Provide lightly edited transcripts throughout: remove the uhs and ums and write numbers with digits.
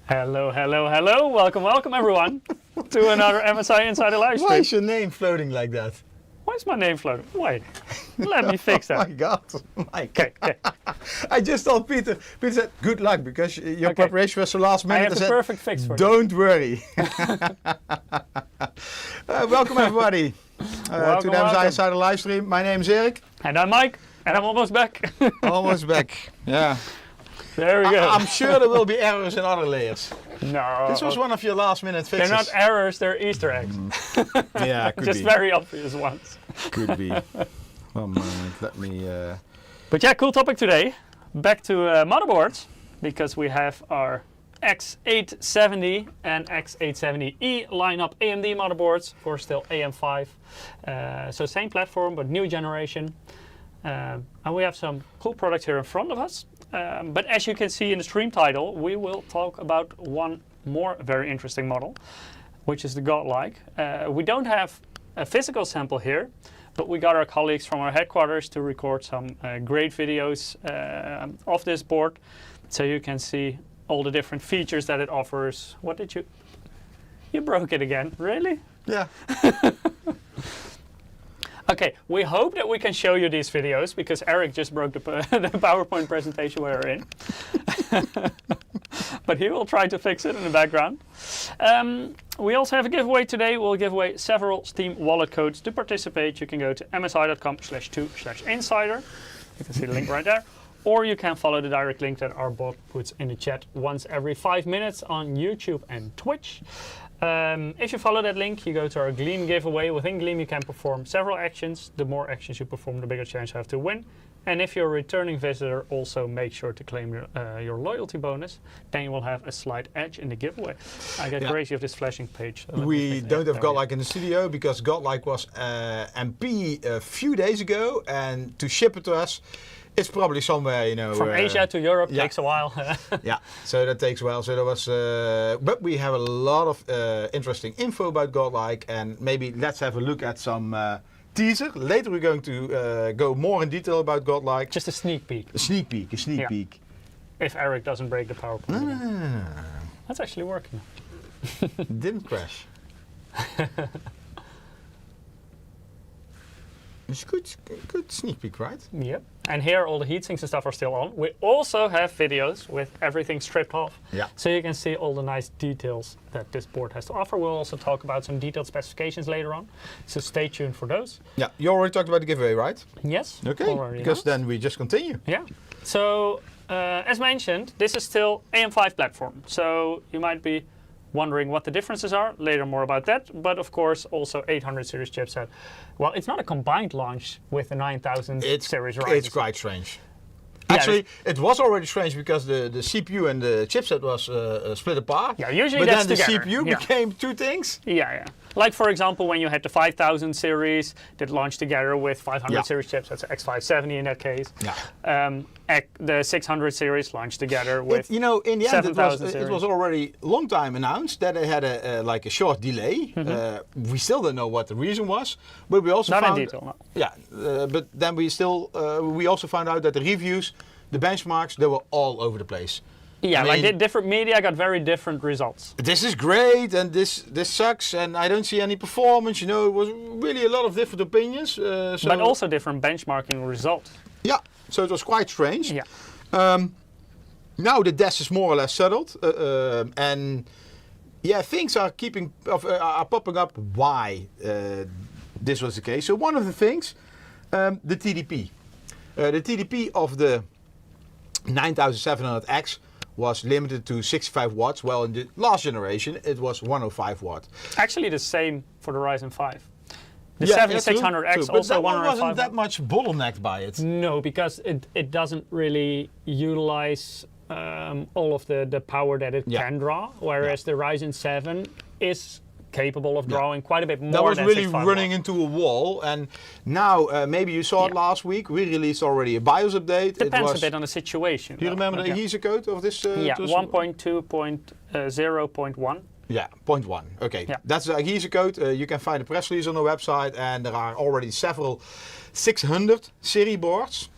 Hello, hello, hello. Welcome, welcome everyone to another MSI Insider live stream. Why is your name floating like that? Why is my name floating? Wait, let me fix that. Oh my God, Mike. Okay. I just told Peter said, good luck, because your preparation was so last minute. I have the perfect fix for you. Don't worry. Welcome everybody to the MSI Insider live stream. My name is Erik. And I'm Mike, and I'm almost back. Almost back, yeah. There we go. I'm sure there will be errors in other layers. No. This was one of your last minute fixes. They're not errors, they're Easter eggs. Yeah, could Just be. very obvious ones. Could be. One moment, let me... But yeah, cool topic today. Back to motherboards, because we have our X870 and X870E lineup AMD motherboards for still AM5. So same platform, but new generation. And we have some cool products here in front of us. But as you can see in the stream title, we will talk about one more very interesting model, which is the GODLIKE. We don't have a physical sample here, but we got our colleagues from our headquarters to record some great videos of this board, so you can see all the different features that it offers. What did you... You broke it again, really? Yeah. Okay, we hope that we can show you these videos, because Erik just broke the PowerPoint presentation we were in. But he will try to fix it in the background. We also have a giveaway today. We'll give away several Steam wallet codes. To participate, you can go to msi.com/2/insider. You can see the link right there. Or you can follow the direct link that our bot puts in the chat once every 5 minutes on YouTube and Twitch. If you follow that link, you go to our Gleam giveaway. Within Gleam, you can perform several actions. The more actions you perform, the bigger chance you have to win. And if you're a returning visitor, also make sure to claim your loyalty bonus. Then you will have a slight edge in the giveaway. I get crazy of this flashing page. So we don't have GODLIKE in the studio, because GODLIKE was MP a few days ago, and to ship it to us, it's probably somewhere, you know... From Asia to Europe takes a while. Yeah, so that takes a while. So there was... but we have a lot of interesting info about GODLIKE, and maybe let's have a look at some teaser. Later we're going to go more in detail about GODLIKE. Just a sneak peek. A sneak peek. If Erik doesn't break the PowerPoint. No. That's actually working. Didn't crash. It's good sneak peek, right? Yep. And here all the heatsinks and stuff are still on. We also have videos with everything stripped off. Yeah. So you can see all the nice details that this board has to offer. We'll also talk about some detailed specifications later on. So stay tuned for those. Yeah, you already talked about the giveaway, right? Yes. Okay, because announced. then we just continue. Yeah. So as mentioned, this is still AM5 platform. So you might be wondering what the differences are. Later more about that. But of course also 800 series chipset. Well, it's not a combined launch with the 9000 series Ryzen. It's quite strange. Actually, it was already strange, because the CPU and the chipset was split apart. Yeah, usually but that's then together. the CPU became two things. Yeah. Like for example, when you had the 5000 series that launched together with 500 series chipsets, X870 in that case. Yeah. The 600 series launched together with in the end, it was already a long time announced that they had a short delay. We still don't know what the reason was, but we also Not found... in detail, no. Yeah, but then we also found out that the reviews, the benchmarks, they were all over the place. Yeah, I mean, different media got very different results. This is great, and this sucks, and I don't see any performance. You know, it was really a lot of different opinions. But also different benchmarking results. Yeah, so it was quite strange. Yeah. Now the dust is more or less settled, and yeah, things are popping up. Why this was the case? So one of the things, the TDP, of the 9700X. Was limited to 65 watts. Well, in the last generation, it was 105 watt. Actually, the same for the Ryzen 5. The 7600X also 105 wasn't that much bottlenecked by it. No, because it doesn't really utilize all of the power that it can draw, whereas the Ryzen 7 is capable of drawing quite a bit more. That was than really 65 running watts. into a wall, and now maybe you saw it last week. We released already a BIOS update. Depends a bit on the situation. Do you remember the adhesive code of this? Yeah, 1.2.0.1. Yeah, 0.1. Okay, that's the adhesive code. You can find the press release on the website, and there are already several 600 series boards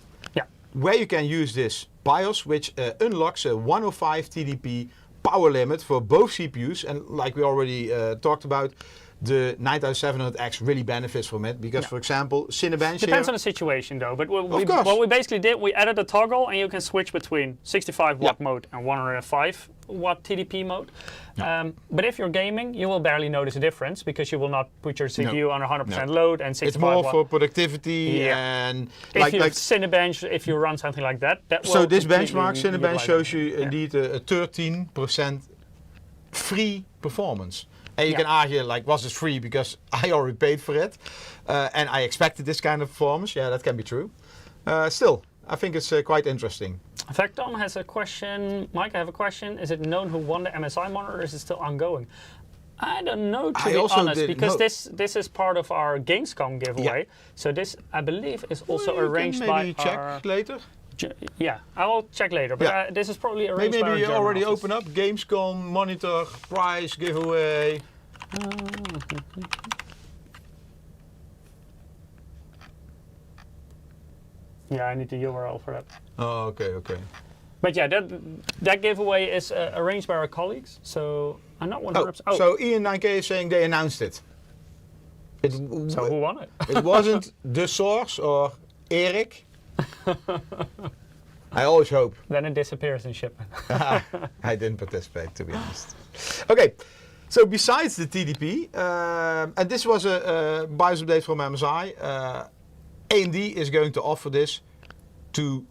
where you can use this BIOS, which unlocks a 105 TDP power limit for both CPUs, and like we already talked about, the 9700X really benefits from it because, for example, Cinebench Depends here, on the situation though, but what we basically did, we added a toggle and you can switch between 65 watt mode and 105 watt TDP mode. But if you're gaming, you will barely notice a difference because you will not put your CPU on 100% load and 65 it's more watt. for productivity and if you Cinebench, if you run something like that, will so this completely benchmark Cinebench shows you yeah. indeed a 13% free performance. And you can argue, like, was this free because I already paid for it and I expected this kind of performance? Yeah, that can be true. Still, I think it's quite interesting. In fact, Tom has a question. Mike, I have a question. Is it known who won the MSI monitor, or is it still ongoing? I don't know, to be honest, because this is part of our Gamescom giveaway. Yeah. So this, I believe, is also arranged by maybe check later. Yeah, I will check later, but this is probably arranged by our Maybe you already office. open up Gamescom monitor prize giveaway. Yeah, I need the URL for that. Oh, okay. But yeah, that giveaway is arranged by our colleagues, so I'm not 100%. Oh, so Ian9K is saying they announced it. So who won it? It wasn't The Source or Eric. I always hope. Then it disappears in shipment. I didn't participate, to be honest. Okay, so besides the TDP, and this was a BIOS update from MSI, AMD is going to offer this to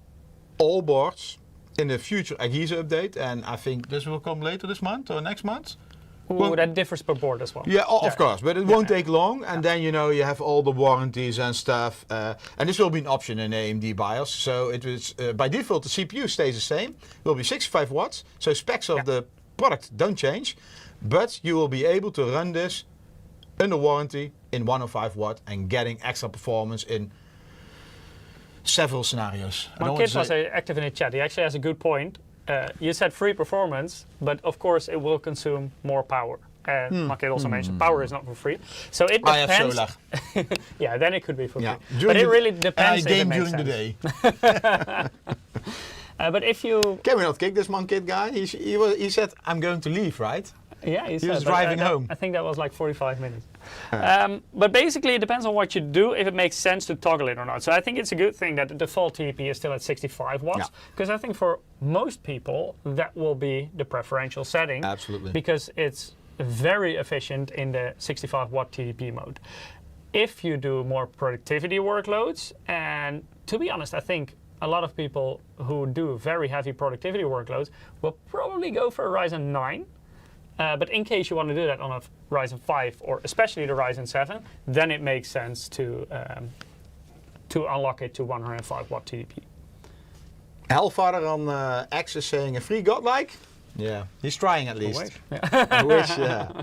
all boards in the future Agisa update, and I think this will come later this month or next month. Ooh, that differs per board as well. Yeah, of course, but it won't take long, and then you have all the warranties and stuff, and this will be an option in AMD BIOS. So it is by default the CPU stays the same. It will be 65 watts, so specs of the product don't change, but you will be able to run this under warranty in 105 watt and getting extra performance in several scenarios. One kid was active in the chat. He actually has a good point. You said free performance, but of course it will consume more power. My kid also mentioned power is not for free. So it depends. I have solar. Yeah, then it could be for free. During But it really depends. I game if it during makes the day. But if you... Can we not kick this one kid guy? He said, I'm going to leave, right? Yeah, he was driving home. I think that was like 45 minutes. But basically it depends on what you do, if it makes sense to toggle it or not. So I think it's a good thing that the default TDP is still at 65 watts. Because I think for most people that will be the preferential setting. Absolutely. Because it's very efficient in the 65 watt TDP mode. If you do more productivity workloads, and to be honest, I think a lot of people who do very heavy productivity workloads will probably go for a Ryzen 9. But in case you want to do that on a Ryzen 5 or especially the Ryzen 7, then it makes sense to unlock it to 105 watt TDP. Hellfather on X is saying a free godlike. Yeah, he's trying at least. I wish, yeah.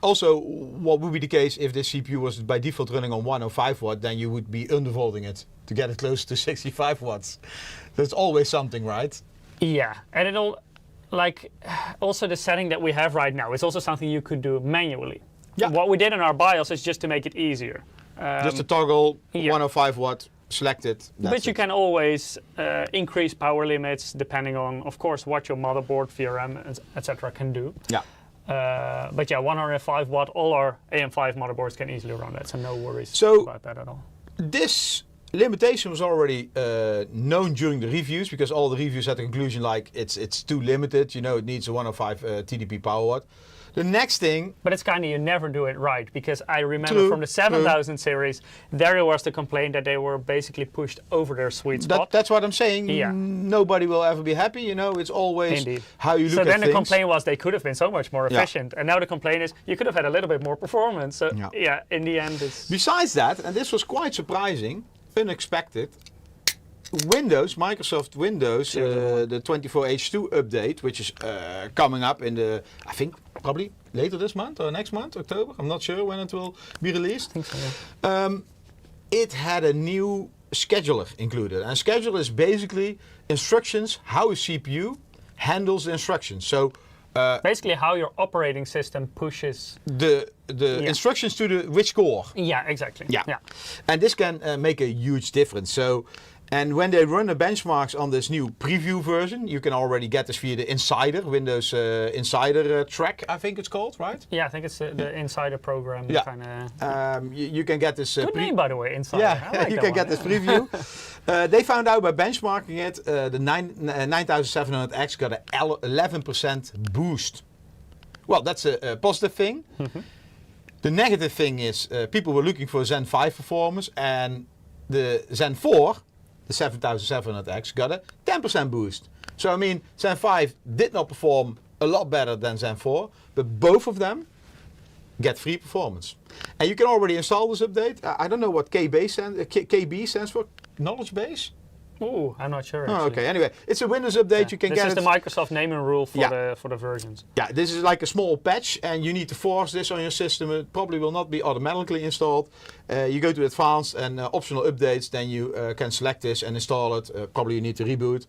Also, what would be the case if this CPU was by default running on 105 watt, then you would be undervolting it to get it close to 65 watts. There's always something, right? Yeah, and it'll, like, also the setting that we have right now is also something you could do manually. Yeah. What we did in our BIOS is just to make it easier. Just to toggle 105 watt, select it. But you can always increase power limits depending on, of course, what your motherboard, VRM, etc. can do. Yeah. But yeah, 105 watt, all our AM5 motherboards can easily run that, so no worries about that at all. This limitation was already known during the reviews, because all the reviews had the conclusion like it's too limited, it needs a 105 TDP power watt. The next thing... But it's kind of, you never do it right, because I remember from the 7000 series, there was the complaint that they were basically pushed over their sweet spot. That's what I'm saying. Yeah. Nobody will ever be happy, it's always how you look at things. So then the complaint was they could have been so much more efficient. And now the complaint is you could have had a little bit more performance. So yeah, in the end it's... Besides that, and this was quite surprising, unexpected, Windows, Microsoft Windows, the 24H2 update, which is coming up in the, I think, probably later this month or next month, October. I'm not sure when it will be released. I think so, yeah. It had a new scheduler included. And scheduler is basically instructions, how a CPU handles the instructions. So basically how your operating system pushes the instructions to which core. Yeah, exactly. Yeah. And this can make a huge difference. So And when they run the benchmarks on this new preview version, you can already get this via the Insider, Windows Insider track, I think it's called, right? Yeah, I think it's the Insider program. Yeah. Kinda... You can get this... Good name, by the way, Insider. Yeah, I like you that can one, get this preview. They found out by benchmarking it, the 9700X got an 11% boost. Well, that's a positive thing. The negative thing is people were looking for Zen 5 performance, and the Zen 4, the 7700X, got a 10% boost. So I mean, Zen 5 did not perform a lot better than Zen 4, but both of them get free performance. And you can already install this update. I don't know what KB stands for. Knowledge base? Ooh, I'm not sure. Oh, okay. Anyway, it's a Windows update. You can get it. This is the Microsoft naming rule for the versions. Yeah, this is like a small patch, and you need to force this on your system. It probably will not be automatically installed. You go to Advanced and Optional Updates, then you can select this and install it. Probably you need to reboot.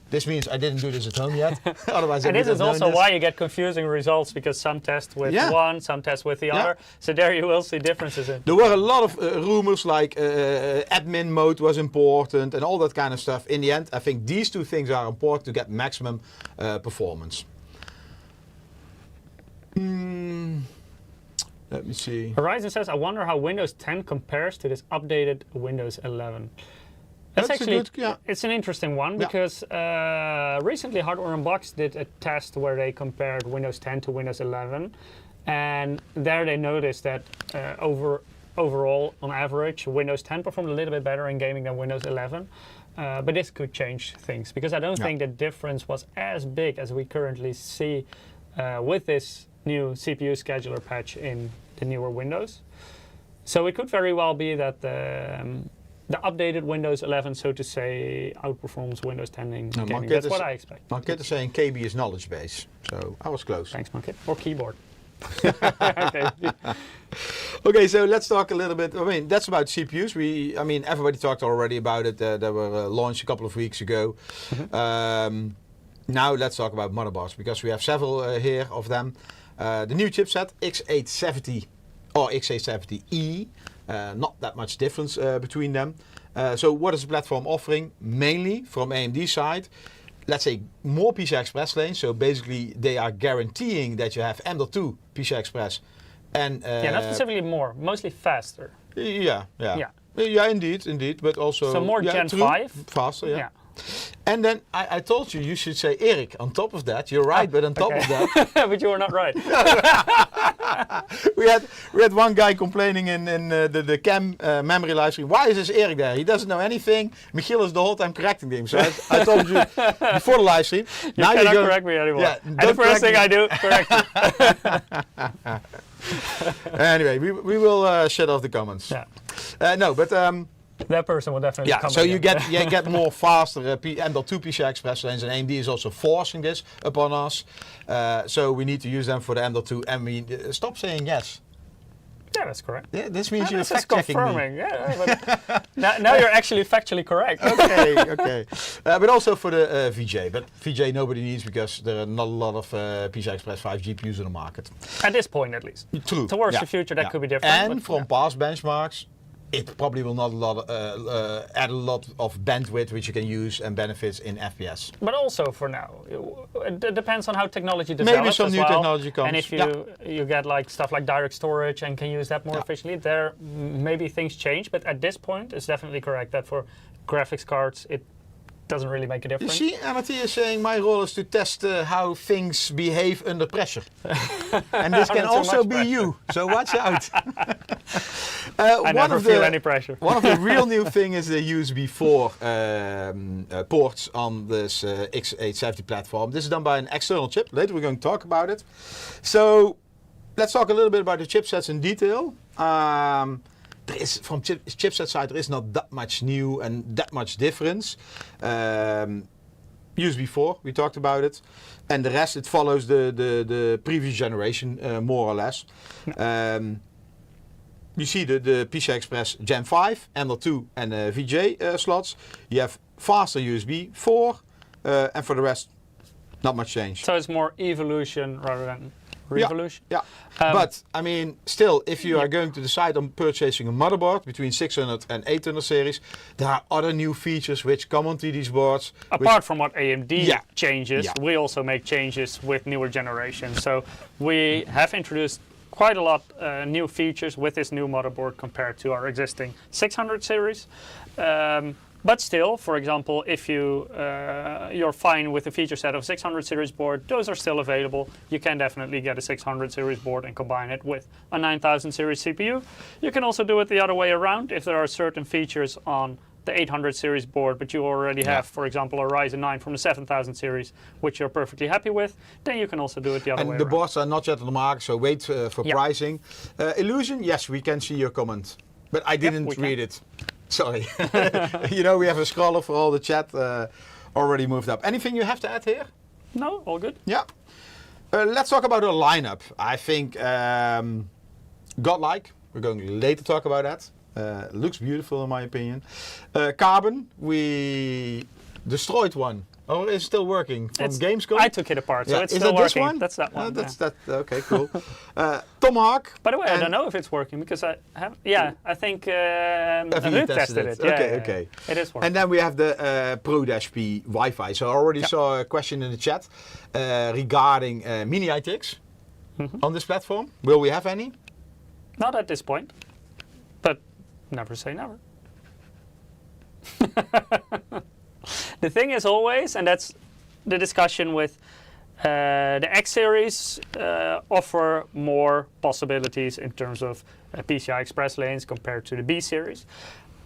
This means I didn't do this at home yet. Otherwise, and this is also why you get confusing results, because some test with one, some test with the other. So there you will see differences in. There were a lot of rumors like admin mode was important and all that kind of stuff. In the end, I think these two things are important to get maximum performance. Let me see. Horizon says, I wonder how Windows 10 compares to this updated Windows 11. That's actually, it's an interesting one, because recently Hardware Unboxed did a test where they compared Windows 10 to Windows 11, and there they noticed that overall, on average, Windows 10 performed a little bit better in gaming than Windows 11. But this could change things, because I don't think the difference was as big as we currently see with this new CPU scheduler patch in the newer Windows. So it could very well be that the updated Windows 11, so to say, outperforms Windows 10 in gaming. That's what I expect. Market is saying KB is knowledge base, so I was close. Thanks, Market. Or keyboard. Okay. Okay, so let's talk a little bit. I mean, that's about CPUs. I mean, everybody talked already about it. They were launched a couple of weeks ago. Now let's talk about motherboards, because we have several here of them. The new chipset X870 or X870E. Not that much difference between them. So what is the platform offering? Mainly from AMD side, let's say more PCI Express lanes. So basically they are guaranteeing that you have M.2 PCI Express. And not specifically more, mostly faster. Yeah, indeed, but also so more Gen 5, faster. Yeah. And then I told you should say Erik on top of that. You're right, but on top of that. But you were not right. we had one guy complaining in the cam memory live stream. Why is this Erik there? He doesn't know anything. Michiel is the whole time correcting him. So I told you before the live stream. You cannot correct me anymore. Yeah, and the first thing I do, correct you. Anyway, we will shut off the comments. Yeah. No, but. That person will definitely come. So you get more faster M.2 PCI Express lanes, and AMD is also forcing this upon us. So we need to use them for the M.2. And we stop saying yes. Yeah, that's correct. Yeah, this means you're fact checking me. Yeah, but now you're actually factually correct. Okay. But also for the VJ. But VJ nobody needs, because there are not a lot of PCI Express 5 GPUs in the market. At this point, at least. True. Towards the future, that could be different. And from past benchmarks, it probably will not add a lot of bandwidth which you can use and benefits in FPS. But also for now, it depends on how technology develops. Maybe some new technology comes. And if you get like stuff like direct storage and can use that more efficiently, there maybe things change. But at this point, it's definitely correct that for graphics cards, it doesn't really make a difference. You see, Amatia is saying my role is to test how things behave under pressure. And this can also be you, so watch out. I never feel any pressure. One of the real new thing is the USB 4 ports on this X870 platform. This is done by an external chip. Later we're going to talk about it. So let's talk a little bit about the chipsets in detail. There is, from chipset side, there is not that much new and that much difference. USB 4, we talked about it. And the rest, it follows the previous generation, more or less. You see the PCI Express Gen 5, M.2 and VJ slots. You have faster USB 4, and for the rest, not much change. So it's more evolution rather than revolution. Yeah. But I mean, still, if you are going to decide on purchasing a motherboard between 600 and 800 series, there are other new features which come onto these boards. Apart from what AMD Yeah. changes, Yeah. we also make changes with newer generations. So we have introduced quite a lot new features with this new motherboard compared to our existing 600 series. But still, for example, if you're fine with the feature set of 600 series board, those are still available. You can definitely get a 600 series board and combine it with a 9000 series CPU. You can also do it the other way around if there are certain features on the 800 series board, but you already have, for example, a Ryzen 9 from the 7000 series, which you're perfectly happy with, then you can also do it the other way And the around. boards are not yet on the market, so wait for pricing. Illusion, yes, we can see your comment, but I didn't read it. Sorry. You know, we have a scroller for all the chat already moved up. Anything you have to add here? No, all good. Yeah. Let's talk about our lineup. I think Godlike, we're going to later talk about that. Looks beautiful in my opinion. Carbon, we destroyed one. Oh, it's still working from Gamescom? I took it apart, so it's is still that working. This one? That's that one. Okay, cool. Tomahawk. By the way, I don't know if it's working because I have. Yeah, I think Ruud tested it. Okay. It is working. And then we have the Pro-P Wi-Fi. So I already saw a question in the chat regarding mini ITX on this platform. Will we have any? Not at this point, but never say never. The thing is always, and that's the discussion with the X series, offer more possibilities in terms of PCI Express lanes compared to the B series.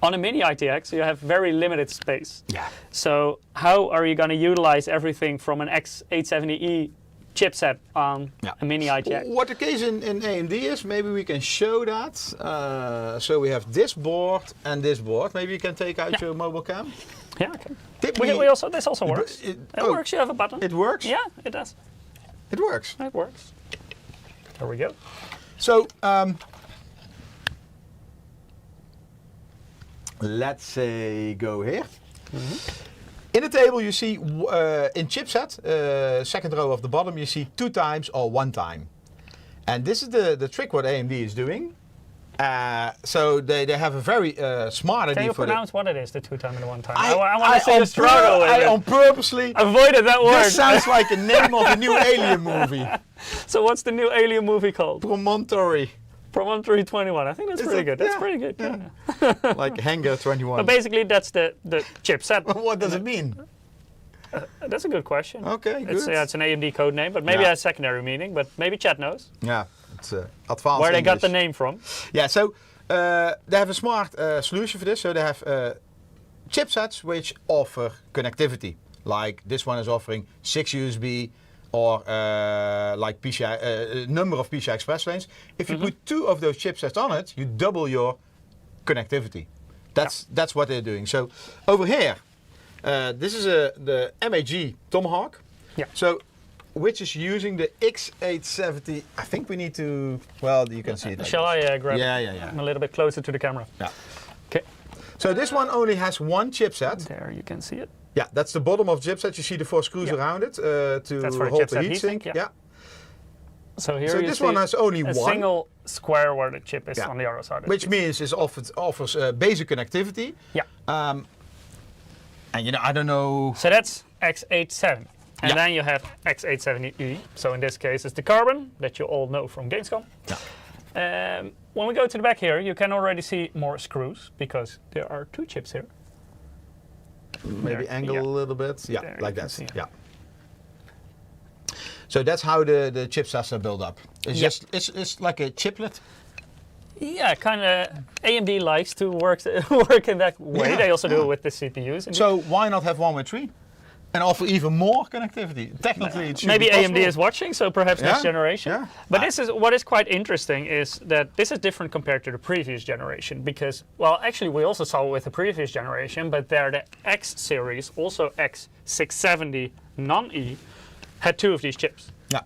On a mini ITX, you have very limited space. Yeah. So how are you going to utilize everything from an X870E chipset on a mini ITX? What the case in AMD is, maybe we can show that. So we have this board and this board. Maybe you can take out your mobile cam. Yeah, okay. This also works. It works. You have a button. It works? Yeah, it does. It works. It works. There we go. So let's say go here. In the table you see in chipset, second row of the bottom, you see 2 times or 1 time. And this is the trick what AMD is doing. So they have a very smart idea for Can you pronounce what it is, the 2 time and the 1 time? I want to see you struggle with I it. on purposely Avoided that word. This sounds like a name of a new Alien movie. So what's the new Alien movie called? Promontory. Promontory 21. I think that's pretty good. That's pretty good. Yeah. Like Hangar 21. But basically, that's the chipset. What does it mean? That's a good question. Okay, good. It's an AMD code name, but maybe it has secondary meaning. But maybe chat knows. Yeah, it's advanced Where they got English. the name from. Yeah, so they have a smart solution for this. So they have chipsets which offer connectivity. Like this one is offering 6 USB or like PCI, number of PCI Express lanes. If you put 2 of those chipsets on it, you double your connectivity. That's what they're doing. So over here, this is the MAG Tomahawk. Yeah. So which is using the X870. I think we need to. Well, you can see it. Shall I grab it? Yeah. I'm a little bit closer to the camera. Yeah. Okay. So this one only has 1 chipset. There you can see it. Yeah, that's the bottom of the chipset. You see the 4 screws around it to hold the heatsink. Yeah. So here So you this see one has only a 1. single square where the chip is on the other side. Which means it offers basic connectivity. Yeah. And you know, I don't know. So that's X870. And then you have X870E. So in this case, it's the Carbon that you all know from Gamescom. Yeah. When we go to the back here, you can already see more screws because there are 2 chips here. Maybe There, angle yeah. a little bit. Yeah, There like you that. can see it. Yeah. So that's how the chipsets are built up. It's just it's like a chiplet. Yeah, kind of. AMD likes to work in that way. Yeah, They also do it with the CPUs. So why not have 1 with 3? And offer even more connectivity. Technically, it should maybe be AMD possible. is watching, so perhaps next generation. Yeah. But this is what is quite interesting is that this is different compared to the previous generation because, well, actually we also saw it with the previous generation, but there the X series, also X670 non-E, had 2 of these chips. Yeah.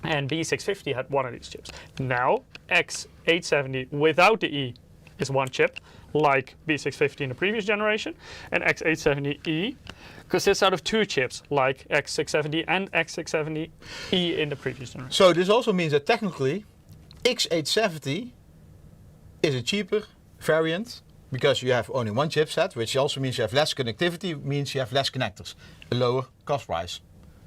And B650 had 1 of these chips. Now X870 without the E is 1 chip, like B650 in the previous generation, and X870E consists out of 2 chips, like X670 and X670E in the previous generation. So this also means that technically X870 is a cheaper variant because you have only one chipset, which also means you have less connectivity, means you have less connectors, a lower cost price.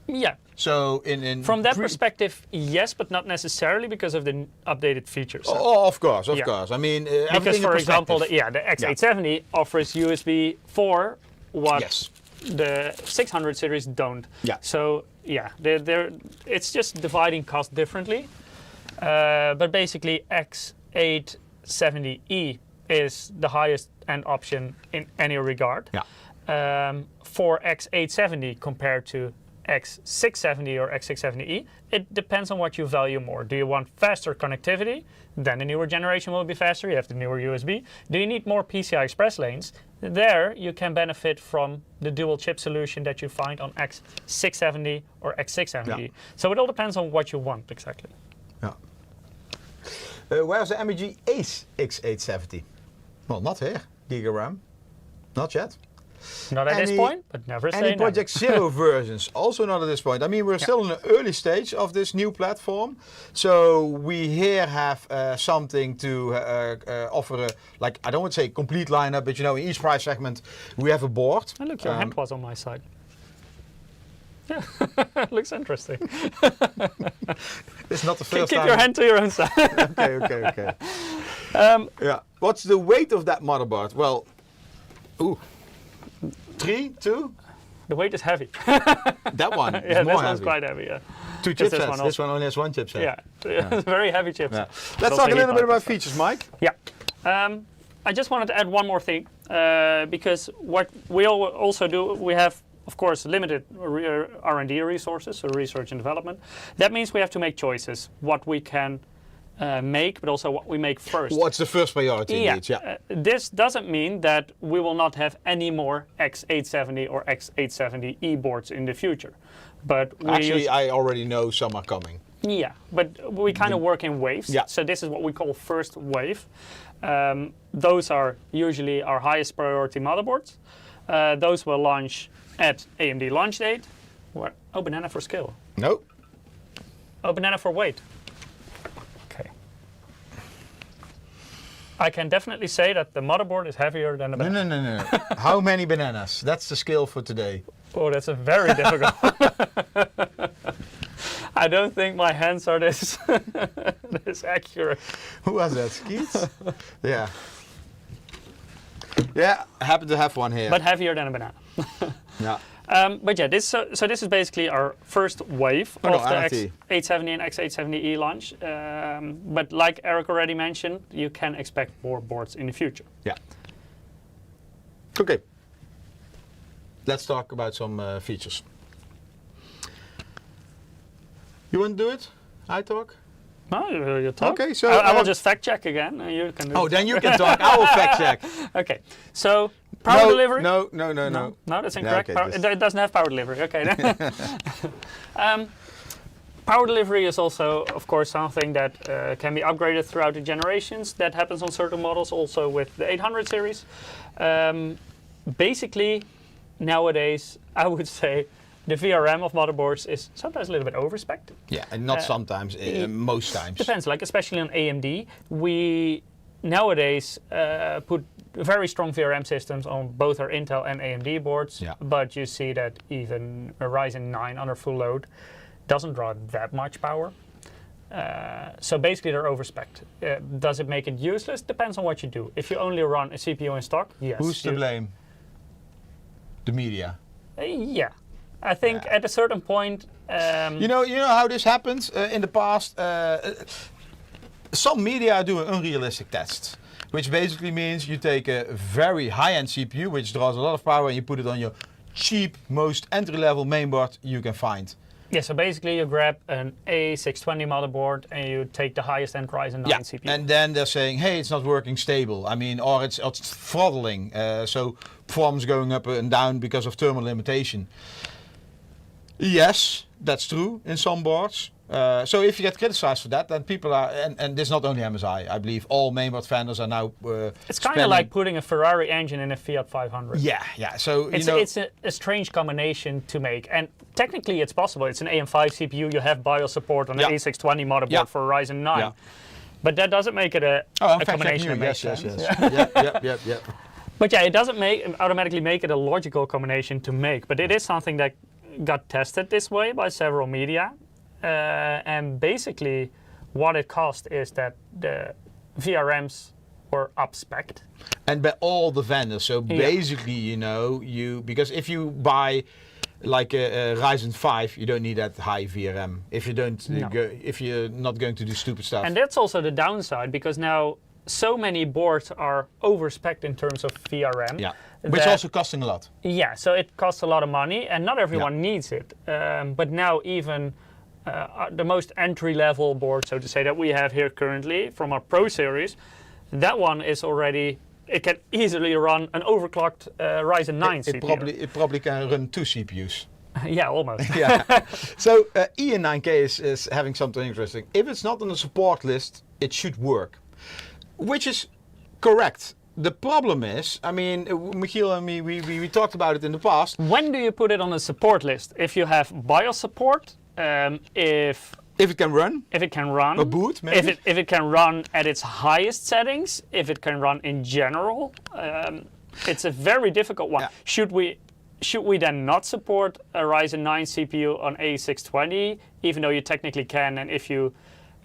Yeah. So from that perspective, yes, but not necessarily because of the updated features. Oh, of course. I mean, because for example, the X870 offers USB 4, what the 600 series don't. Yeah. So yeah, it's just dividing cost differently. But basically, X870E is the highest end option in any regard. Yeah. For X870 compared to X670 or X670E, it depends on what you value more. Do you want faster connectivity? Then the newer generation will be faster. You have the newer USB. Do you need more PCI Express lanes? There you can benefit from the dual chip solution that you find on X670 or X670E. Yeah. So it all depends on what you want exactly. Yeah. Where's the MSI Ace X870? Well, not here. Giga RAM. Not yet. Not at this point, but never say never. Any Project Zero versions? Also not at this point. I mean, we're still in the early stage of this new platform. So we here have something to offer, like, I don't want to say complete lineup, but you know, in each price segment, we have a board. And look, your hand was on my side. Yeah, looks interesting. It's not the first time. Keep your hand to your own side. Okay. Yeah. What's the weight of that motherboard? Well, 3, 2? The weight is heavy. That one is yeah, more this one's heavy. quite heavy. Yeah. 2 chipsets. This one only has 1 chipset. Yeah, very heavy chips. Yeah. Let's talk a little bit about features, Mike. Yeah. I just wanted to add one more thing because what we also do, we have, of course, limited R&D resources, so research and development. That means we have to make choices, what we can make, but also what we make first. What's the first priority? Yeah. Indeed, yeah. This doesn't mean that we will not have any more X870 or X870E boards in the future. But actually, I already know some are coming. Yeah, but we kind of work in waves. Yeah. So this is what we call first wave. Those are usually our highest priority motherboards. Those will launch at AMD launch date. What? Oh, banana for skill. No. Oh, banana for weight. Okay. I can definitely say that the motherboard is heavier than the banana. No. How many bananas? That's the skill for today. Oh, that's a very difficult one. I don't think my hands are this accurate. Who was that? Skeets? Yeah. Yeah, I happen to have one here. But heavier than a banana. Yeah. But yeah, this is basically our first wave of the X870 and X870E launch. But like Eric already mentioned, you can expect more boards in the future. Yeah. Okay. Let's talk about some features. You want to do it? I talk? No, you talk. Okay, so I will just fact check again. And you can do then you can talk. I will fact check. Okay, so power delivery. No, that's incorrect. No, okay, it doesn't have power delivery. Okay. Power delivery is also, of course, something that can be upgraded throughout the generations. That happens on certain models, also with the 800 series. Basically, nowadays, I would say the VRM of motherboards is sometimes a little bit overspec'd. Yeah, and not sometimes, most times. Depends, like especially on AMD, we nowadays put very strong VRM systems on both our Intel and AMD boards, but you see that even a Ryzen 9 under full load doesn't draw that much power. So basically they're overspec'd. Does it make it useless? Depends on what you do. If you only run a CPU in stock, yes. Who's to blame? The media. Yeah. I think at a certain point... You know how this happens in the past? Some media are doing unrealistic tests, which basically means you take a very high-end CPU, which draws a lot of power, and you put it on your cheap, most entry-level mainboard you can find. Yeah, so basically you grab an A620 motherboard and you take the highest end Ryzen 9 CPU. And then they're saying, hey, it's not working stable. I mean, or it's throttling, so performance going up and down because of thermal limitation. Yes, that's true in some boards. So if you get criticized for that, then people are, and this is not only MSI, I believe all mainboard vendors are now it's kind of like putting a Ferrari engine in a Fiat 500. Yeah. So it's a strange combination to make, and technically it's possible. It's an AM5 CPU. You have BIOS support on an A620 motherboard for a Ryzen 9. Yeah. But that doesn't make it a combination that makes sense. Yes. Yeah. But yeah, it doesn't automatically make it a logical combination to make. But it is something that got tested this way by several media. And basically, what it cost is that the VRMs were up-spec'd. And by all the vendors. So basically, because if you buy like a Ryzen 5, you don't need that high VRM. If you don't, if you're not going to do stupid stuff. And that's also the downside, because now so many boards are over-spec'd in terms of VRM. Yeah, which also costing a lot. Yeah, so it costs a lot of money, and not everyone needs it. But now even the most entry-level board, so to say, that we have here currently from our Pro series, that one is already. It can easily run an overclocked Ryzen 9 CPU. It probably can run 2 CPUs. Yeah, almost. So EN9K is having something interesting. If it's not on the support list, it should work, which is correct. The problem is, I mean, Michiel and me, we talked about it in the past. When do you put it on the support list? If you have BIOS support, if it can run? If it can run. A boot, maybe? If it can run at its highest settings, if it can run in general, it's a very difficult one. Yeah. Should we then not support a Ryzen 9 CPU on A620, even though you technically can, and if you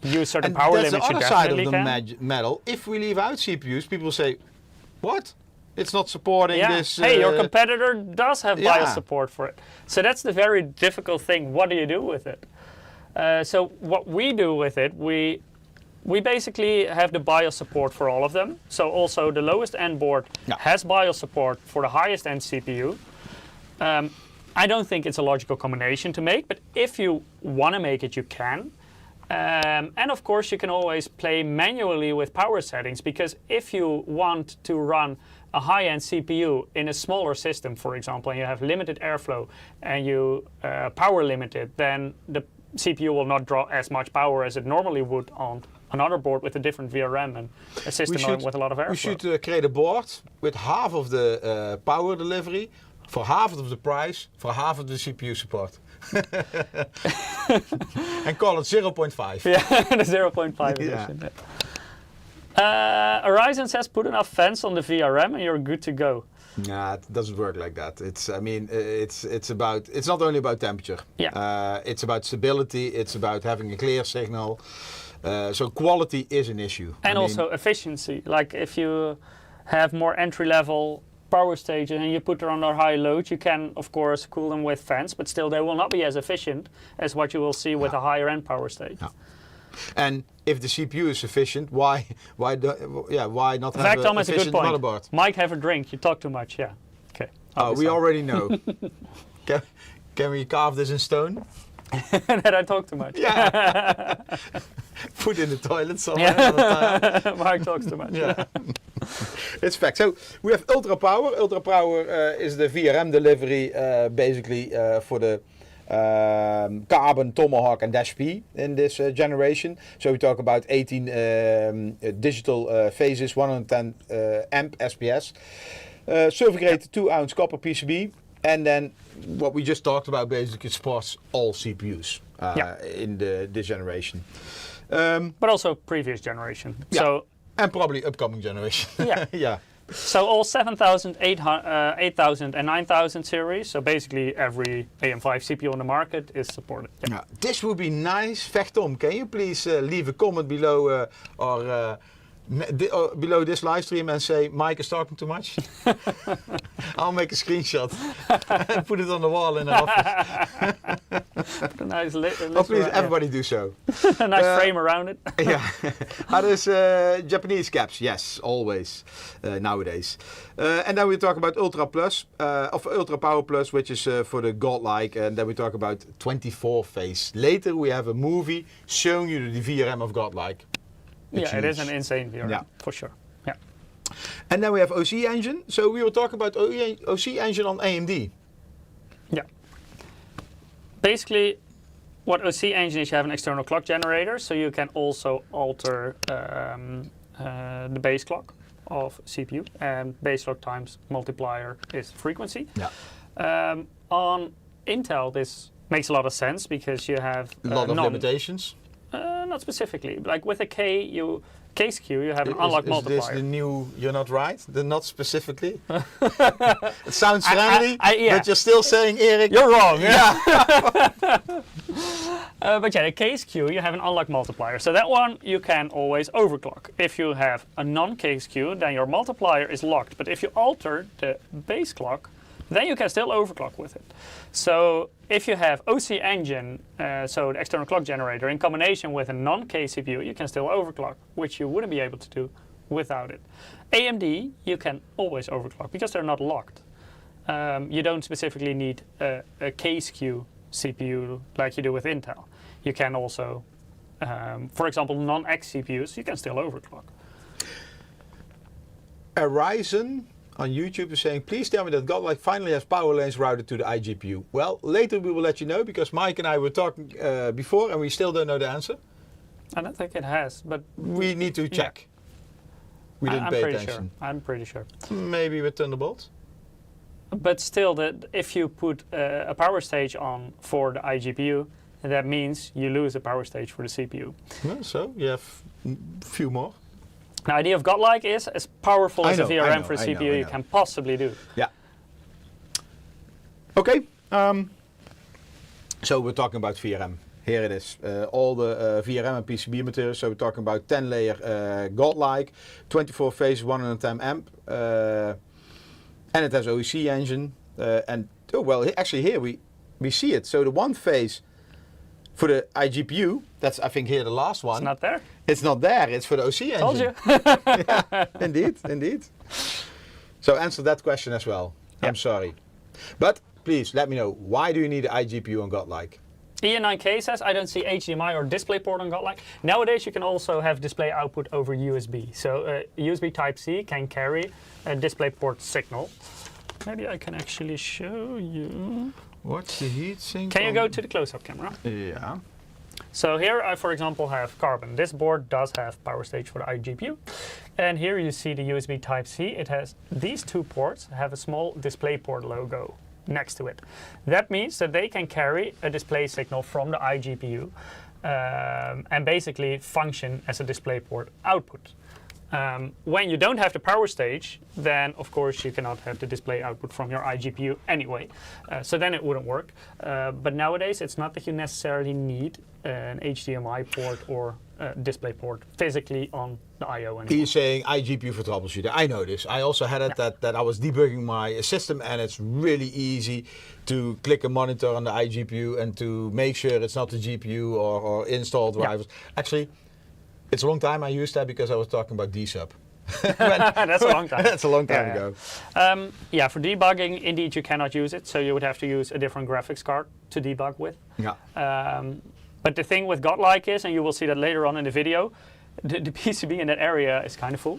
use certain power limits, you definitely can? That's the other side of the medal. If we leave out CPUs, people say, what? It's not supporting this. Hey, your competitor does have BIOS support for it. So that's the very difficult thing. What do you do with it? So what we do with it, we basically have the BIOS support for all of them. So also the lowest end board has BIOS support for the highest end CPU. I don't think it's a logical combination to make, but if you want to make it, you can. And of course, you can always play manually with power settings, because if you want to run a high-end CPU in a smaller system, for example, and you have limited airflow and you power limit it, then the CPU will not draw as much power as it normally would on another board with a different VRM and a system with a lot of airflow. We should create a board with half of the power delivery for half of the price for half of the CPU support. And call it 0.5. Yeah, the 0.5 edition. Ryzen says put enough fans on the VRM and you're good to go. Nah, it doesn't work like that. It's not only about temperature. Yeah. It's about stability. It's about having a clear signal. So quality is an issue. And also efficiency. Like if you have more entry-level power stages and you put them under high load, you can of course cool them with fans, but still they will not be as efficient as what you will see with a higher end power stage. Yeah. And if the CPU is sufficient, why not have fact, an efficient motherboard? Mike, have a drink. You talk too much. Yeah. Okay. We already know. Can we carve this in stone? That I talk too much. Yeah. Put in the toilet somewhere. Yeah. Mike talks too much. Yeah. It's fact. So we have Ultra Power. Ultra Power is the VRM delivery basically for the Carbon, Tomahawk and Dash P in this generation. So we talk about 18 digital phases, 110 amp SPS, server grade 2-ounce copper PCB, and then what we just talked about basically supports all CPUs in this generation. But also previous generation. Yeah. So and probably upcoming generation. Yeah. Yeah. So all 7000, 8000 and 9000 series, so basically every AM5 CPU on the market is supported. Yeah. Now, this would be nice. Vechtom, can you please leave a comment below below this live stream and say Mike is talking too much? I'll make a screenshot and put it on the wall in the office. Put a nice list please, everybody do so. A nice frame around it. Yeah. There's Japanese caps, yes, always nowadays. And then we talk about Ultra Plus, of Ultra Power Plus, which is for the Godlike, and then we talk about 24 phase. Later we have a movie showing you the VRM of Godlike. It is an insane VRM, for sure. Yeah. And then we have OC engine. So we will talk about OC engine on AMD. Yeah. Basically, what OC engine is, you have an external clock generator, so you can also alter the base clock of CPU, and base clock times multiplier is frequency. Yeah. On Intel, this makes a lot of sense because you have a lot of limitations. Not specifically, like with a K-SKU, you have an unlock multiplier. Is this the new, you're not right? The not specifically? It sounds friendly, yeah. but you're still saying, Erik. You're wrong. Yeah. But yeah, the K-SKU, you have an unlock multiplier. So that one you can always overclock. If you have a non-K-SKU, then your multiplier is locked. But if you alter the base clock, then you can still overclock with it. So if you have OC engine, so the external clock generator, in combination with a non-K CPU, you can still overclock, which you wouldn't be able to do without it. AMD, you can always overclock because they're not locked. You don't specifically need a K-SKU CPU like you do with Intel. You can also, for example, non-X CPUs, you can still overclock. A Ryzen on YouTube is saying, please tell me that Godlike finally has power lanes routed to the iGPU. Well, later we will let you know, because Mike and I were talking before and we still don't know the answer. I don't think it has, but we need to check. Yeah. We didn't pay attention. Sure. I'm pretty sure. Maybe with Thunderbolt. But still, if you put a power stage on for the iGPU, that means you lose a power stage for the CPU. No, so you have a few more. The idea of Godlike is as powerful as a VRM for a CPU you can possibly do. Yeah. Okay. So we're talking about VRM. Here it is. All the VRM and PCB materials. So we're talking about 10-layer Godlike, 24 phase, 110 amp, and it has OEC engine. And oh well, actually here we see it. So the one phase for the iGPU, that's I think here the last one. It's not there. It's not there. It's for the OC engine. Told you. Yeah, indeed. So answer that question as well. Yep. I'm sorry. But please let me know, why do you need an iGPU on Godlike? Ian9K says, I don't see HDMI or DisplayPort on Godlike. Nowadays you can also have display output over USB. So USB Type-C can carry a DisplayPort signal. Maybe I can actually show you. What's the heatsink? Can you go to the close-up camera? Yeah. So here I, for example, have Carbon. This board does have power stage for the iGPU. And here you see the USB Type-C. It has these two ports, have a small DisplayPort logo next to it. That means that they can carry a display signal from the iGPU and basically function as a DisplayPort output. When you don't have the power stage, then of course you cannot have the display output from your iGPU anyway. So then it wouldn't work. But nowadays it's not that you necessarily need an HDMI port or display port physically on the I/O anymore. He's saying iGPU for troubleshooting. I know this. I also had it that I was debugging my system, and it's really easy to click a monitor on the iGPU and to make sure it's not the GPU or install drivers. Yeah. Actually, it's a long time I used that because I was talking about DSub. That's a long time. That's a long time ago. Yeah, for debugging, indeed you cannot use it, so you would have to use a different graphics card to debug with. Yeah. But the thing with Godlike is, and you will see that later on in the video, the PCB in that area is kind of full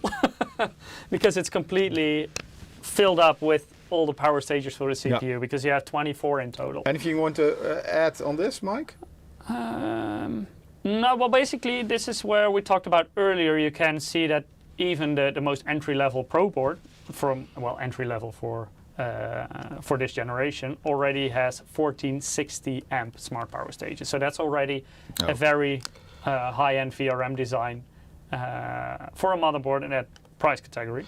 because it's completely filled up with all the power stages for the CPU because you have 24 in total. Anything you want to add on this, Mike? No, well basically this is where we talked about earlier. You can see that even the most entry-level Pro board from, well, entry-level for this generation already has 1460 amp smart power stages. So that's already a very high-end VRM design for a motherboard in that price category.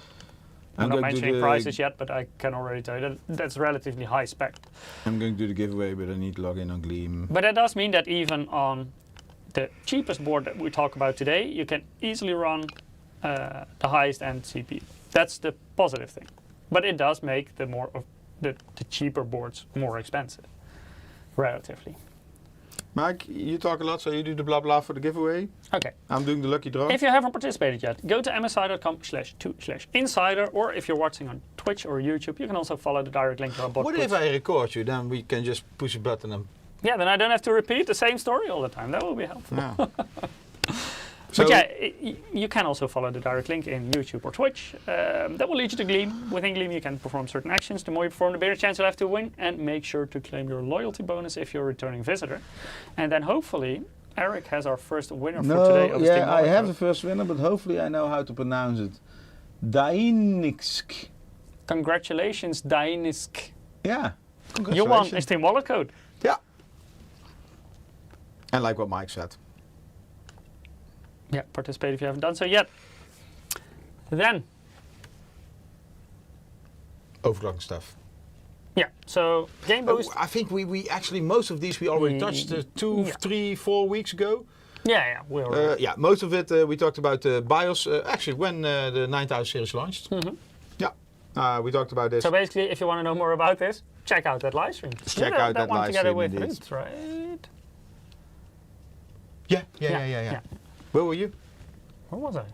I'm not mentioning prices yet, but I can already tell you that that's relatively high spec. I'm going to do the giveaway, but I need to log in on Gleam. But that does mean that even on the cheapest board that we talk about today, you can easily run the highest end CPU. That's the positive thing. But it does make the cheaper boards more expensive, relatively. Mike, you talk a lot, so you do the blah blah for the giveaway. Okay. I'm doing the lucky draw. If you haven't participated yet, go to msi.com/2/insider, or if you're watching on Twitch or YouTube, you can also follow the direct link to our bot. What if I record you? Then we can just push a button and... Yeah, then I don't have to repeat the same story all the time. That will be helpful. Yeah. So But yeah, you can also follow the direct link in YouTube or Twitch. That will lead you to Gleam. Within Gleam, you can perform certain actions. The more you perform, the bigger chance you'll have to win. And make sure to claim your loyalty bonus if you're a returning visitor. And then hopefully, Eric has our first winner for today. Of Yeah, I have the first winner, but hopefully I know how to pronounce it. Dainixk. Congratulations, Dainisk. Yeah. You won a Steam Wallet code. Yeah. And like what Mike said. Yeah, participate if you haven't done so yet. Then, Overclocking stuff. yeah, so Game Boost. I think we actually, most of these we already touched 2, 3, 4 weeks ago. Yeah, we already. Yeah, most of it we talked about BIOS, actually when the 9000 series launched. Yeah, we talked about this. So basically, if you want to know more about this, check out that live stream. Check out that one live together stream, with indeed. Roots, right? Yeah. Where were you? Where was I?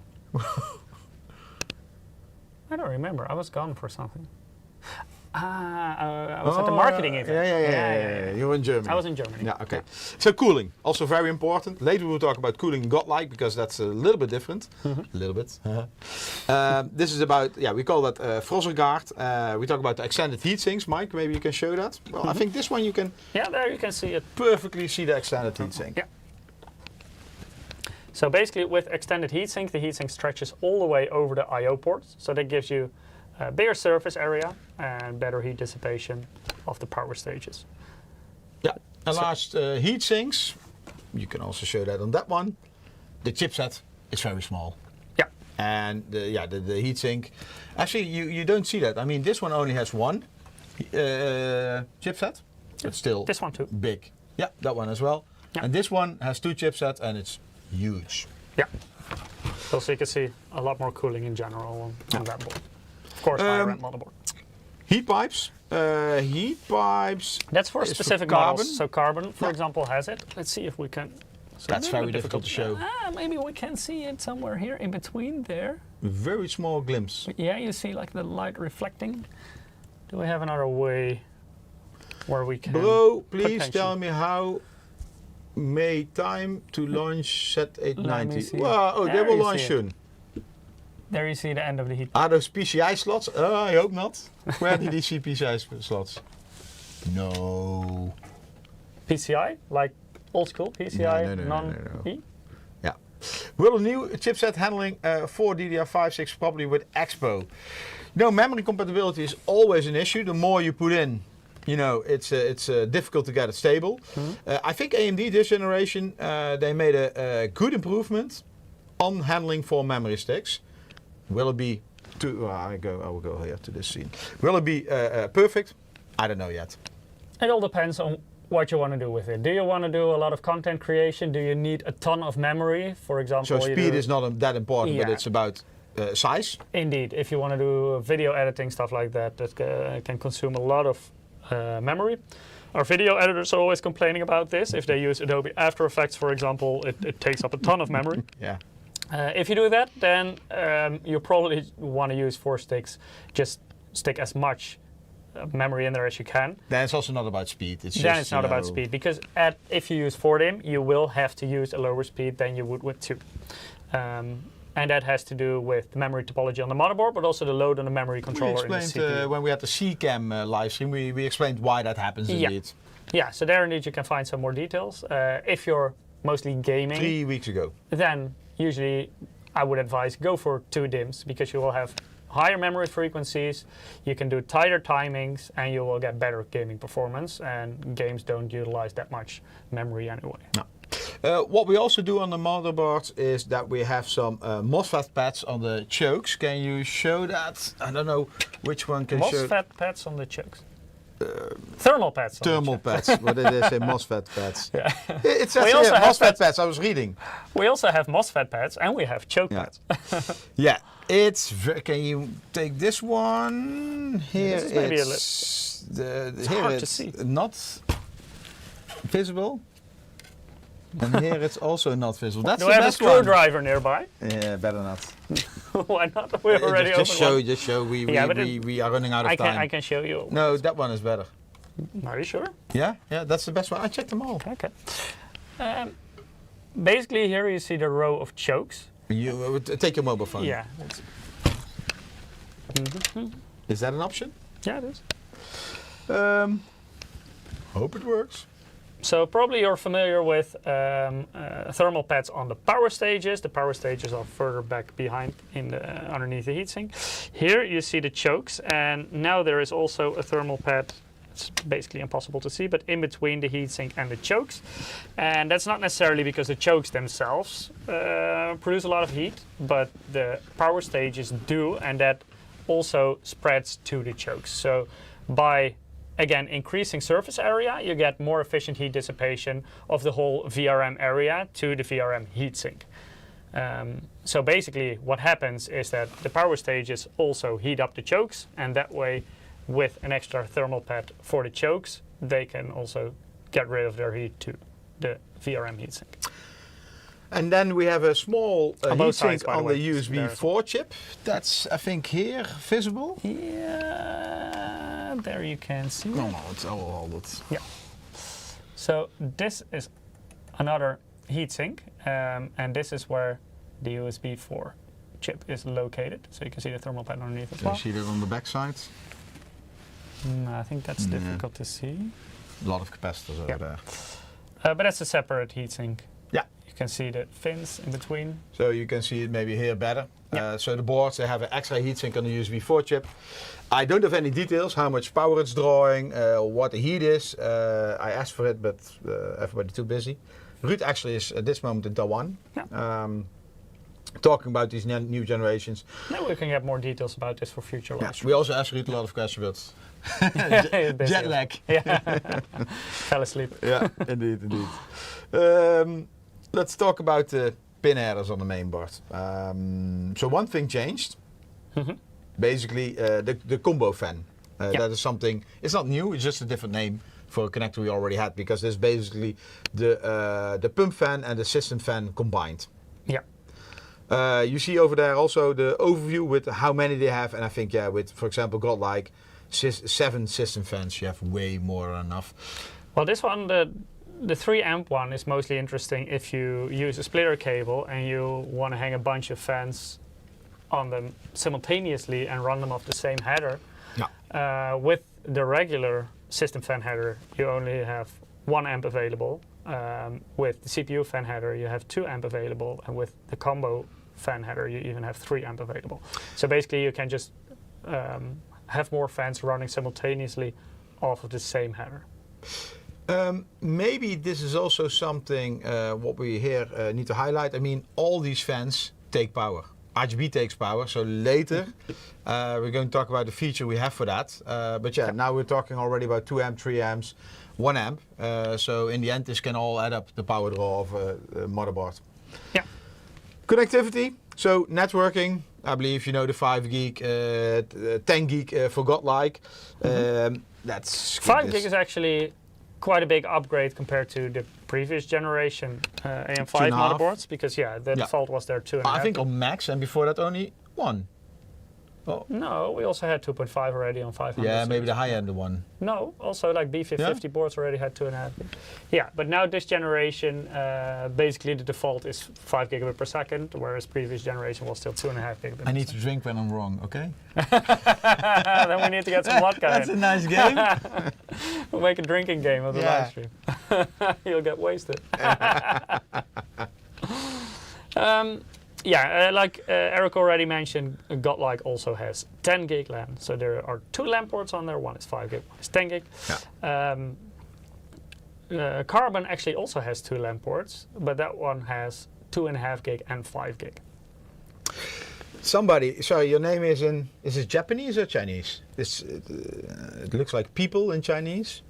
I don't remember. I was gone for something. I was at the marketing event. Yeah. You were in Germany. I was in Germany. Yeah, okay. So cooling, also very important. Later we'll talk about cooling in Godlike because that's a little bit different. A little bit. This is about, we call that Frozergaard. We talk about the extended heat sinks. Mike, maybe you can show that. Well, I think this one you can Yeah, there you can see it. perfectly see the extended heat sink. Yeah. So basically, with extended heatsink, the heatsink stretches all the way over the I/O ports. So that gives you a bigger surface area and better heat dissipation of the power stages. Yeah, and large heat sinks. You can also show that on that one. The chipset is very small. Yeah. And the heat sink. Actually, you don't see that. I mean, this one only has one chipset. It's still This one too. big. Yeah, that one as well. Yeah. And this one has 2 chipsets and it's huge. Yeah. So you can see a lot more cooling in general on that board. Of course, higher end motherboard. Heat pipes. That's for is for specific carbon. models. So Carbon, for example, has it. Let's see if we can. It's a That's little very bit difficult to show. Maybe we can see it somewhere here in between there. Very small glimpse. Yeah, you see like the light reflecting. Do we have another way where we can? Bro, please potentially- tell me how May time to launch set Let me 890. see. Wow, they There will you launch see it. soon. There you see the end of the heat. Are those PCI slots? I hope not. Where did you see PCI slots? No. PCI, like old school PCI, No. non-E. Yeah. Will a new chipset handling 4 DDR5/6 probably with Expo? No, memory compatibility is always an issue. The more you put in, it's difficult to get it stable. I think AMD this generation, they made a good improvement on handling 4 memory sticks. Will it be I will go here to this scene. Will it be perfect? I don't know yet. It all depends on what you want to do with it. Do you want to do a lot of content creation? Do you need a ton of memory? For example, So speed is not that important, but Yeah. it's about size. Indeed, if you want to do video editing, stuff like that, that can consume a lot of memory. Our video editors are always complaining about this. If they use Adobe After Effects, for example, it takes up a ton of memory. Yeah. If you do that, then you probably want to use 4 sticks. Just stick as much memory in there as you can. Then it's also not about speed. It's Then just, it's not about speed, because if you use 4DIMM, you will have to use a lower speed than you would with 2. And that has to do with the memory topology on the motherboard, but also the load on the memory controller in the We CPU. explained when we had the CCAM live stream, we explained why that happens indeed. Yeah, so there indeed you can find some more details. If you're mostly gaming, 3 weeks ago. then usually I would advise go for 2 DIMMs, because you will have higher memory frequencies, you can do tighter timings, and you will get better gaming performance, and games don't utilize that much memory anyway. No. What we also do on the motherboard is that we have some MOSFET pads on the chokes. Can you show that? I don't know which one can show. MOSFET pads on the chokes. Thermal pads. Thermal pads. What did they say? MOSFET pads. Yeah. It says We here, also have MOSFET pads. I was reading. We also have MOSFET pads, and we have choke Yeah. pads. Yeah. Can you take this one? Here This is maybe a here hard to it's see. not visible. And here it's also not visible. That's Do the I have a best one. screwdriver nearby? Yeah, better not. Why not? We already just opened show. one. We Yeah, but we are running out of I time. can show you. No, that one is better. Are you sure? Yeah, that's the best one. I checked them all. Okay. basically here you see the row of chokes. You take your mobile phone. Yeah. Is that an option? Yeah, it is. Hope it works. So probably you're familiar with thermal pads on the power stages. The power stages are further back behind in the, underneath the heatsink. Here you see the chokes, and now there is also a thermal pad. It's basically impossible to see, but in between the heatsink and the chokes. And that's not necessarily because the chokes themselves produce a lot of heat, but the power stages do, and that also spreads to the chokes. So by again increasing surface area, you get more efficient heat dissipation of the whole VRM area to the VRM heatsink. So basically what happens is that the power stages also heat up the chokes, and that way with an extra thermal pad for the chokes, they can also get rid of their heat to the VRM heatsink. And then we have a small heatsink on the USB 4 chip. That's, I think, here visible. Yeah, there you can see. No, it's all that. Yeah. So this is another heatsink, and this is where the USB 4 chip is located. So you can see the thermal pad underneath as well. You see that on the back side? I think that's difficult to see. A lot of capacitors over there. But that's a separate heatsink. Yeah. You can see the fins in between. So you can see it maybe here better. Yeah. So the boards, they have an extra heatsink on the USB 4 chip. I don't have any details, how much power it's drawing, what the heat is. I asked for it, but everybody's too busy. Ruud actually is at this moment in Taiwan. Yeah. Talking about these new generations. Now we can get more details about this for future live streams. We also asked Ruud a lot of questions, but jet lag. Yeah. Fell asleep. Yeah, indeed. Let's talk about the pin headers on the main board. So one thing changed. Basically, the combo fan. That is something. It's not new. It's just a different name for a connector we already had, because it's basically the pump fan and the system fan combined. Yeah. You see over there also the overview with how many they have, and I think with, for example, GODLIKE, 7 system fans, you have way more than enough. Well, this one, the 3 amp one, is mostly interesting if you use a splitter cable and you want to hang a bunch of fans on them simultaneously and run them off the same header. Yeah. With the regular system fan header, you only have 1 amp available. With the CPU fan header, you have 2 amp available, and with the combo fan header, you even have 3 amp available. So basically, you can just have more fans running simultaneously off of the same header. Maybe this is also something what we here need to highlight. I mean, all these fans take power. RGB takes power, so later we're going to talk about the feature we have for that. But yeah, now we're talking already about 2 amp, 3 amps, 1 amp. So in the end, this can all add up the power draw of a motherboard. Yeah. Connectivity, so networking. I believe you know the 5 gig, 10 gig for GODLIKE. That's 5 gig is actually quite a big upgrade compared to the previous generation AM5 motherboards, because the default was there 2.5. I think on max, and before that only 1. Oh. No, we also had 2.5 already on 500. Yeah, maybe the high-end one. No, also like B550 boards already had 2.5. Yeah, but now this generation, basically the default is 5 gigabit per second, whereas previous generation was still 2.5 gigabit. I need to drink when I'm wrong, okay? Then we need to get some vodka. That's a nice game. We'll make a drinking game of the live stream. You'll get wasted. Like Eric already mentioned, GODLIKE also has 10 gig LAN. So there are 2 LAN ports on there. One is 5 gig, one is 10 gig. Yeah. Carbon actually also has 2 LAN ports, but that one has 2.5 gig and 5 gig. Somebody, sorry, your name is it Japanese or Chinese? It looks like people in Chinese.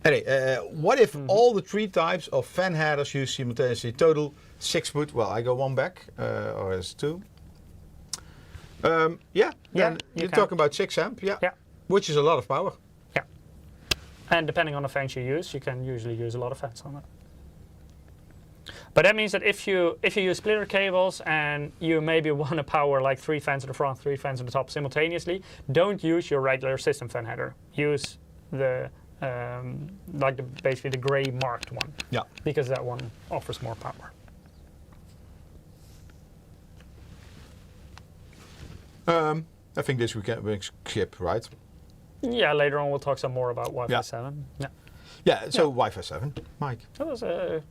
Anyway, what if all the 3 types of fan headers used simultaneously total 6 foot? Well, I go 1 back, or it's 2. Then you're talking about 6 amp, which is a lot of power. Yeah, and depending on the fans you use, you can usually use a lot of fans on that. But that means that if you use splitter cables and you maybe want to power like 3 fans in the front, 3 fans in the top simultaneously, don't use your regular system fan header. Use the like basically the gray marked one. Yeah. Because that one offers more power. I think this we can skip, right? Yeah, later on we'll talk some more about Wi-Fi Yeah. 7. Yeah. Yeah, so Wi-Fi 7, Mike. That was a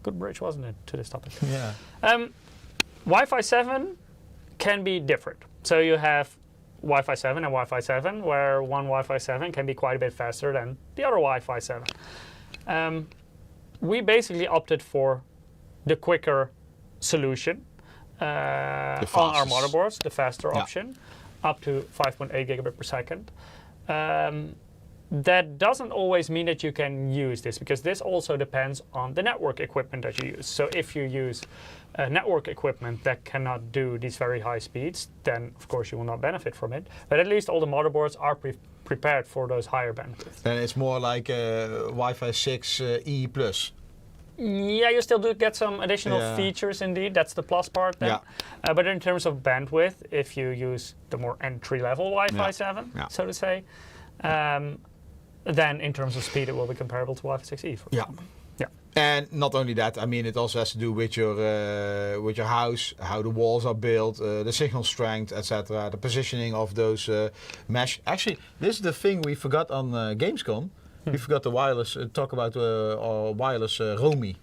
good bridge, wasn't it, to this topic? Yeah. Wi-Fi 7 can be different. So you have Wi-Fi 7 and Wi-Fi 7, where one Wi-Fi 7 can be quite a bit faster than the other Wi-Fi 7. We basically opted for the quicker solution on our motherboards, the faster option, up to 5.8 gigabit per second. That doesn't always mean that you can use this, because this also depends on the network equipment that you use. So if you use network equipment that cannot do these very high speeds, then of course you will not benefit from it. But at least all the motherboards are prepared for those higher bandwidth. And it's more like Wi-Fi 6E plus. Yeah, you still do get some additional features indeed. That's the plus part then. Yeah. But in terms of bandwidth, if you use the more entry-level Wi-Fi 7, so to say, then in terms of speed it will be comparable to Wi-Fi 6E, for example. Yeah. And not only that, I mean, it also has to do with your house, how the walls are built, the signal strength, etc., the positioning of those mesh. Actually, this is the thing we forgot on Gamescom. We forgot the wireless. Talk about our wireless Romy.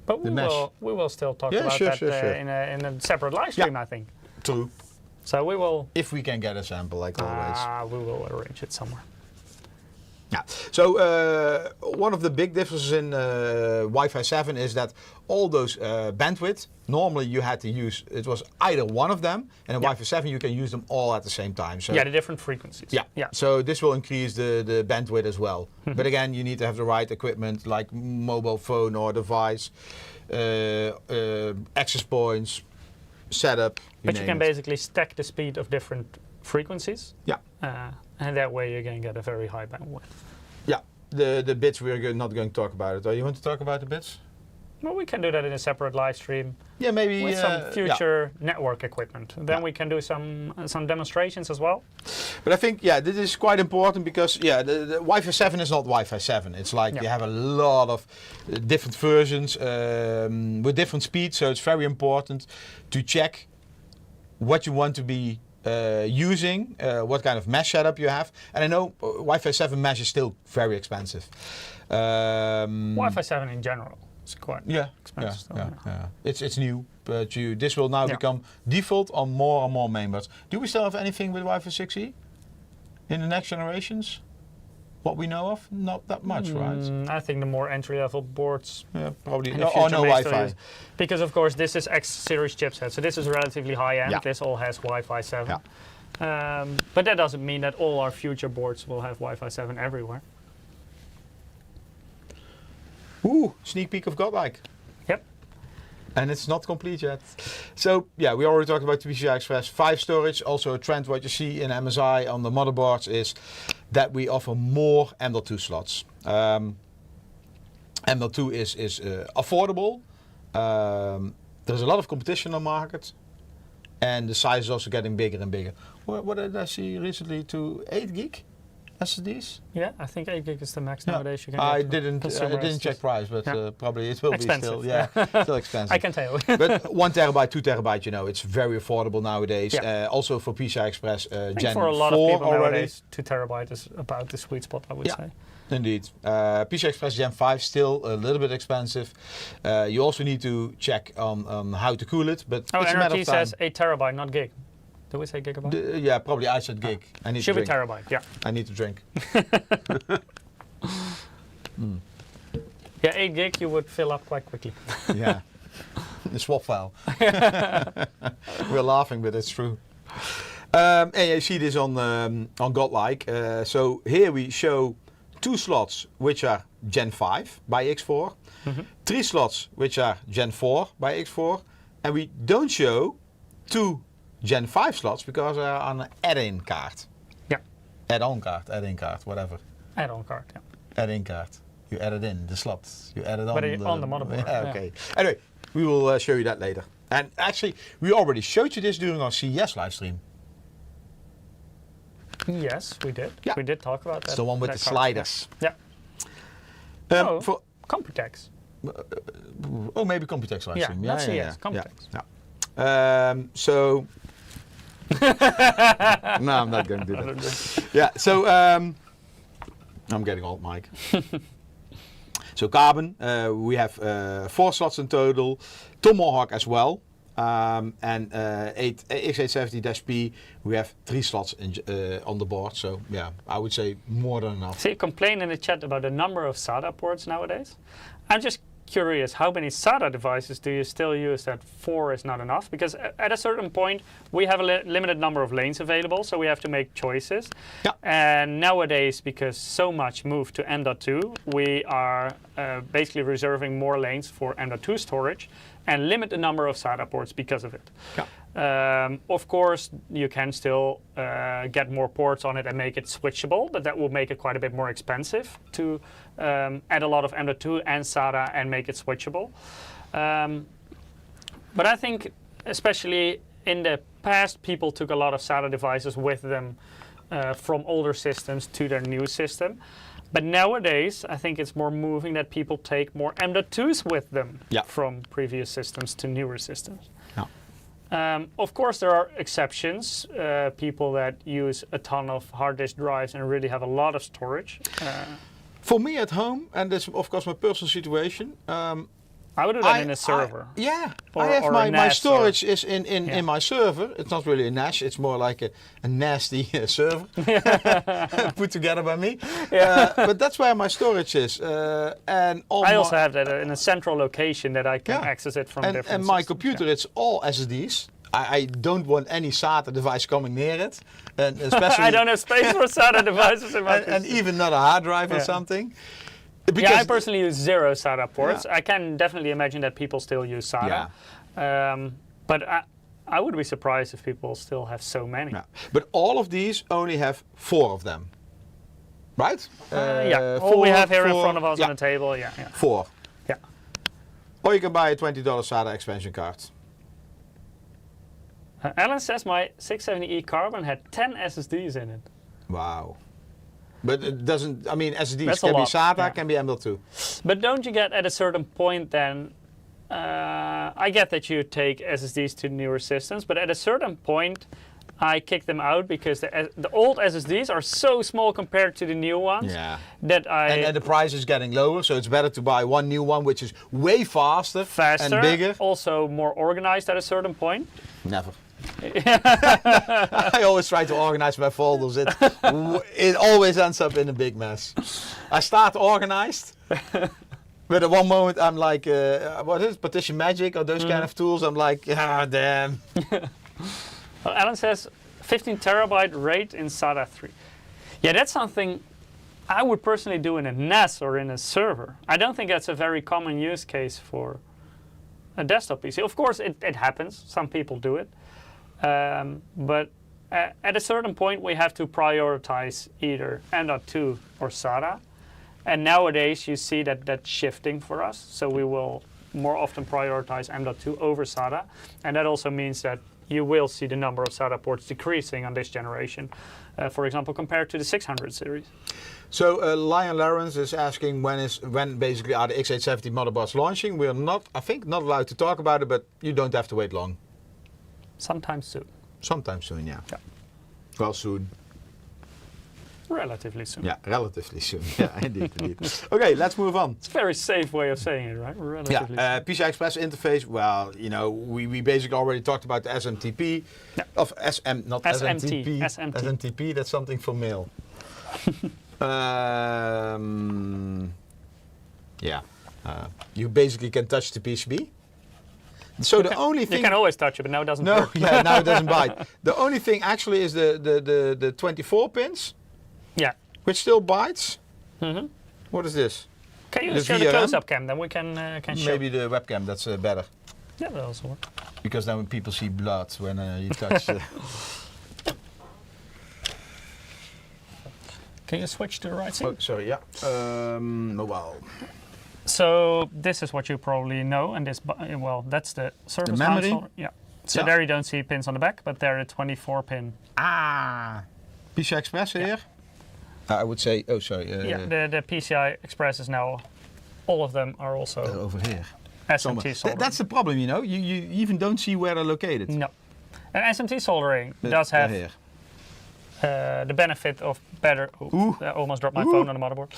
But we will still talk about that in a separate live stream, I think. True. So we will. If we can get a sample, like always. We will arrange it somewhere. Yeah. So one of the big differences in Wi-Fi 7 is that all those bandwidth, normally you had to use, it was either one of them, and in Wi-Fi 7 you can use them all at the same time. So yeah, the different frequencies. Yeah. So this will increase the bandwidth as well. But again, you need to have the right equipment, like mobile phone or device, access points, setup. But you can basically stack the speed of different frequencies. Yeah. And that way you can get a very high bandwidth. Yeah, the bits we're not going to talk about it. You want to talk about the bits? Well, we can do that in a separate live stream. Yeah, maybe with some future network equipment. Then we can do some demonstrations as well. But I think this is quite important because the Wi-Fi 7 is not Wi-Fi 7. It's like you have a lot of different versions with different speeds. So it's very important to check what you want to be using, what kind of mesh setup you have. And I know Wi-Fi 7 mesh is still very expensive. Wi-Fi 7 in general is quite expensive. Yeah. It's new, but this will now become default on more and more mainboards. Do we still have anything with Wi-Fi 6E in the next generations? What we know of? Not that much, right? I think the more entry-level boards. Yeah, probably. No Wi-Fi. Because of course this is X series chipset, so this is relatively high-end. Yeah. This all has Wi-Fi 7. Yeah. But that doesn't mean that all our future boards will have Wi-Fi 7 everywhere. Ooh, sneak peek of Godlike. Yep. And it's not complete yet. So we already talked about the PCI Express 5 storage. Also a trend what you see in MSI on the motherboards is that we offer more M.2 slots. M.2 is affordable. There's a lot of competition on the market. And the size is also getting bigger and bigger. What did I see recently to 8 gig SSDs? Yeah, I think 8 gig is the max nowadays. You can I didn't check price, but probably it will expensive. be still expensive. I can tell. But 1 terabyte, 2 terabyte, it's very affordable nowadays. Yeah. Also for PCI Express Gen 4 for a lot of people already. nowadays, 2 terabyte is about the sweet spot, I would say. Indeed. PCI Express Gen 5 still a little bit expensive. You also need to check on how to cool it, but it's a matter of time. NRT says 8 terabyte, not gig. Do we say gigabyte? Probably I said gig. I need Should to be drink. terabyte, yeah. I need to drink. Yeah, 8 gig you would fill up quite quickly. Yeah. The swap file. We're laughing, but it's true. And you see this on Godlike. So here we show 2 slots which are Gen 5 by X4, 3 slots which are Gen 4 by X4, and we don't show 2 Gen 5 slots because they are on an add-in card. Yeah. Add-on card, whatever. Add-on card, yeah. Add-in card. You add it in, the slots. You add it on. But on the motherboard. Yeah, okay. Anyway, we will show you that later. And actually, we already showed you this during our CES live stream. Yes, we did. Yeah. We did talk about that. It's the one with that the card. sliders. Yeah. Oh, For, Computex. maybe Computex Yeah, livestream. not CS, Computex. So. No, I'm not going to do that. Yeah, so I'm getting old, Mike. So carbon, we have 4 slots in total, Tomahawk as well, and X870-P, we have 3 slots on the board. So yeah, I would say more than enough. See, complain in the chat about the number of SATA ports nowadays. I'm just curious, how many SATA devices do you still use that 4 is not enough? Because at a certain point, we have a limited number of lanes available, so we have to make choices. Yeah. And nowadays, because so much moved to M.2, we are basically reserving more lanes for M.2 storage and limit the number of SATA ports because of it. Yeah. Of course, you can still get more ports on it and make it switchable, but that will make it quite a bit more expensive to add a lot of M.2 and SATA and make it switchable. But I think, especially in the past, people took a lot of SATA devices with them from older systems to their new system. But nowadays, I think it's more moving that people take more M.2s with them from previous systems to newer systems. Of course, there are exceptions, people that use a ton of hard disk drives and really have a lot of storage. For me at home, and this is of course my personal situation, I would do that in a server. I Or have my NAS storage is in my server. It's not really a NAS, it's more like a nasty server put together by me. But that's where my storage is. And I also have that in a central location that I can access it from different And my systems, computer, it's all SSDs. I don't want any SATA device coming near it. And especially I don't have space for SATA devices in my and even not a hard drive or something. Because I personally use 0 SATA ports. I can definitely imagine that people still use SATA. But I would be surprised if people still have so many. But all of these only have 4 of them. Right? All we have here in front of us on the table, 4. Yeah. Or you can buy a $20 SATA expansion card. Alan says my 670E Carbon had 10 SSDs in it. Wow. But it doesn't, I mean, SSDs That's can be lot, SATA, can be M.2. But don't you get at a certain point then, I get that you take SSDs to newer systems, but at a certain point, I kick them out because the old SSDs are so small compared to the new ones that And the price is getting lower, so it's better to buy one new one which is way faster and bigger. Also more organized at a certain point. Never. I always try to organize my folders. It always ends up in a big mess. I start organized, but at one moment I'm like, what is it, Partition Magic or those kind of tools? I'm like, ah, damn. Well, Alan says 15 terabyte RAID in SATA 3. Yeah, that's something I would personally do in a NAS or in a server. I don't think that's a very common use case for a desktop PC. Of course, it happens. Some people do it. But at a certain point, we have to prioritize either M.2 or SATA. And nowadays, you see that that's shifting for us. So we will more often prioritize M.2 over SATA. And that also means that you will see the number of SATA ports decreasing on this generation, for example, compared to the 600 series. So Lion Lawrence is asking when basically are the X870 motherboards launching. We're not, I think, not allowed to talk about it, but you don't have to wait long. Sometime soon. Sometime soon, yeah. Well, soon. Relatively soon. Yeah, relatively soon. Yeah, indeed. Okay, let's move on. It's a very safe way of saying it, right? Relatively soon. PCI Express interface. Well, you know, we basically already talked about the SMTP. Of not SMTP. SMTP, that's something for mail. You basically can touch the PCB. So the only thing you can always touch it, but now it doesn't. No, now it doesn't bite. The only thing actually is the 24 pins. Yeah. Which still bites. What is this? Can you show the close-up cam? Then we can show. Maybe the webcam. That's better. Yeah, that also works. Because then when people see blood when you touch. Can you switch to the right side? Oh, sorry. Yeah. Mobile. So this is what you probably know, and this, well, that's the surface memory. console. Yeah. So there you don't see pins on the back, but there are 24 pin. Ah. PCI Express here. I would say, oh sorry. Yeah, the PCI Express is now, all of them are also over here. SMT soldering. That's the problem, you know. You even don't see where they're located. No. And SMT soldering does have here. The benefit of better. I almost dropped my phone on the motherboard.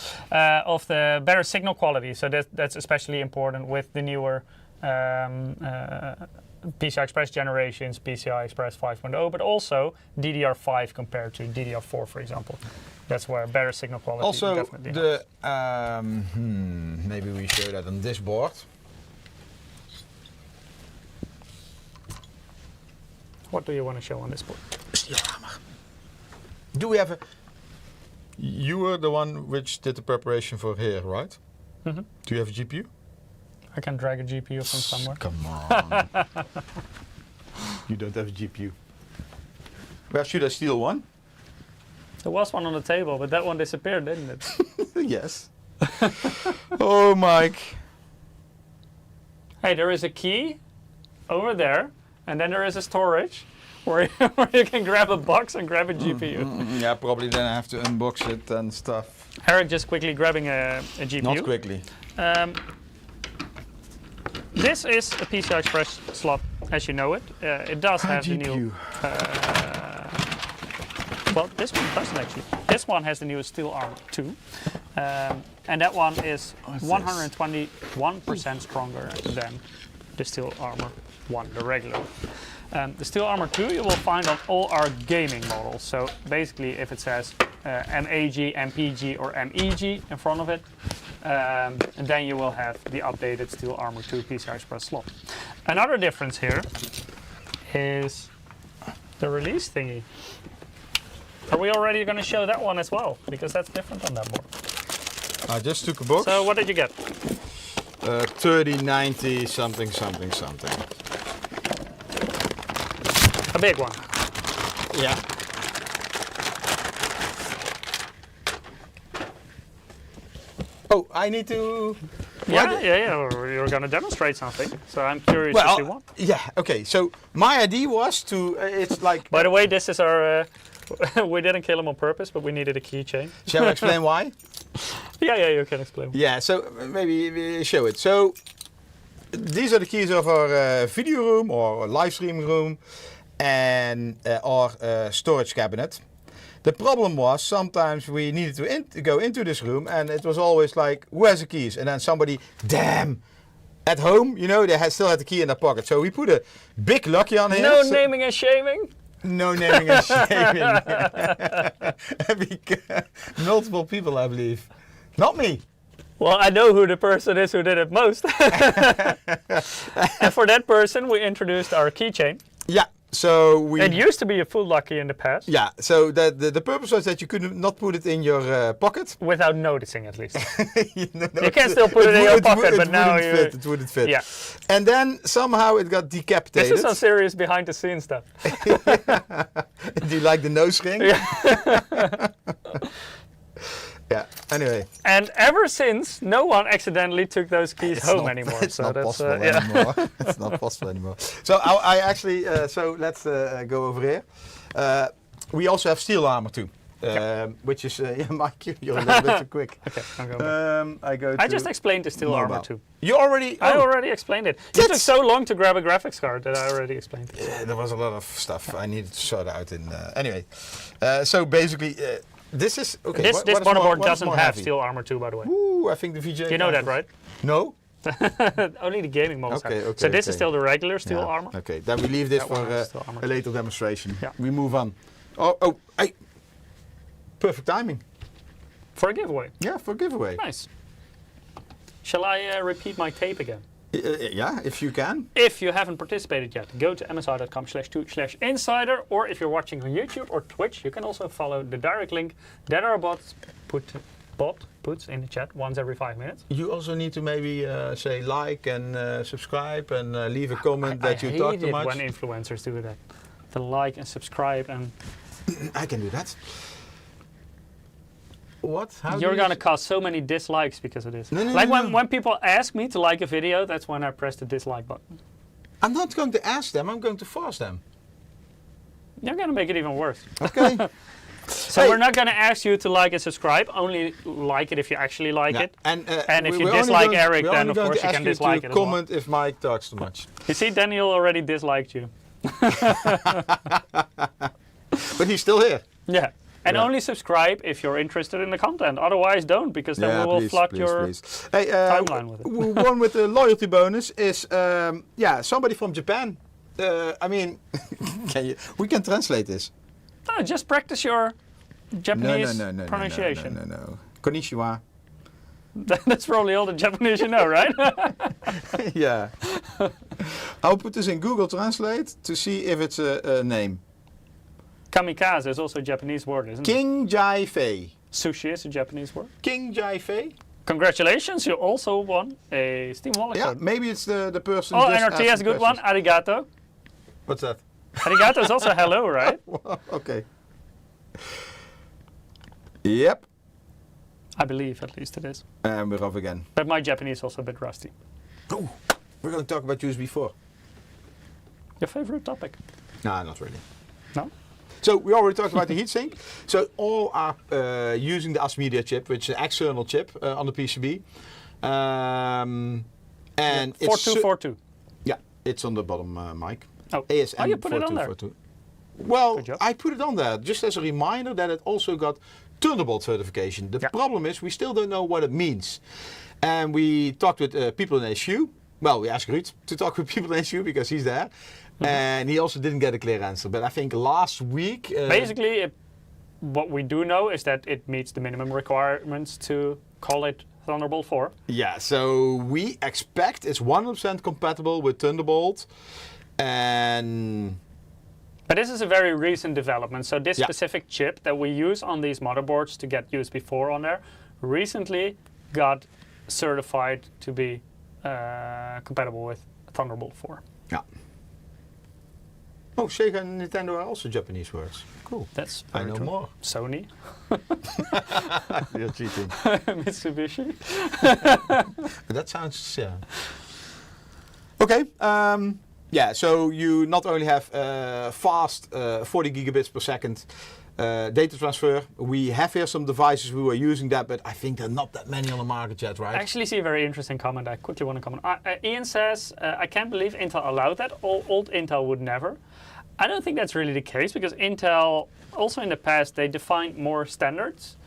Of the better signal quality. So that's especially important with the newer PCI Express generations, PCI Express 5.0, but also DDR5 compared to DDR4, for example. That's where better signal quality. Also, definitely the maybe we show that on this board. What do you want to show on this board? Steel armor. Do we have a? You were the one which did the preparation for here, right? Mm-hmm. Do you have a GPU? I can drag a GPU from somewhere. Come on. You don't have a GPU. Where should I steal one? There was one on the table, but that one disappeared, didn't it? Yes. Oh, Mike. Hey, there is a key over there, and then there is a storage where you can grab a box and grab a GPU. Yeah, probably then I have to unbox it and stuff. Eric just quickly grabbing a GPU. Not quickly. This is a PCI Express slot as you know it. It does have the new... well, this one doesn't actually. This one has the new Steel Armor 2. And that one is 121% stronger than the Steel Armor 1, the regular. The Steel Armor 2 you will find on all our gaming models. So basically if it says MAG, MPG or MEG in front of it, and then you will have the updated Steel Armor 2 PCI Express slot. Another difference here is the release thingy. Are we already going to show that one as well? Because that's different on that board. I just took a box. So what did you get? 3090 something something something. A big one. Yeah. Oh, I need to... Yeah. You're going to demonstrate something. So I'm curious to see what. Yeah, okay. So my idea was to... it's like... By the way, this is our... we didn't kill him on purpose, but we needed a keychain. Shall I explain why? Yeah, you can explain. Yeah, so maybe we show it. So these are the keys of our video room or live stream room and our storage cabinet. The problem was sometimes we needed to go into this room and it was always like, who has the keys? And then somebody, damn, at home, you know, they still had the key in their pocket. So we put a big locky on here. No naming and shaming? No naming and shaming. Multiple people, I believe. Not me. Well, I know who the person is who did it most. And for that person, we introduced our keychain. Yeah. So we. It used to be a full locky in the past. Yeah. So the purpose was that you could not put it in your pocket. Without noticing, at least. You can still put it in your pocket, but now you. It wouldn't fit. Yeah. And then somehow it got decapitated. This is some serious behind-the-scenes stuff. Do you like the nose ring? Yeah. Yeah. Anyway. And ever since, no one accidentally took those keys home anymore. It's so not that's possible anymore. It's not possible anymore. So I actually. So let's go over here. We also have Steel Armor too, which is Mike. You're a little bit too quick. Okay, I'm going back. I just explained the Steel Armor too. You already? I already explained it. It took so long to grab a graphics card that I already explained it. Yeah, there was a lot of stuff I needed to sort out. In anyway, so basically. This is okay. This motherboard doesn't have heavy? Steel Armor 2, by the way. Ooh, I think the VJ. You know that, right? No. Only the gaming models have. Okay, so this is still the regular Steel Armor. Okay, then we leave this for a later demonstration. Yeah. We move on. Hey. Perfect timing. For a giveaway. Yeah, for a giveaway. Nice. Shall I repeat my tape again? Yeah, if you can. If you haven't participated yet, go to msi.com/2/insider, or if you're watching on YouTube or Twitch, you can also follow the direct link that our bot puts in the chat once every 5 minutes. You also need to maybe say like and subscribe and leave a comment that you talk too much. I hate it when influencers do that. The like and subscribe and... I can do that. What? How You're going to cause so many dislikes because of this. No, when people ask me to like a video, that's when I press the dislike button. I'm not going to ask them, I'm going to force them. You're going to make it even worse. Okay. So Hey. we're not going to ask you to like and subscribe. Only like it if you actually like Yeah. it. And if we're you only dislike going- Eric, we're then only of going course to you ask can dislike to it as well. comment if Mike talks too much. You see, Daniel already disliked you. But he's still here. Yeah. And Yeah. only subscribe if you're interested in the content. Otherwise, don't, because then we will flood your Hey, timeline with it. one with the loyalty bonus is somebody from Japan. I mean, we can translate this. No, just practice your Japanese No, pronunciation. no. Konnichiwa. That's probably all the Japanese you know, right? Yeah. I'll put this in Google Translate to see if it's a name. Kamikaze is also a Japanese word, isn't it? King Jai Fei. Sushi is a Japanese word. King Jai Fei? Congratulations, you also won a Steam Wallet Yeah, code. maybe it's the person. Oh, just NRT has a asking good one. questions. Arigato. What's that? Arigato is also hello, right? Okay. Yep. I believe at least it is. And we're off again. But my Japanese is also a bit rusty. Oh, we're going to talk about USB 4. Your favorite topic? No, not really. No? So we already talked about the heatsink. So all are using the ASMedia chip, which is an external chip on the PCB. And it's 4242. yeah, it's on the bottom, Mike. Oh. ASM Oh, you put it on there. 4242. Well, Good job. I put it on there just as a reminder that it also got Thunderbolt certification. The Yeah. problem is we still don't know what it means. And we talked with people in HU. Well, we asked Ruud to talk with people in HU because he's there. And he also didn't get a clear answer. But I think last week... Basically, what we do know is that it meets the minimum requirements to call it Thunderbolt 4. Yeah, so we expect it's 100% compatible with Thunderbolt. And... But this is a very recent development. So this Yeah. specific chip that we use on these motherboards to get USB 4 on there recently got certified to be compatible with Thunderbolt 4. yeah. Oh, Sega and Nintendo are also Japanese words. Cool. That's I very know true. more. Sony, You're cheating. Mitsubishi. That sounds, yeah. Okay. Yeah, so you not only have fast 40 gigabits per second data transfer. We have here some devices who are using that, but I think there are not that many on the market yet, right? I actually see a very interesting comment. I quickly want to comment. Ian says, I can't believe Intel allowed that. Old Intel would never. I don't think that's really the case because Intel, also in the past, they defined more standards.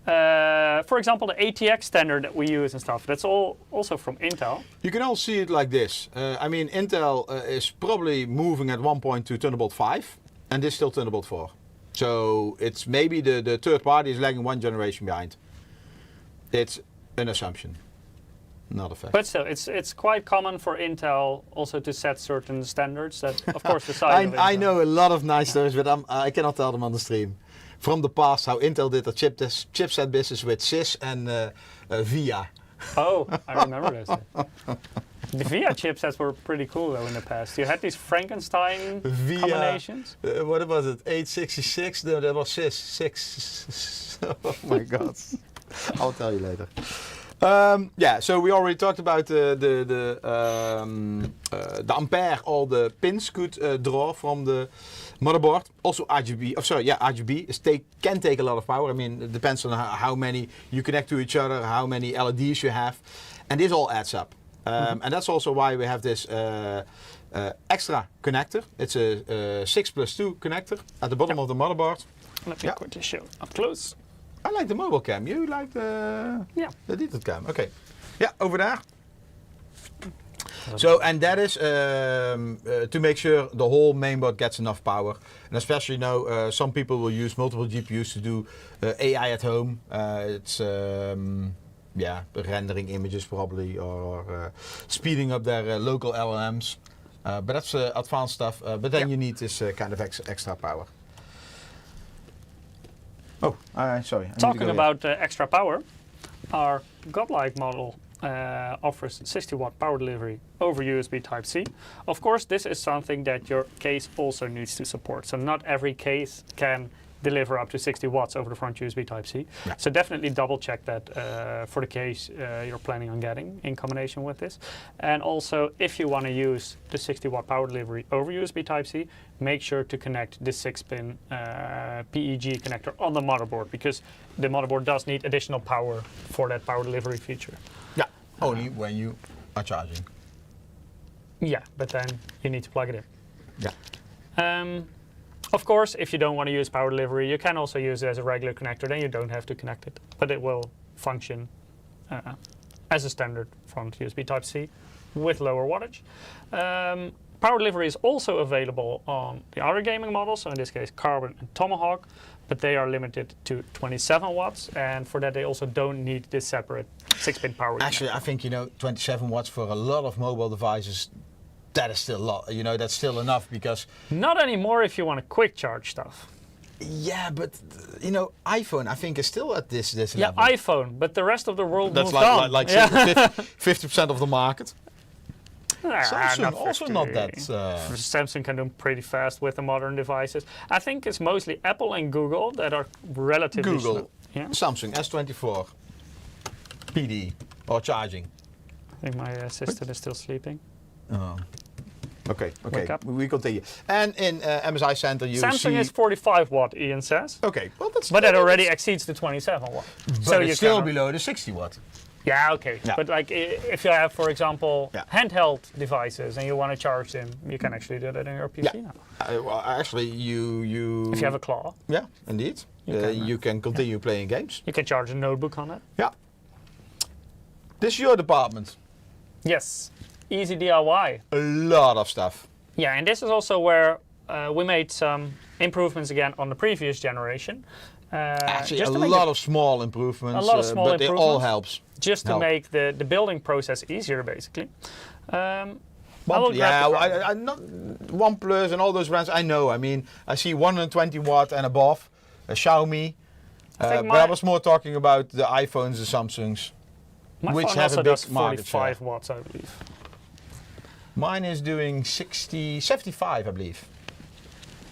For example, the ATX standard that we use and stuff, that's all also from Intel. You can all see it like this. I mean, Intel is probably moving at one point to Thunderbolt 5, and this is still Thunderbolt 4. So it's maybe the third party is lagging one generation behind. It's an assumption, not a fact. But still, it's quite common for Intel also to set certain standards that, of course, the side of I Intel. know a lot of nice stories, but I cannot tell them on the stream. From the past, how Intel did the chipset business with SYS and VIA. Oh, I remember this. The VIA chipsets were pretty cool though in the past. You had these Frankenstein VIA, combinations. What was it? 866? No, that was SYS. 6. Oh my god. I'll tell you later. Yeah, so we already talked about the ampere all the pins could draw from the motherboard. Also RGB, RGB can take a lot of power. I mean, it depends on how many you connect to each other, how many LEDs you have, and this all adds up. And that's also why we have this extra connector. It's a 6+2 connector at the bottom of the motherboard. Let me quickly show up close. I like the mobile cam. You like the detailed cam. Okay. Yeah, over there. So, and that is to make sure the whole mainboard gets enough power. And especially now, some people will use multiple GPUs to do AI at home. It's rendering images probably, or speeding up their local LLMs. But that's advanced stuff. But then you need this kind of extra power. Oh, sorry. Talking about extra power, our Godlike model offers 60 watt power delivery over USB Type-C. Of course, this is something that your case also needs to support. So not every case can deliver up to 60 watts over the front USB Type-C. Yeah. So definitely double check that for the case you're planning on getting in combination with this. And also, if you want to use the 60 watt power delivery over USB Type-C, make sure to connect the 6-pin PEG connector on the motherboard, because the motherboard does need additional power for that power delivery feature. Yeah, only when you are charging. Yeah, but then you need to plug it in. Yeah. Of course, if you don't want to use power delivery, you can also use it as a regular connector. Then you don't have to connect it, but it will function as a standard front USB Type-C with lower wattage. Power delivery is also available on the other gaming models, so in this case Carbon and Tomahawk, but they are limited to 27 watts, and for that they also don't need this separate 6-pin power connector. Actually, I think 27 watts for a lot of mobile devices, that is still a lot. That's still enough, because Not anymore if you want to quick charge stuff. yeah, but iPhone I think is still at this Yeah, level. iPhone, but the rest of the world That's moved on. like Yeah. 50% of the market. Samsung not also 50. not that. Samsung can do pretty fast with the modern devices. I think it's mostly Apple and Google that are relatively Google, slow. Yeah. Samsung S24, PD or charging. I think my assistant is still sleeping. Oh. Okay. Wake up. We continue. And in MSI Center you Samsung see. is 45 watt, Ian says. Okay, well that's. But that already exceeds the 27 watt. But so it's you still can, below the 60 watt. Yeah, okay. Yeah. But like if you have, for example, Yeah. handheld devices and you want to charge them, you can actually do that in your PC Yeah. now. Well, actually, you. If you have a claw, Yeah, indeed. You can continue playing games. you can charge a notebook on it. Yeah. This is your department. Yes, easy DIY. A lot of stuff. Yeah, and this is also where we made some improvements again on the previous generation. Actually, just a to make lot it- of small improvements. A lot of small but it all improvements. helps. just to help. make the building process easier, basically. I will grab Yeah, the well, card. I not OnePlus and all those brands. I know. I mean, I see 120 watt and above. Xiaomi. think But I was more talking about the iPhones, the Samsungs. My which phone have also a big does market 45 share. watts, I believe. Mine is doing 75, I believe.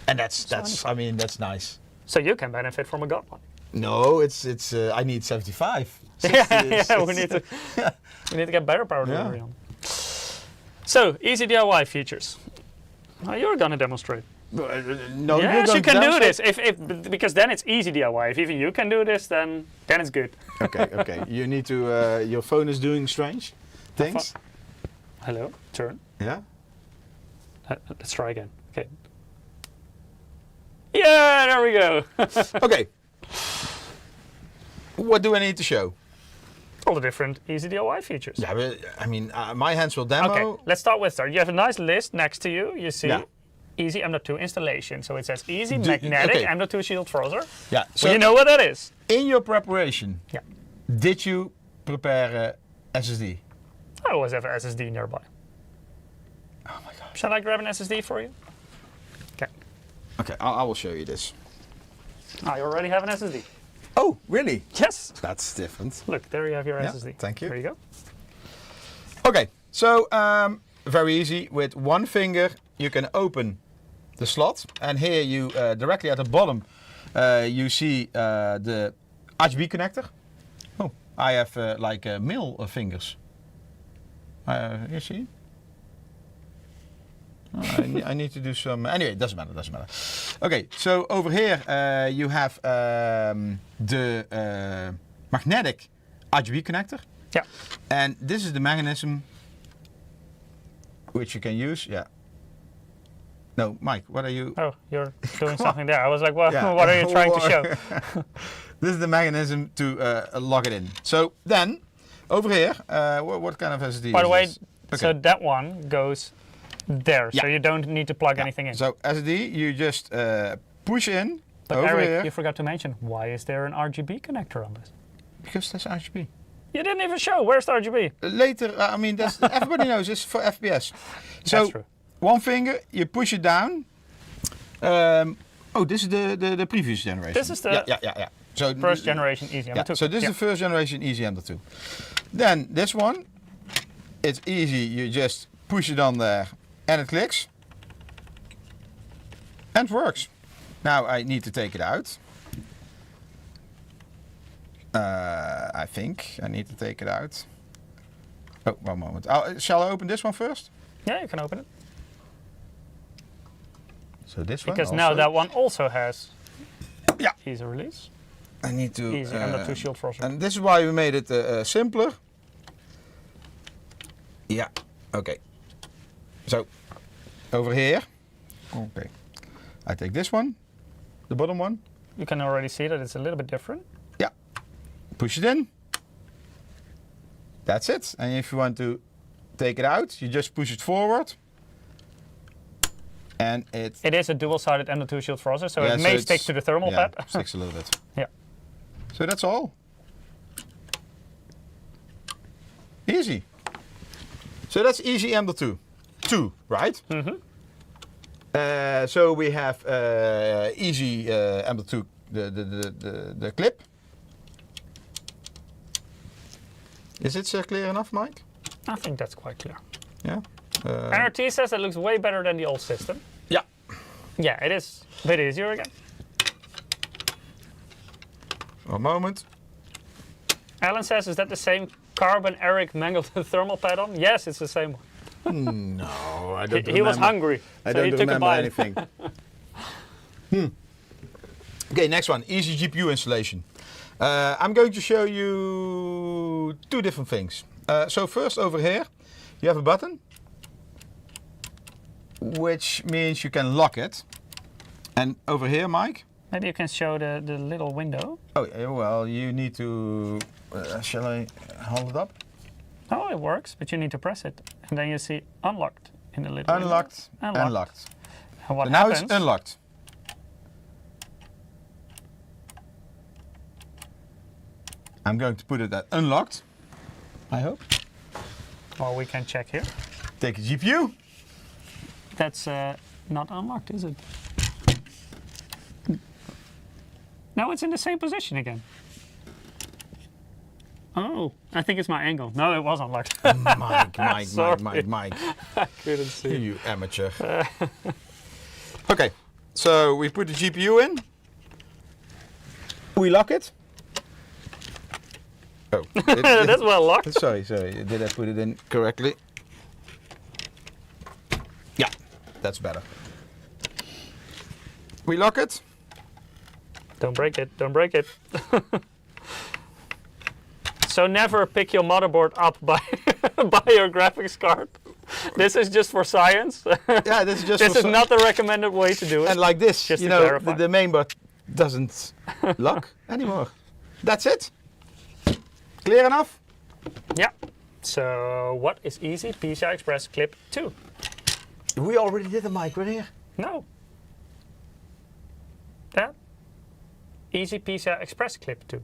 And that's I mean, that's nice. So you can benefit from a godlike. No, it's I need 75. 60 Yeah, we need to get better power delivery on. So easy DIY features. Now you're gonna demonstrate. No, Yes, you're you going can do downstairs? this. Because then it's easy DIY. If even you can do this, then it's good. Okay. You need to. Your phone is doing strange things. Hello, turn. Yeah. Let's try again. Okay. Yeah, there we go. Okay. What do I need to show? All the different easy DIY features. Yeah, but, I mean, my hands will demo. Okay, let's start with start. You have a nice list next to you. You see Yeah. easy M.2 installation. So it says easy Do- magnetic okay. M.2 shield frozer. Yeah. So So you know what that is. in your preparation, Yeah. did you prepare SSD? I always have an SSD nearby. Oh my gosh. Shall I grab an SSD for you? Okay. Okay, I will show you this. I already have an SSD. Oh, really? Yes. That's different. Look, there you have your Yeah, SSD. thank you. There you go. Okay, so very easy. With one finger, you can open the slot, and here you directly at the bottom, you see the RGB connector. Oh, I have like middle fingers. You see? I need to do some. Anyway, it doesn't matter. Okay, so over here you have the magnetic RGB connector. Yeah. And this is the mechanism which you can use. Yeah. No, Mike, what are you? Oh, you're doing something there. I was like, well, Yeah. what are you trying to show? This is the mechanism to lock it in. So then, over here, what kind of SSD By the is way, this? so that one goes there. So Yeah. you don't need to plug anything in. So SSD, you just push in But over Eric, here. you forgot to mention, why is there an RGB connector on this? Because that's RGB. You didn't even show. Where's the RGB? Later, I mean, that's, everybody knows it's for FPS. So That's true. one finger, you push it down. Oh, this is the previous generation. This is the yeah. So first generation easy Yeah, M.2. so this is the first generation Easy M.2. Then this one, it's easy. You just push it on there, and it clicks, and it works. Now I need to take it out. I think I need to take it out. Oh, one moment. Shall I open this one first? Yeah, you can open it. So this one Because also. now that one also has Yeah. easy release. I need to. Easy M.2 shield frozen. And this is why we made it simpler. Yeah. Okay. So over here. Okay. I take this one, the bottom one. You can already see that it's a little bit different. Yeah. Push it in. That's it. And if you want to take it out, you just push it forward. And it is a dual-sided M.2 shield frozen, so Yeah, it so may it's- stick to the thermal pad. sticks a little bit. Yeah. So that's all. Easy. So that's easy M.2. 2, right? Mm-hmm. So we have easy M.2, the clip. Is it clear enough, Mike? I think that's quite clear. Yeah. NRT says it looks way better than the old system. Yeah. Yeah, it is a bit easier again. One moment. Alan says, is that the same carbon Eric mangled the thermal pad on? Yes, it's the same one. No, I don't He was hungry, I so don't he took a remember bite. anything. Okay, next one, easy GPU installation. I'm going to show you two different things. So first over here, you have a button, which means you can lock it. And over here, Mike. Maybe you can show the little window. Oh, yeah, well, you need to, shall I hold it up? Oh, it works, but you need to press it. And then you see unlocked in the little Unlocked, window. unlocked. And what So now happens? it's unlocked. I'm going to put it at unlocked, I hope. Well, we can check here. Take a GPU. That's not unlocked, is it? No, it's in the same position again. Oh, I think it's my angle. No, it was unlocked. Mike. I couldn't see. You amateur. Okay, so we put the GPU in. We lock it. Oh, That's well locked. sorry. Did I put it in correctly? Yeah, that's better. We lock it. Don't break it, don't break it. So never pick your motherboard up by, by your graphics card. This is just for science. Yeah, this is just This for is not the recommended way to do it. And like this, Just you to know, clarify. the mainboard doesn't lock anymore. That's it. Clear enough? Yeah. So what is easy? PCI Express clip 2. We already did a mic right here. No. That? Easy PCI Express clip 2.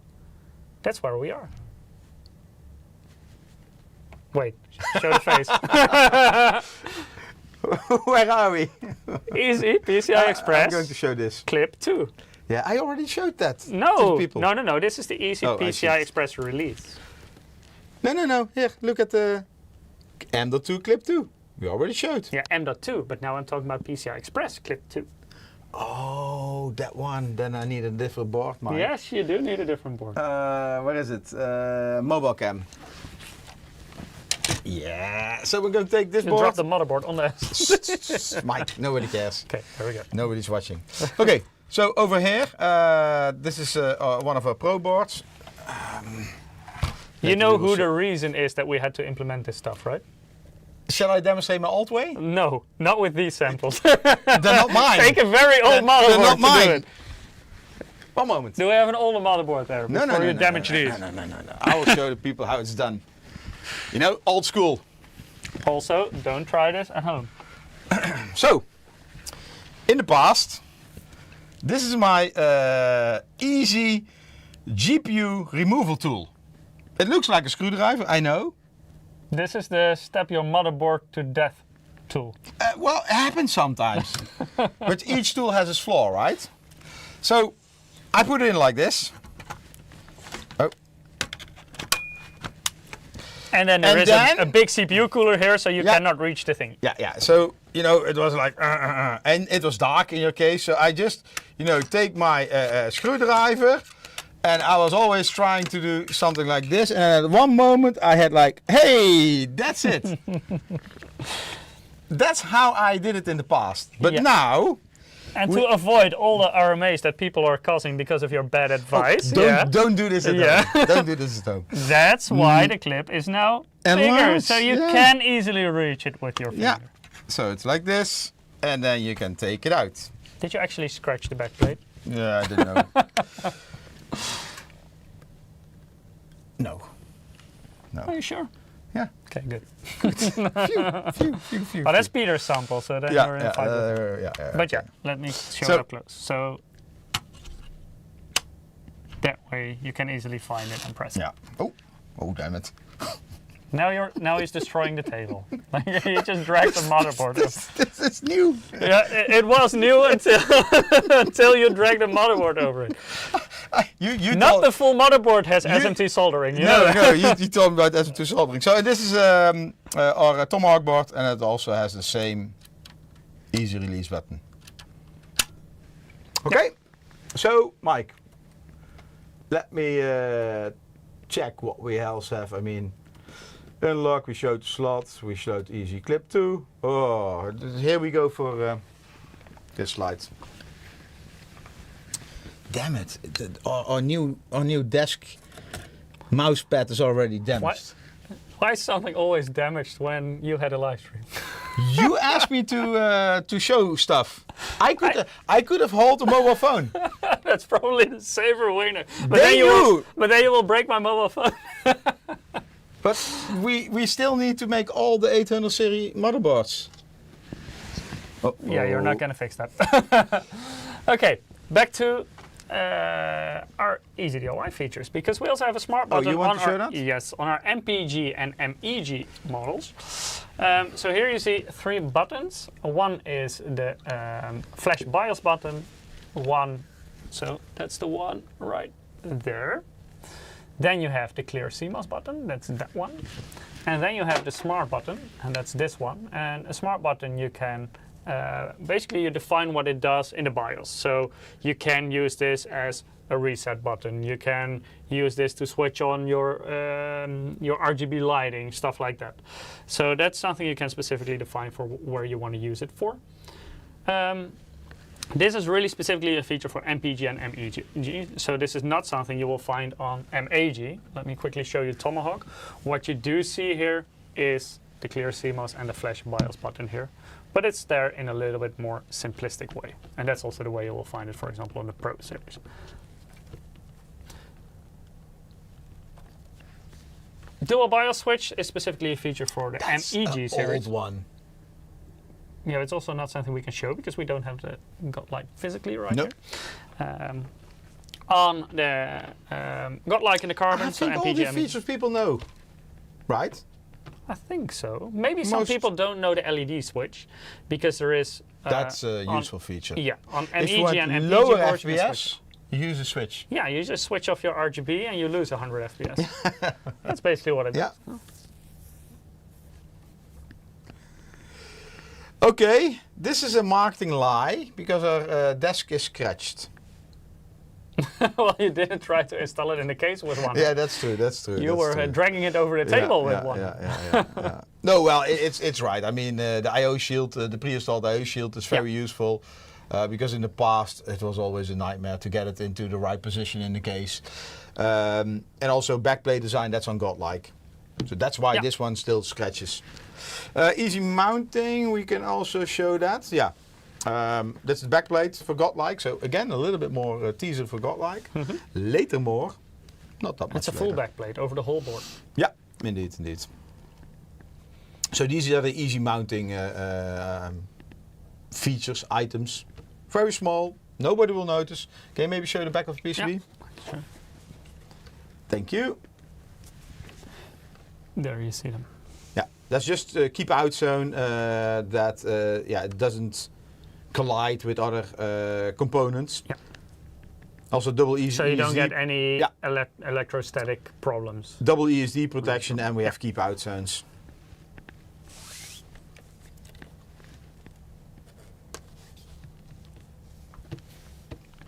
That's where we are. Wait, show the face. Where are we? Easy PCI Express I'm going to show this. clip 2. Yeah, I already showed that to the No, people. no. This is the easy Oh, I see. PCI Express release. No. Here, look at the M.2 clip 2. We already showed. Yeah, M.2, but now I'm talking about PCI Express clip 2. Oh, that one. Then I need a different board, Mike. Yes, you do need a different board. Where is it? Mobile cam. Yeah. So we're going to take this You board. drop the motherboard on the... Mike, nobody cares. Okay, there we go. Nobody's watching. Okay, so over here, this is one of our pro boards. You know who the reason is that we had to implement this stuff, right? Shall I demonstrate my old way? No, not with these samples. They're not mine. Take a very old They're motherboard not to mine. do it. One moment. Do we have an older motherboard there before you damage these? No. I will show the people how it's done. You know, old school. Also, don't try this at home. So, in the past, this is my easy GPU removal tool. It looks like a screwdriver, I know. This is the step your motherboard to death tool. Well, it happens sometimes. But each tool has its flaw, right? So, I put it in like this. Oh. And then there And is then- a big CPU cooler here, so you Yeah. cannot reach the thing. Yeah. So, you know, it was like, and it was dark in your case. So I just, you know, take my screwdriver And I was always trying to do something like this, and at one moment I had like, hey, that's it. That's how I did it in the past. But Yeah. now... And to avoid all the RMAs that people are causing because of your bad advice, Don't do this at home. Don't do this at home. that's why the clip is now bigger, Enlarged, so you yeah. can easily reach it with your finger. Yeah. So it's like this, and then you can take it out. Did you actually scratch the back plate? Yeah, I didn't know. No. Are you sure? Yeah. Okay, good. Phew. Oh, that's Peter's sample, so then we're in 5. But yeah, let me show it up close. So that way you can easily find it and press it. Yeah. Oh, damn it. Now he's destroying the table. Like he just dragged the motherboard. This is new. Yeah, it was new until until you dragged the motherboard over it. Not the full motherboard has SMT soldering. You know that? No, you told me about SMT soldering. So this is our Tomahawk board, and it also has the same easy release button. Okay, so Mike, let me check what we else have. I mean, unlock, we showed slots, we showed easy clip too. Oh, here we go for this slide. Damn it! Our new desk mouse pad is already damaged. Why is something always damaged when you had a live stream? You asked me to show stuff. I could have held a mobile phone. That's probably the safer way now. But then you will break my mobile phone. But we still need to make all the 800 series motherboards. Yeah, you're not gonna fix that. Okay, back to our easy DIY features, because we also have a smart button you want on to show our that? yes, on our MPG and MEG models. So here you see 3 buttons. One is the flash BIOS button. So that's the one right there. Then you have the clear CMOS button, that's that one. And then you have the smart button, and that's this one. And a smart button, you can basically you define what it does in the BIOS. So you can use this as a reset button. You can use this to switch on your RGB lighting, stuff like that. So that's something you can specifically define for where you want to use it for. This is really specifically a feature for MPG and MEG. So this is not something you will find on MAG. Let me quickly show you Tomahawk. What you do see here is the clear CMOS and the flash BIOS button here. But it's there in a little bit more simplistic way. And that's also the way you will find it, for example, in the Pro series. Dual BIOS switch is specifically a feature for the MEG series. Old one. Yeah, it's also not something we can show because we don't have the GODLIKE physically right here. On the GODLIKE in the carbon, I so think all MPG these features people know, right? I think so. Maybe some people don't know the LED switch because there is. That's a useful feature. Yeah, on If you MEG want and MPG lower boards, you can switch. FPS, you use a switch. Yeah, you just switch off your RGB and you lose 100 FPS. That's basically what it does. Yeah. Okay, this is a marketing lie because our desk is scratched. Well, you didn't try to install it in the case with one. Yeah, that's true. That's true. You were dragging it over the table with one. Yeah. No, well, it's right. I mean, the I/O shield, the pre-installed I/O shield is very useful because in the past it was always a nightmare to get it into the right position in the case. And also backplate design, that's on GODLIKE. So that's why this one still scratches. Easy mounting, we can also show that. Yeah. That's the backplate for GODLIKE. So again, a little bit more teaser for GODLIKE. Later more. Not that much. It's a full backplate over the whole board. Yeah, indeed. So these are the easy mounting features, items. Very small. Nobody will notice. Can you maybe show the back of the PCB? Yeah. Sure. Thank you. There you see them. Yeah, that's just keep out zone that it doesn't collide with other components. Yeah. Also double ESD. So you don't get any electrostatic problems. Double ESD protection, and we have keep out zones.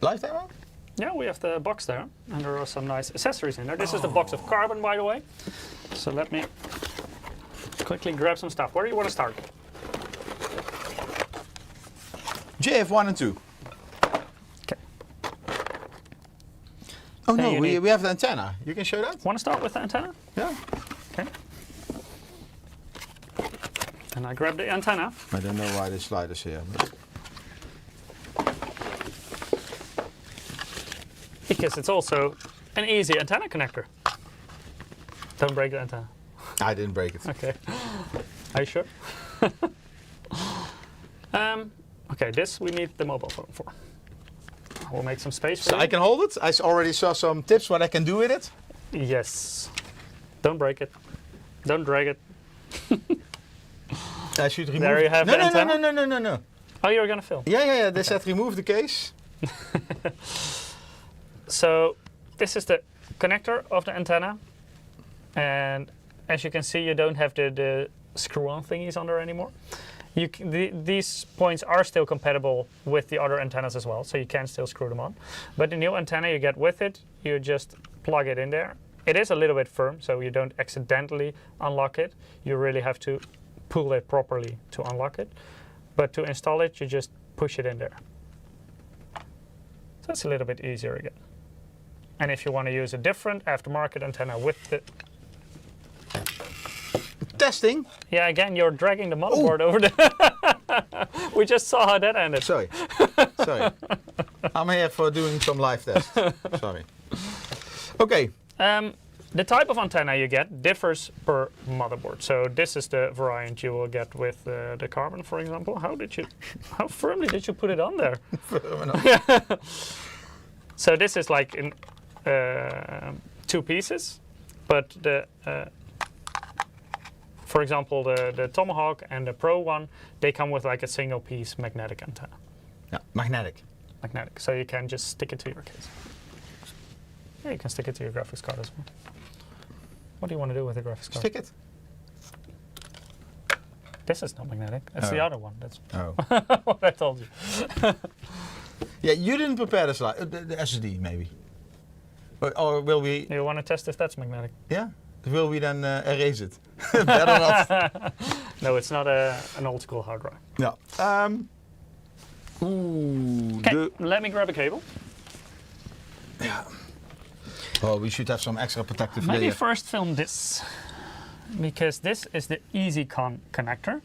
Live demo? Yeah, we have the box there, and there are some nice accessories in there. This is the box of carbon, by the way. So let me quickly grab some stuff. Where do you want to start? JF 1 and 2. Okay. Oh Then no, you we need- have the antenna. You can show that? Want to start with the antenna? Yeah. Okay. And I grab the antenna. I don't know why the slide is here. But Because it's also an easy antenna connector. Don't break the antenna. I didn't break it. Okay. Are you sure? Okay, this we need the mobile phone for. We'll make some space for So you. I can hold it. I already saw some tips what I can do with it. Yes. Don't break it. Don't drag it. I should remove. There you have no, the no, antenna. No. Oh, you're gonna film. Yeah. They said remove the case. So this is the connector of the antenna, and as you can see, you don't have the screw-on thingies on there anymore. These points are still compatible with the other antennas as well, so you can still screw them on. But the new antenna you get with it, you just plug it in there. It is a little bit firm, so you don't accidentally unlock it. You really have to pull it properly to unlock it. But to install it, you just push it in there. So it's a little bit easier again. And if you want to use a different aftermarket antenna with the... Testing. Yeah, again, you're dragging the motherboard over the... We just saw how that ended. Sorry. I'm here for doing some live tests. Sorry. Okay. The type of antenna you get differs per motherboard. So this is the variant you will get with the carbon, for example. How firmly did you put it on there? So this is like in 2 pieces, but for example, the Tomahawk and the Pro one, they come with like a single piece magnetic antenna. Yeah, magnetic. Magnetic, so you can just stick it to your case. Yeah, you can stick it to your graphics card as well. What do you want to do with the graphics card? Stick it. This is not magnetic. That's the other one. That's what I told you. Yeah, you didn't prepare the slide. The SSD maybe. Or will we? You want to test if that's magnetic? Yeah. Will we then erase it? Better not. No, it's not an old school hard drive. No. Ooh. Okay, let me grab a cable. Yeah. Oh, we should have some extra protective Maybe layer. first film this, because this is the EasyCon connector,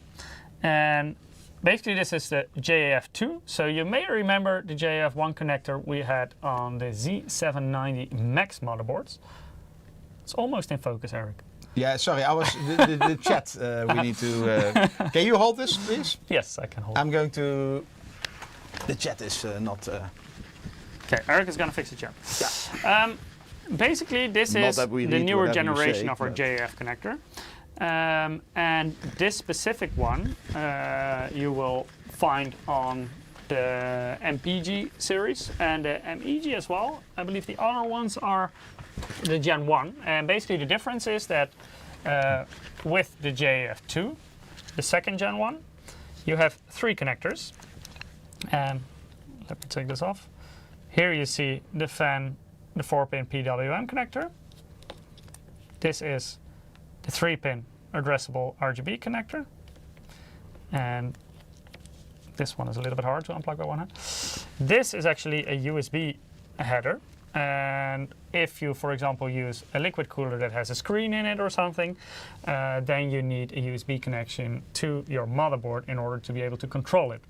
and basically this is the JAF2. So you may remember the JAF1 connector we had on the Z790 Max motherboards. It's almost in focus, Eric. Yeah, sorry, I was the chat. We need to. Can you hold this, please? Yes, I can hold. I'm going to. The chat is not. Okay, Eric is going to fix the chat. Yeah. Basically, this Not is that we the need newer whatever you generation say, of our but- JAF connector. And this specific one you will find on the MPG series and the MEG as well. I believe the other ones are the Gen 1. And basically the difference is that with the JF2, the second Gen 1, you have 3 connectors. And let me take this off. Here you see the fan, the 4-pin PWM connector. This is the 3-pin addressable RGB connector. And this one is a little bit hard to unplug by one hand. This is actually a USB header. And if you, for example, use a liquid cooler that has a screen in it or something, then you need a USB connection to your motherboard in order to be able to control it.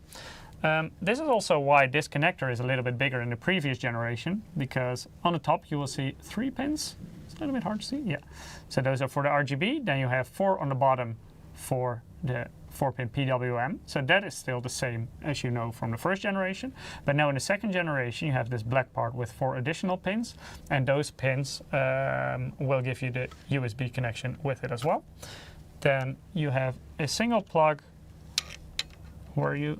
This is also why this connector is a little bit bigger in the previous generation, because on the top you will see 3 pins. It's a little bit hard to see, yeah. So those are for the RGB, then you have 4 on the bottom for the 4-pin PWM. So that is still the same as you know from the first generation. But now in the second generation you have this black part with 4 additional pins, and those pins will give you the USB connection with it as well. Then you have a single plug where you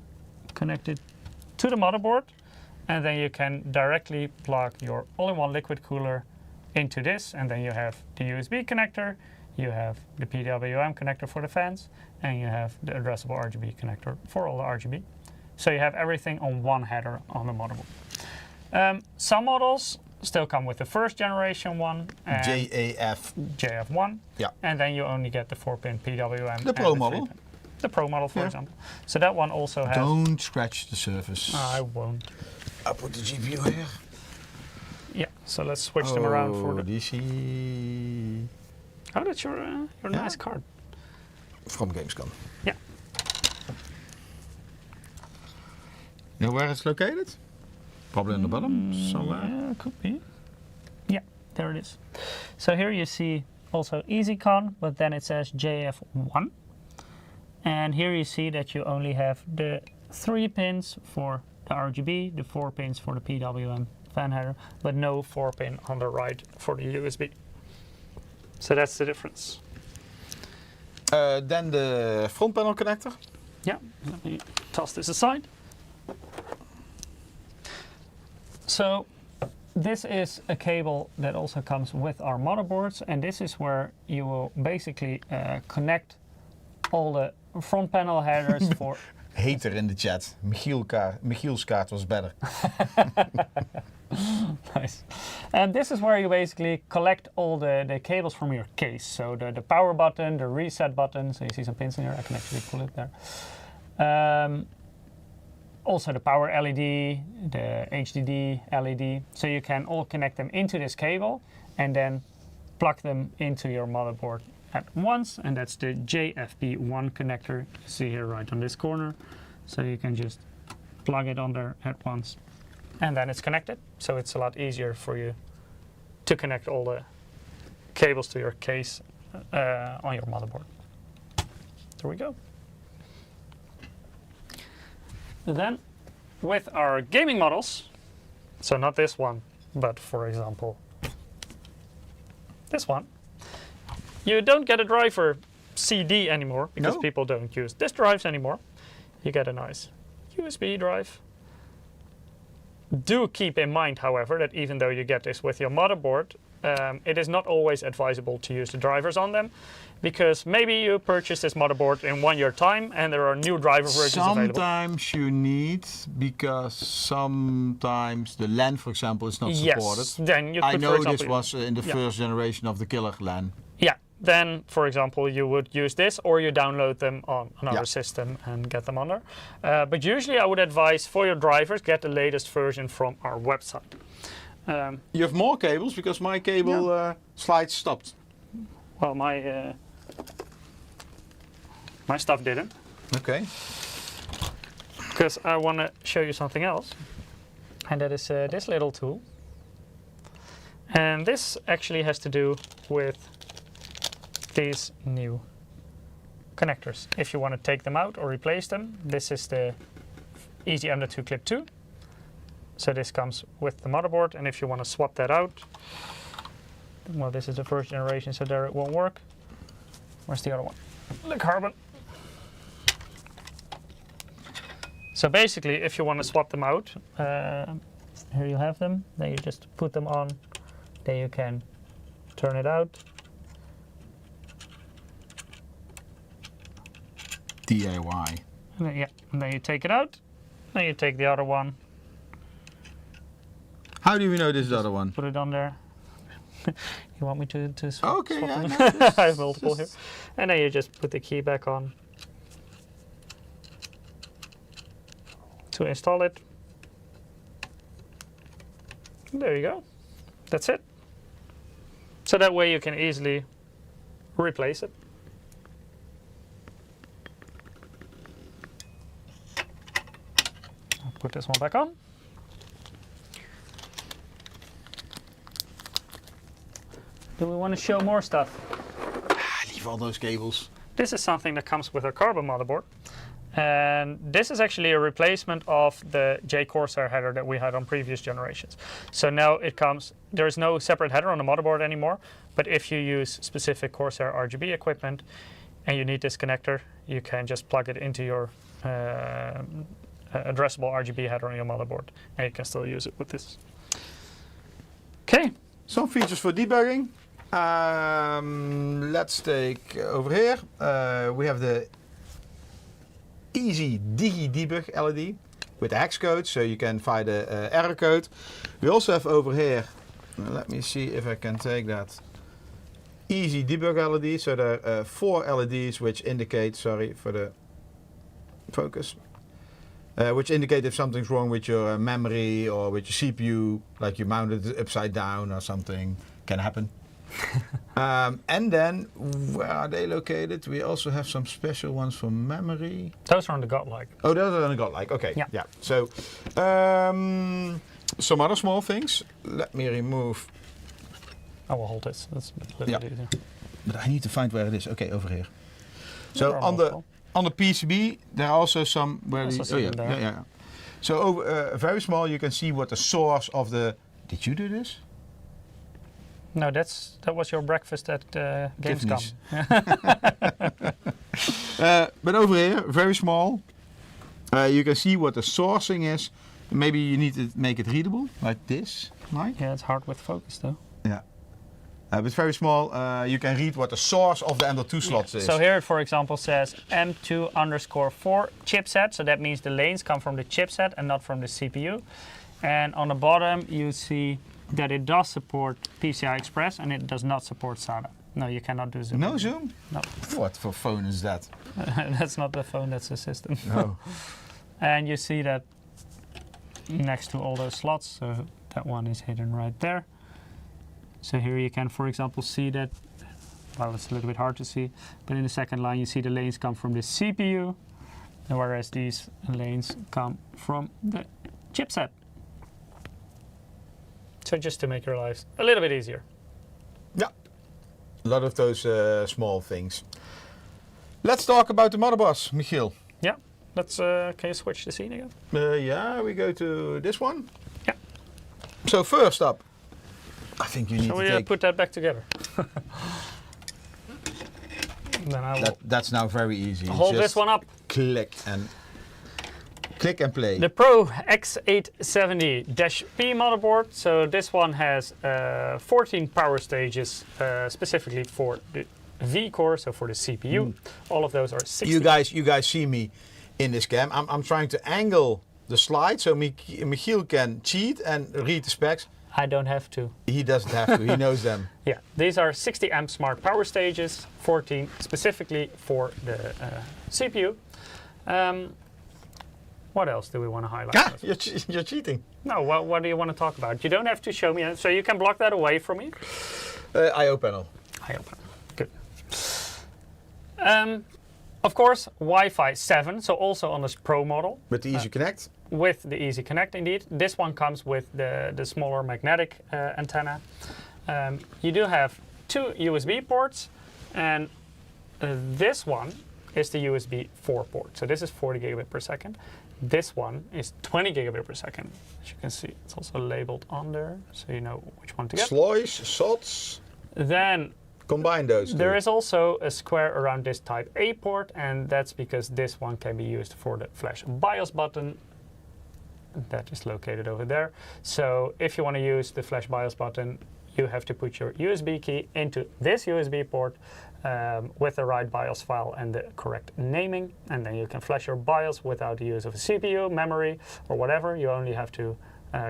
connect it to the motherboard, and then you can directly plug your all-in-one liquid cooler into this, and then you have the USB connector, you have the PWM connector for the fans, and you have the addressable RGB connector for all the RGB. So you have everything on one header on the motherboard. Some models still come with the first generation one. And JF1. Yeah. And then you only get the 4-pin PWM. The Pro model. The Pro model, for example. So that one also has... Don't scratch the surface. I won't. I'll put the GPU here. Yeah, so let's switch them around for the... DC. Oh, that's your nice card. From Gamescom. Yeah. You know where it's located? Probably on the bottom somewhere. Yeah, could be. Yeah, there it is. So here you see also EasyCon, but then it says JF1. And here you see that you only have the 3 pins for the RGB, the 4 pins for the PWM fan header, but no 4-pin on the right for the USB. So that's the difference. Then the front panel connector. Yeah, let me toss this aside. So this is a cable that also comes with our motherboards, and this is where you will basically connect all the front panel headers for... Hater in the chat. Michiel's kaart was better. Nice. And this is where you basically collect all the cables from your case. So the power button, the reset button. So you see some pins in here. I can actually pull it there. Also the power LED, the HDD LED. So you can all connect them into this cable and then plug them into your motherboard at once. And that's the JFP1 connector you see here right on this corner. So you can just plug it on there at once. And then it's connected. So it's a lot easier for you to connect all the cables to your case on your motherboard. There we go. Then with our gaming models, so not this one, but for example this one, you don't get a driver CD anymore because people don't use disk drives anymore. You get a nice USB drive. Do keep in mind, however, that even though you get this with your motherboard, it is not always advisable to use the drivers on them, because maybe you purchase this motherboard in 1 year time and there are new driver versions available. Sometimes you need, because sometimes the LAN, for example, is not supported. Yes, then you could, I know for example, this was in the first generation of the killer LAN. Yeah, then, for example, you would use this or you download them on another system and get them on there. But usually I would advise for your drivers, get the latest version from our website. You have more cables because my cable slide stopped. Well, my stuff didn't. Okay. Because I want to show you something else. And that is this little tool. And this actually has to do with these new connectors. If you want to take them out or replace them, this is the Easy Under 2 Clip 2. So this comes with the motherboard, and if you want to swap that out, well, this is the first generation, so there it won't work. Where's the other one? The carbon. So basically, if you want to swap them out, here you have them. Then you just put them on. Then you can turn it out. DIY. And then, and then you take it out. Then you take the other one. How do we know this is the other one? Put it on there. You want me to swap? Okay, swap yeah, them? I have multiple here. And then you just put the key back on to install it. There you go. That's it. So that way you can easily replace it. I'll put this one back on. Do we want to show more stuff? Leave all those cables. This is something that comes with a carbon motherboard. And this is actually a replacement of the J Corsair header that we had on previous generations. So now it comes, there is no separate header on the motherboard anymore, but if you use specific Corsair RGB equipment and you need this connector, you can just plug it into your addressable RGB header on your motherboard, and you can still use it with this. Okay. Some features for debugging. Let's take over here. We have the Easy Digi Debug LED. with the hex code, so you can find the error code. We also have over here, let me see if I can take that, easy debug LED. So there are 4 LEDs which indicate, sorry for the focus, which indicate if something's wrong with your memory or with your CPU, like you mounted it upside down or something, can happen. And then, where are they located? We also have some special ones for memory. Those are on the GODLIKE. Oh, those are on the GODLIKE. Okay. Yeah. So, some other small things. Let me remove. I will hold this. That's a little bit easier. But I need to find where it is. Okay, over here. So They're on the PCB, there are also some where there. So over very small, you can see what the source of the. Did you do this? No, that was your breakfast at Gamescom. But over here, very small, you can see what the sourcing is. Maybe you need to make it readable, like this, right? Yeah, it's hard with focus though. Yeah. But very small, you can read what the source of the M.2 slots is. So here it, for example, says M2_4 chipset. So that means the lanes come from the chipset and not from the CPU. And on the bottom, you see that it does support PCI Express and it does not support SATA. No, you cannot do zoom. No zoom? No. What for phone is that? That's not the phone, that's the system. No. And you see that next to all those slots, so that one is hidden right there. So here you can, for example, see that, well, it's a little bit hard to see, but in the second line you see the lanes come from the CPU, whereas these lanes come from the chipset. So just to make your lives a little bit easier. Yeah, a lot of those small things. Let's talk about the motherboards, Michiel. Yeah, let's, can you switch the scene again? Yeah, we go to this one. Yeah. So first up, I think you need Shall to we take... put that back together? Then I will That's now very easy. hold Just this one up. Click and play. The Pro X870-P motherboard. So this one has 14 power stages specifically for the V core, so for the CPU. All of those are 60. You guys see me in this cam. I'm trying to angle the slide so Michiel can cheat and read the specs. I don't have to. He doesn't have to. He knows them. Yeah, these are 60 amp smart power stages, 14 specifically for the CPU. What else do we want to highlight? Ah, you're cheating. No, what do you want to talk about? You don't have to show me, so you can block that away from me. I/O panel. I open. Good. Of course, Wi-Fi 7, so also on this Pro model. With the Easy Connect. With the Easy Connect, indeed. This one comes with the smaller magnetic antenna. You do have 2 USB ports, and this one is the USB 4 port. So this is 40 gigabit per second. This one is 20 gigabit per second. As you can see, it's also labeled on there, so you know which one to get. Sloys, SOTs. Then Combine those two. there is also a square around this Type A port, and that's because this one can be used for the flash BIOS button. That is located over there. So if you want to use the flash BIOS button, you have to put your USB key into this USB port with the right BIOS file and the correct naming, and then you can flash your BIOS without the use of a CPU, memory, or whatever. You only have to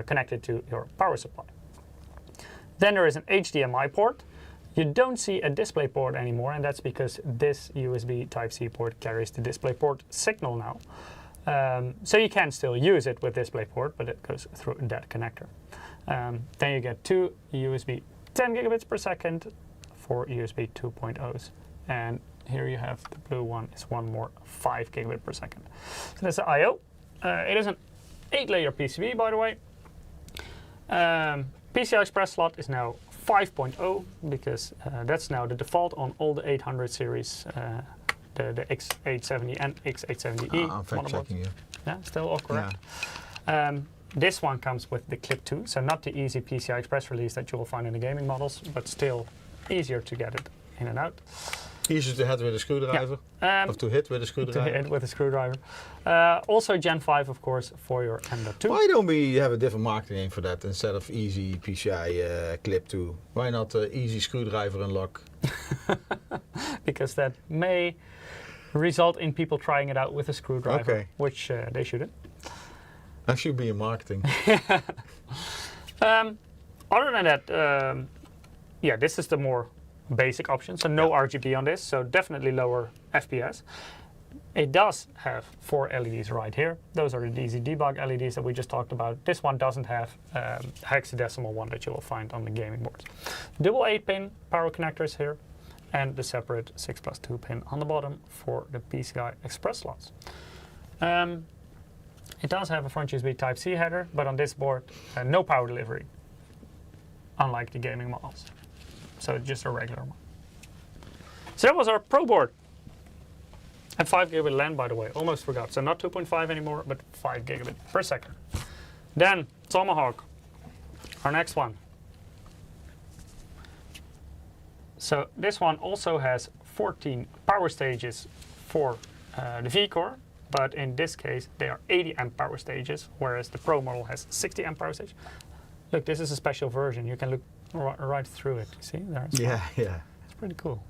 connect it to your power supply. Then there is an HDMI port. You don't see a display port anymore, and that's because this USB Type-C port carries the DisplayPort signal now. So you can still use it with DisplayPort, but it goes through that connector. Then you get 2 USB 10 gigabits per second for USB 2.0s. And here you have the blue one is one more 5 gigabit per second. So that's the I/O. It is an 8-layer PCB, by the way. PCI Express slot is now 5.0 because that's now the default on all the 800 series, the X870 and X870E. I'm fact checking you. Yeah, still all correct. Yeah. This one comes with the Clip 2, so not the easy PCI Express release that you will find in the gaming models, but still easier to get it in and out. Easier to hit with a screwdriver, Yeah. or to hit with a screwdriver. To hit with a screwdriver. Also Gen 5, of course, for your M.2. Why don't we have a different marketing name for that instead of easy PCI Clip 2? Why not easy screwdriver unlock? Because that may result in people trying it out with a screwdriver, Okay. which they shouldn't. That should be in marketing. Other than that, yeah, this is the more basic option. So no RGB on this, so definitely lower FPS. It does have 4 LEDs right here. Those are the easy debug LEDs that we just talked about. This one doesn't have hexadecimal one that you will find on the gaming boards. Dual 8-pin power connectors here, and the separate 6+2 pin on the bottom for the PCI Express slots. It does have a front USB Type-C header, but on this board, no power delivery, unlike the gaming models. So just a regular one. So that was our Pro board. And 5 gigabit LAN, by the way, almost forgot. So not 2.5 anymore, but 5 gigabit per second. Then Tomahawk, our next one. So this one also has 14 power stages for the V-Core, but in this case they are 80 amp power stages, whereas the Pro model has 60 amp power stage. Look, this is a special version. You can look right through it. See there? Yeah, yeah. It's pretty cool.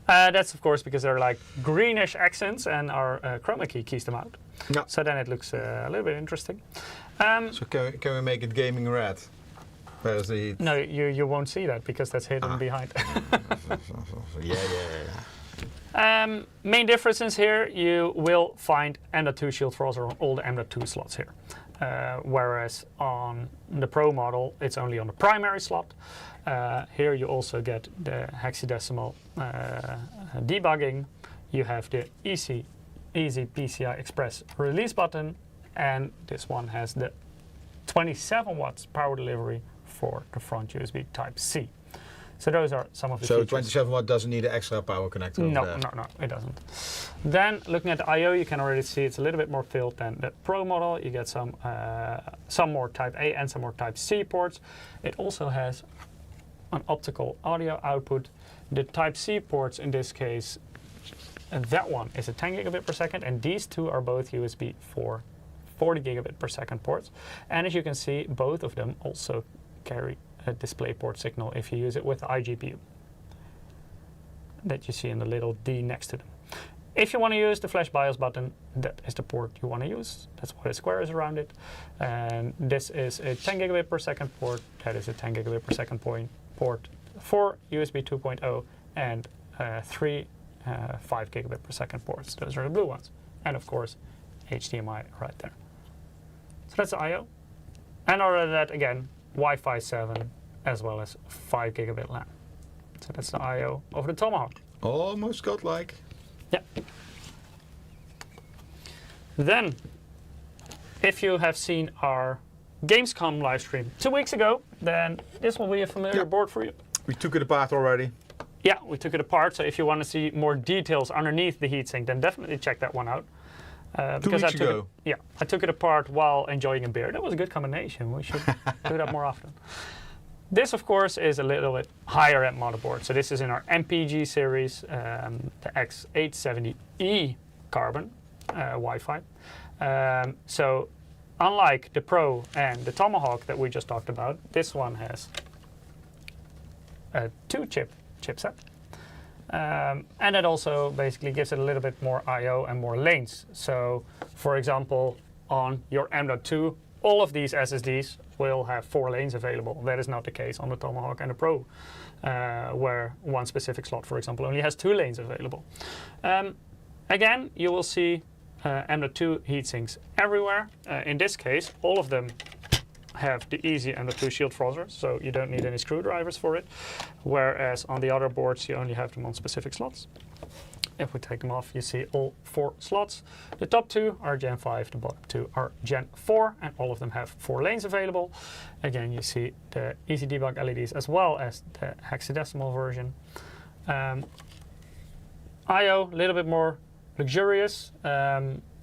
That's of course because they're like greenish accents, and our chroma key keys them out. No. So then it looks a little bit interesting. So can we make it gaming red? Where's the... No, you won't see that because that's hidden behind. yeah. Main differences here, you will find M.2 shield throttle on all the M.2 slots here. Whereas on the Pro model, it's only on the primary slot. Here you also get the hexadecimal debugging. You have the easy PCI Express release button, and this one has the 27 watts power delivery for the front USB Type-C. So those are some of the features. 27 watt doesn't need an extra power connector. No, it doesn't. Then looking at the I/O, you can already see it's a little bit more filled than the Pro model. You get some more Type A and some more Type C ports. It also has an optical audio output. The Type C ports in this case, that one is a 10 gigabit per second, and these two are both USB 40 gigabit per second ports. And as you can see, both of them also carry a DisplayPort signal if you use it with the iGPU that you see in the little D next to them. If you want to use the Flash BIOS button, that is the port you want to use. That's why the square is around it. And this is a 10 gigabit per second port. That is a 10 gigabit per second port for USB 2.0 and 3 5 gigabit per second ports. Those are the blue ones. And of course, HDMI right there. So that's the I/O. And other than that, again, Wi-Fi 7 as well as 5 gigabit LAN. So that's the I/O of the Tomahawk. Almost godlike. Yeah. Then, if you have seen our Gamescom live stream 2 weeks ago, then this will be a familiar board for you. We took it apart already. Yeah, we took it apart. So if you want to see more details underneath the heatsink, then definitely check that one out. 2 weeks ago. I took it apart while enjoying a beer. That was a good combination. We should do that more often. This, of course, is a little bit higher end motherboard. So this is in our MPG series, the X870E carbon Wi-Fi. So unlike the Pro and the Tomahawk that we just talked about, this one has a 2-chip chipset. And it also basically gives it a little bit more I/O and more lanes. So, for example, on your M.2, all of these SSDs will have 4 lanes available. That is not the case on the Tomahawk and the Pro, where one specific slot, for example, only has 2 lanes available. Again, you will see M.2 heatsinks everywhere. In this case, all of them have the easy M.2 shield throttlers, so you don't need any screwdrivers for it. Whereas on the other boards, you only have them on specific slots. If we take them off, you see all 4 slots. The top 2 are Gen 5, the bottom 2 are Gen 4, and all of them have 4 lanes available. Again, you see the easy debug LEDs as well as the hexadecimal version. I/O, a little bit more luxurious.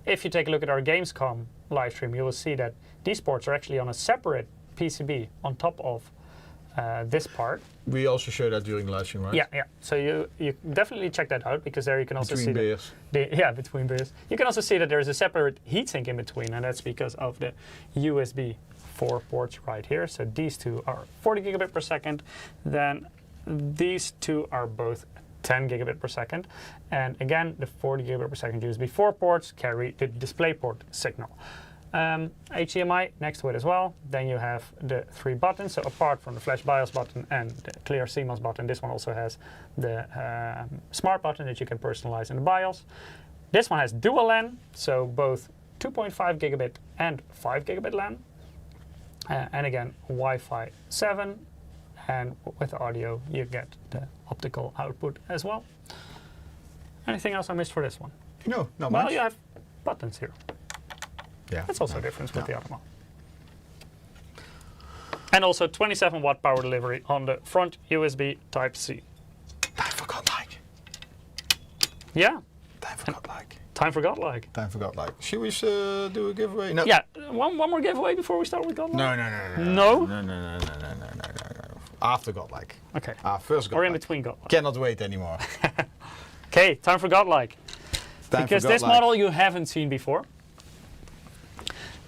If you take a look at our Gamescom live stream, you will see that these ports are actually on a separate PCB on top of this part. We also showed that during the live stream, right? Yeah. So you definitely check that out, because there you can also see beers. Between beers. You can also see that there is a separate heatsink in between, and that's because of the USB 4 ports right here. So these two are 40 gigabit per second. Then these two are both 10 gigabit per second. And again, the 40 gigabit per second USB 4 ports carry the DisplayPort signal. HDMI next to it as well. Then you have the 3 buttons. So apart from the Flash BIOS button and the Clear CMOS button, this one also has the Smart button that you can personalize in the BIOS. This one has dual LAN, so both 2.5 gigabit and 5 gigabit LAN. And again, Wi-Fi 7. And with the audio, you get the optical output as well. Anything else I missed for this one? No, not Well, much. you have buttons here. Yeah. That's also a difference with the other one. And also 27 watt power delivery on the front USB Type-C. Time for godlike. Yeah, Time for godlike. time for Godlike. Time for godlike. Should we do a giveaway? No. Yeah, one more giveaway before we start with Godlike? No. No? No. After godlike. Okay, First godlike. or in between Godlike. Cannot wait anymore. Okay, time for Godlike. Time Because for this godlike. model you haven't seen before.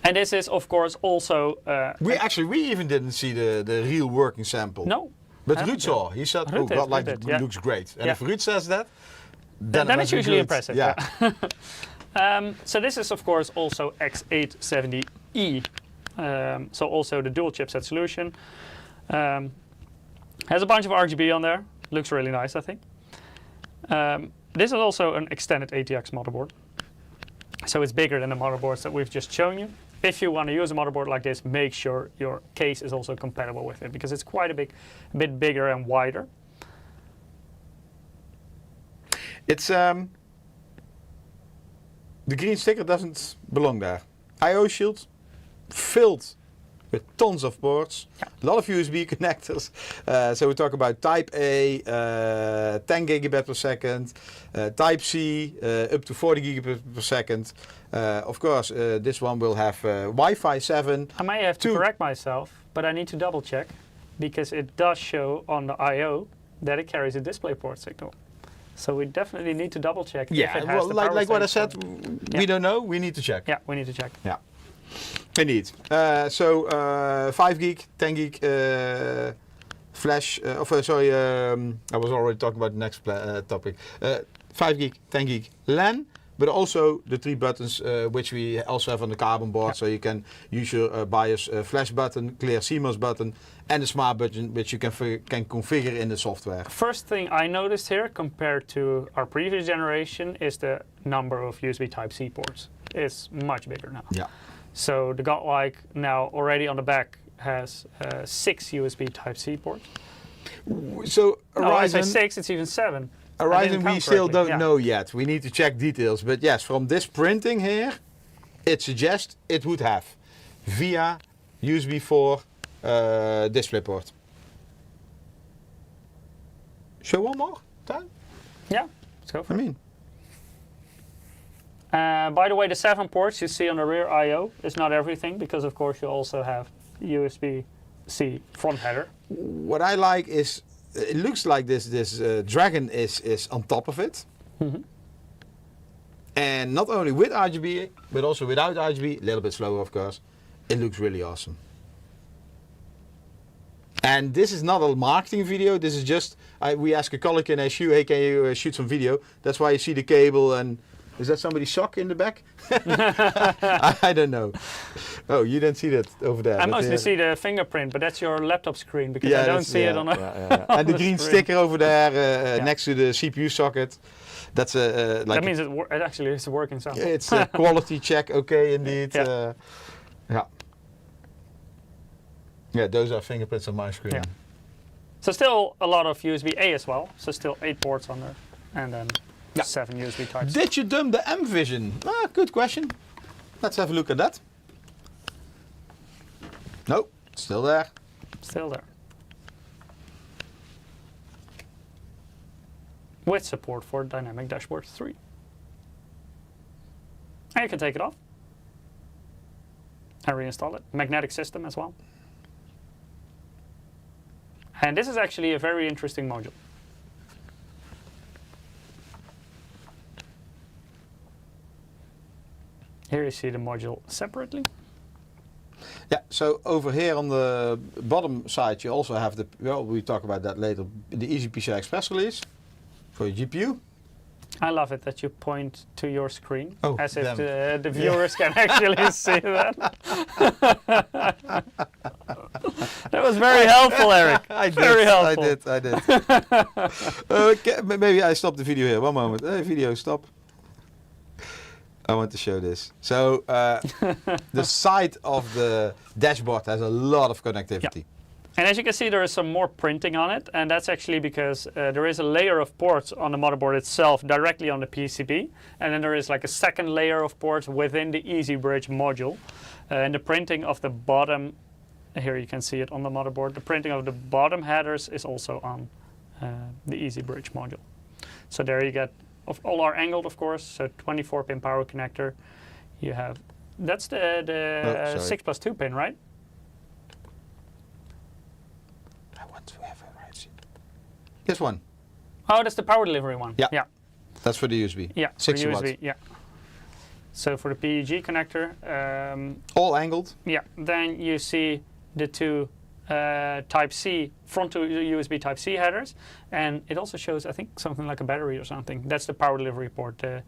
And this is, of course, also... We even didn't see the real working sample. no. But haven't Ruud saw. He said, Ruud "Oh, did, godlike Ruud did, yeah. looks great." And Yeah. if Ruud says that, Then it it's must be usually good. impressive. Yeah. So this is, of course, also X870E. So also the dual chipset solution. Has a bunch of RGB on there. Looks really nice, I think. This is also an extended ATX motherboard. So it's bigger than the motherboards that we've just shown you. If you want to use a motherboard like this, make sure your case is also compatible with it, because it's quite a bit bigger and wider. It's the green sticker doesn't belong there. I/O shield filled with tons of ports, a lot of USB connectors. So we talk about Type A, 10 gigabit per second, Type C, up to 40 gigabit per second. Of course, this one will have Wi-Fi 7. I may have to correct myself, but I need to double check, because it does show on the I/O that it carries a DisplayPort signal. So we definitely need to double check if it has well, the like what I said, PowerStage. we Yeah. don't know. We need to check. Yeah, we need to check. Yeah, indeed. So 5 gig, 10 gig flash. I was already talking about the next topic. 5 gig, 10 gig LAN, but also the 3 buttons which we also have on the carbon board. Yeah. So you can use your BIOS flash button, Clear CMOS button, and the smart button which you can configure in the software. First thing I noticed here compared to our previous generation is the number of USB Type-C ports. It's much bigger now. Yeah. So the Godlike now already on the back has 6 USB Type-C ports. So No, I say Ryzen, 6, it's even 7. I Ryzen didn't we count still correctly. don't Yeah. know yet. We need to check details. But yes, from this printing here, it suggests it would have via USB 4 DisplayPort. Show one more time? Yeah, let's go for I it. mean, By the way, the 7 ports you see on the rear I/O is not everything, because of course you also have USB-C front header. what I like is, it looks like this Dragon is on top of it. Mhm. And not only with RGB, but also without RGB, a little bit slower of course. It looks really awesome. And this is not a marketing video, this is just, we ask a colleague in SU, hey, can you shoot some video? That's why you see the cable and, is that somebody's sock in the back? I don't know. Oh, you didn't see that over there. I but mostly see the fingerprint, but that's your laptop screen, because I don't that's- see it on a... And the the green screen. sticker over there Yeah. next to the CPU socket. That's like That means it actually is working sample. it's a quality check, okay, indeed. Yeah. Yeah. Yeah, those are fingerprints on my screen. Yeah. So still a lot of USB-A as well, so still 8 ports on there, and then Yeah. 7 USB types. Did you dump the M Vision? Good question. Let's have a look at that. No, still there. Still there. With support for Dynamic Dashboard 3. And you can take it off and reinstall it. Magnetic system as well. And this is actually a very interesting module. Here you see the module separately. Yeah, so over here on the bottom side you also have the, well, we talk about that later, the Easy PCI Express release. for your GPU. I love it that you point to your screen as if damn the viewers can actually see that. That was very helpful, Eric. Very helpful. I did. Maybe I stop the video here. One moment. Video, stop. I want to show this. So the side of the dashboard has a lot of connectivity. Yeah. And as you can see, there is some more printing on it, and that's actually because there is a layer of ports on the motherboard itself directly on the PCB, and then there is like a second layer of ports within the EasyBridge module. And the printing of the bottom, here you can see it on the motherboard, the printing of the bottom headers is also on the EasyBridge module. So there you get, all are angled of course, so 24-pin power connector. You have, that's the 6+2 pin, right? This one. Oh, that's the power delivery one. Yeah. Yeah. That's for the USB. Yeah. 60 for watts. USB. Yeah. So for the PEG connector. All angled. Yeah. Then you see the two Type C front to USB Type C headers, and it also shows, I think, something like a battery or something. That's the power delivery port, the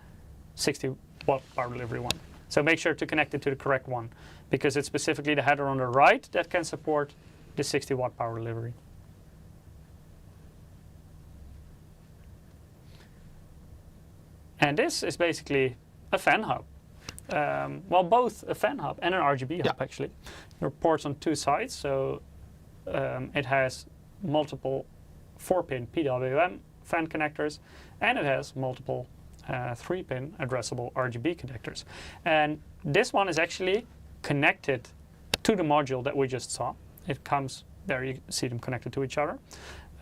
60-watt power delivery one. So make sure to connect it to the correct one, because it's specifically the header on the right that can support the 60-watt power delivery. And this is basically a fan hub. Well, both a fan hub and an RGB hub, actually. There are ports on two sides, so it has multiple 4-pin PWM fan connectors, and it has multiple 3-pin addressable RGB connectors. And this one is actually connected to the module that we just saw. It comes, there you see them connected to each other.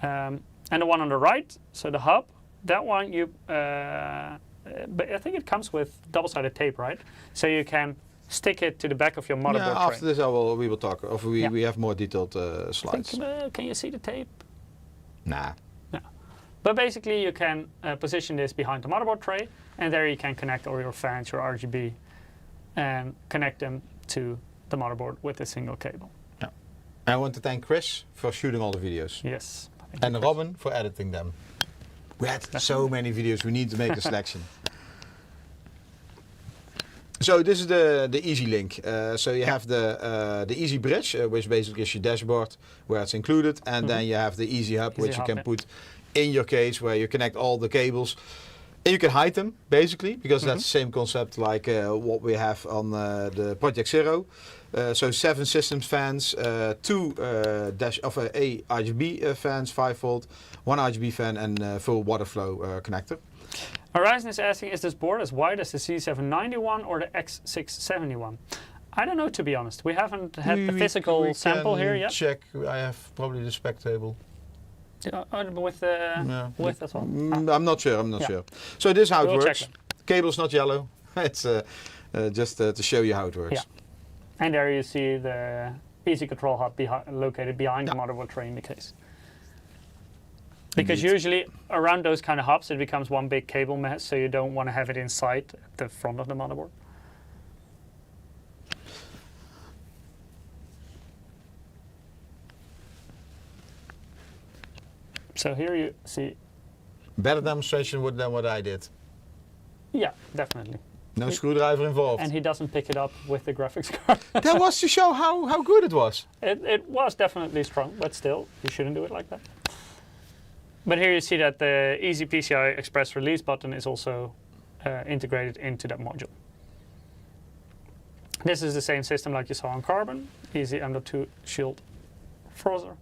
And the one on the right, so the hub, that one you, but I think it comes with double-sided tape, right? So you can stick it to the back of your motherboard tray. After this we will talk, or we have more detailed slides. Can you see the tape? Nah. No. But basically you can position this behind the motherboard tray, and there you can connect all your fans, your RGB, and connect them to the motherboard with a single cable. Yeah. I want to thank Chris for shooting all the videos. Yes. And Robin for editing them. We had so many videos, we need to make a selection. So this is the Easy Link. So you have the Easy Bridge, which basically is your dashboard where it's included, and then you have the Easy Hub, which you can put in your case where you connect all the cables. And you can hide them basically, because that's the same concept like what we have on the Project Zero. So 7 systems fans, 2 RGB fans, 5 volt, 1 RGB fan, and full water flow connector. Ryzen is asking, is this board as wide as the C791 or the X670 one? I don't know, to be honest. We haven't had the physical sample here yet. Check. I have probably the spec table. With the width as well? I'm not sure. Sure. So this is how it works. The cable's not yellow. It's just to show you how it works. Yeah. And there you see the Easy Control Hub located behind the motherboard tray in the case. Because usually around those kind of hubs it becomes one big cable mess, so you don't want to have it inside the front of the motherboard. So here you see... Better demonstration than what I did. Yeah, definitely. No screwdriver involved. And he doesn't pick it up with the graphics card. That was to show how good it was. It was definitely strong, but still, you shouldn't do it like that. But here you see that the Easy PCI Express release button is also integrated into that module. This is the same system like you saw on Carbon, Easy M.2 Shield Frozr.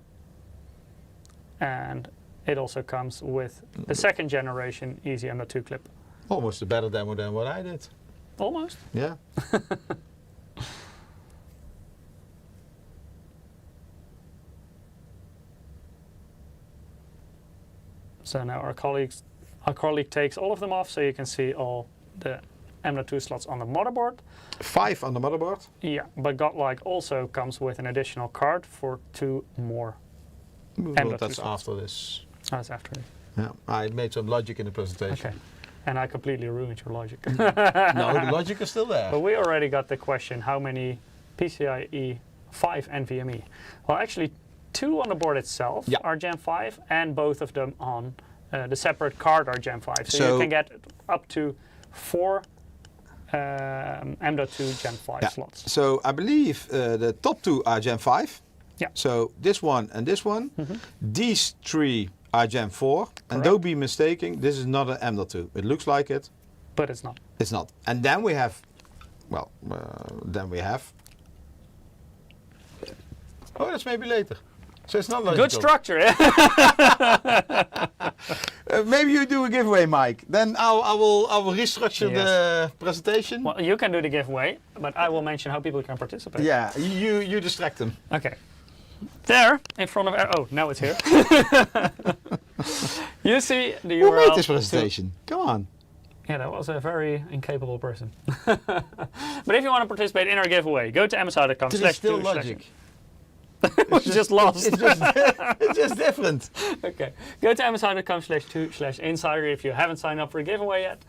And it also comes with the second generation Easy M.2 clip. Almost a better demo than what I did. Almost? Yeah. So now our colleague takes all of them off, so you can see all the M.2 slots on the motherboard. 5 on the motherboard? Yeah, but Godlike also comes with an additional card for 2 more M.2 that's slots. After this. That's after it. Yeah, I made some logic in the presentation. Okay, and I completely ruined your logic. No, the logic is still there. But we already got the question, how many PCIe 5 NVMe? Well, actually 2 on the board itself are Gen 5, and both of them on the separate card are Gen 5. So you can get up to 4 M.2 Gen 5 slots. So I believe the top 2 are Gen 5. Yeah. So this one and this one. These 3 are Gen 4. And don't be mistaken, this is not an M.2. It looks like it. But it's not. It's not. And then we have, well, oh, that's maybe later. So it's not logical. Good structure, yeah? Maybe you do a giveaway, Mike. Then I will restructure the presentation. Well, you can do the giveaway, but I will mention how people can participate. Yeah, you distract them. Okay. There, in front of... Oh, now it's here. You see the URL. Who made this presentation? Come on. Yeah, that was a very incapable person. But if you want to participate in our giveaway, go to msi.com. This is still logic. It's just lost. It's just different. Okay. Go to msi.com/2/insider if you haven't signed up for a giveaway yet.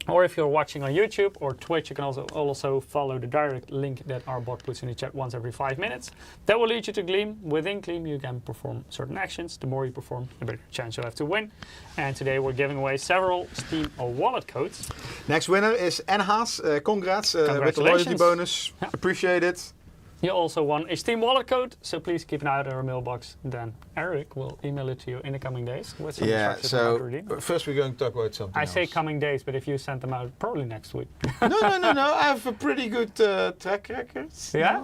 Or if you're watching on YouTube or Twitch, you can also follow the direct link that our bot puts in the chat once every 5 minutes. That will lead you to Gleam. Within Gleam, you can perform certain actions. The more you perform, the better chance you'll have to win. And today we're giving away several Steam wallet codes. Next winner is Enhaas. Congrats with the loyalty bonus. Yeah. Appreciate it. You also won a Steam wallet code, so please keep an eye out on our mailbox. Then Eric will email it to you in the coming days with some instructions on how to redeem. First we're going to talk about something else. I say coming days, but if you send them out, probably next week. No. I have a pretty good track record. Yeah?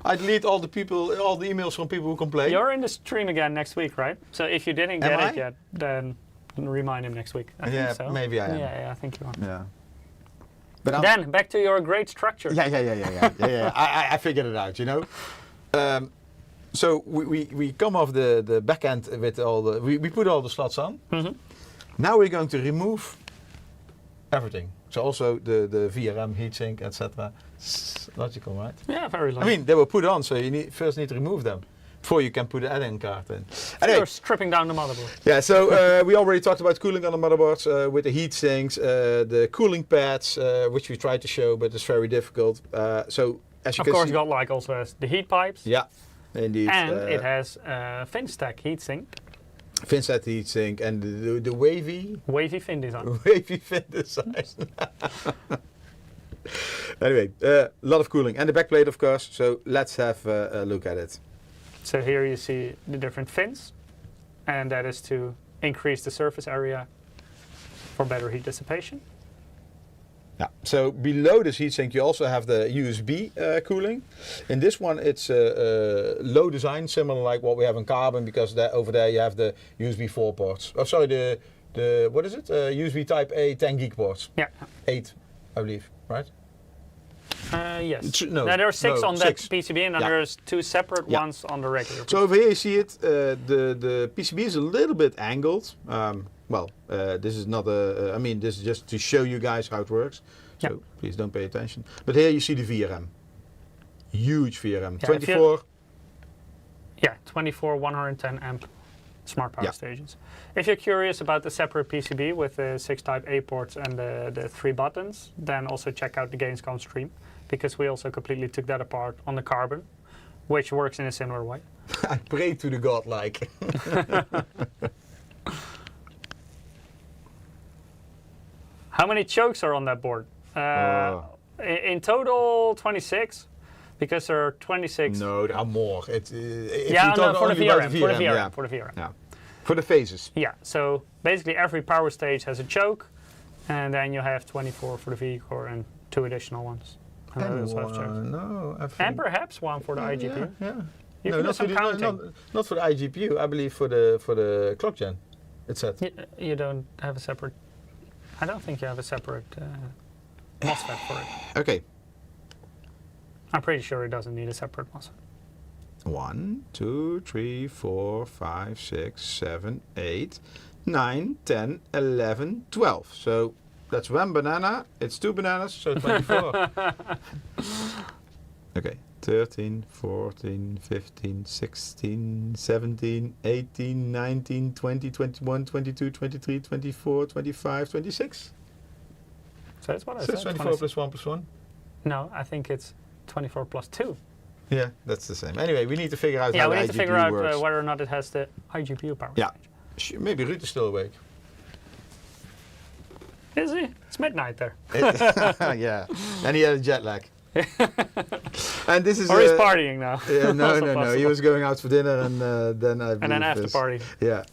I delete all the emails from people who complain. You're in the stream again next week, right? So if you didn't get it yet, then remind him next week. I think so. Maybe I am. Yeah, I think you are. Yeah. But then back to your great structure. Yeah. I figured it out, you know. So we come off the back end with all the we put all the slots on. Now we're going to remove everything. So also the VRM, heatsink, etc. Logical, right? Yeah, very logical. I mean, they were put on, so you first need to remove them before you can put the add-in card in. Anyway, you're stripping down the motherboard. Yeah, so we already talked about cooling on the motherboards with the heat sinks, the cooling pads, which we tried to show, but it's very difficult. So as you can see, of course, GODLIKE also has the heat pipes. Yeah, indeed. And it has FinStack heatsink. FinStack heatsink and the wavy fin design. Wavy fin design. Anyway, a lot of cooling and the backplate, of course. So let's have a look at it. So here you see the different fins, and that is to increase the surface area for better heat dissipation. Yeah. So below this heatsink you also have the USB cooling. In this one it's low design, similar like what we have in carbon, because over there you have the USB 4 ports. Oh, sorry, the what is it? USB Type A 10 gig ports. Yeah. 8, I believe, right? Yes. No, there are 6 on that 6. PCB, and then there's 2 separate ones on the regular PCB. So over here you see it, the PCB is a little bit angled. This is not I mean, this is just to show you guys how it works. So please don't pay attention. But here you see the VRM. Huge VRM. Yeah, 24. 24 110 amp smart power stations. If you're curious about the separate PCB with the 6 Type A ports and the 3 buttons, then also check out the Gamescom stream, because we also completely took that apart on the carbon, which works in a similar way. I pray to the godlike. How many chokes are on that board? In total, 26, because there are 26. No, there are more. For the VRM. Yeah. For the phases. Yeah, so basically every power stage has a choke, and then you have 24 for the V-core and 2 additional ones. And perhaps 1 for the IGPU. Yeah. No, not for the IGPU. I believe for the clock gen. It's set. You don't have a separate. I don't think you have a separate MOSFET for it. Okay. I'm pretty sure it doesn't need a separate MOSFET. 1, 2, 3, 4, 5, 6, 7, 8, 9, 10, 11, 12. So that's 1 banana. It's 2 bananas, so 24. Okay. 13, 14, 15, 16, 17, 18, 19, 20, 21, 22, 23, 24, 25, 26. So that's what I So said. 24 plus 1 plus 1? No, I think it's 24 plus 2. Yeah, that's the same. Anyway, we need to figure out Yeah, how we the need to IGPU figure out works. whether or not it has the iGPU power. Yeah. change. Maybe Ruud is still awake. Is he? It's midnight there. Yeah, and he had a jet lag. And this is Or he's partying now. Yeah, no, Also no, no. He possible. was going out for dinner, and then I. And then after this. party. Yeah.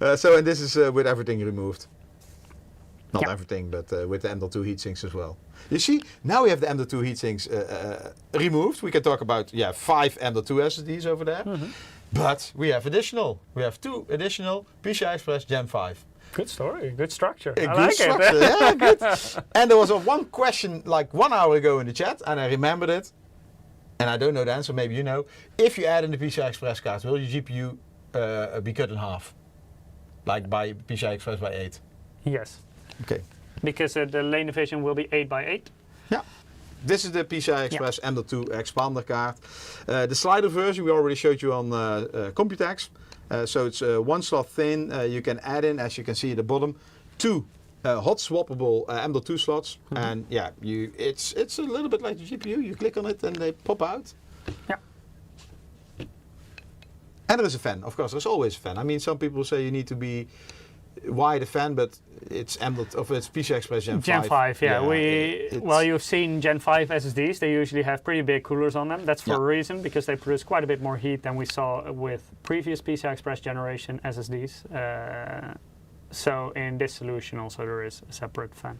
And this is with everything removed. Not everything, but with the M.2 heatsinks as well. You see, now we have the M.2 heatsinks removed. We can talk about 5 M.2 SSDs over there, but we have additional. We have 2 additional PCI Express Gen 5. Good story. Good structure. A I good like structure, it. yeah, good. And there was one question like 1 hour ago in the chat, and I remembered it. And I don't know the answer, maybe you know. If you add in the PCI Express cards, will your GPU be cut in half? Like by PCI Express by 8? Yes. Okay. Because the lane division will be 8x8. Yeah. This is the PCI Express M.2 expander card. The slider version we already showed you on Computex. So it's 1 slot thin. You can add in, as you can see at the bottom, 2 hot swappable M.2 slots. And yeah, it's a little bit like the GPU. You click on it and they pop out. Yeah. And there is a fan. Of course, there's always a fan. I mean, some people say you need to be wide a fan, but it's it's PCI Express Gen 5. Gen 5, yeah. It's- Well, you've seen Gen 5 SSDs. They usually have pretty big coolers on them. That's for a reason, because they produce quite a bit more heat than we saw with previous PCI Express generation SSDs. So in this solution also there is a separate fan.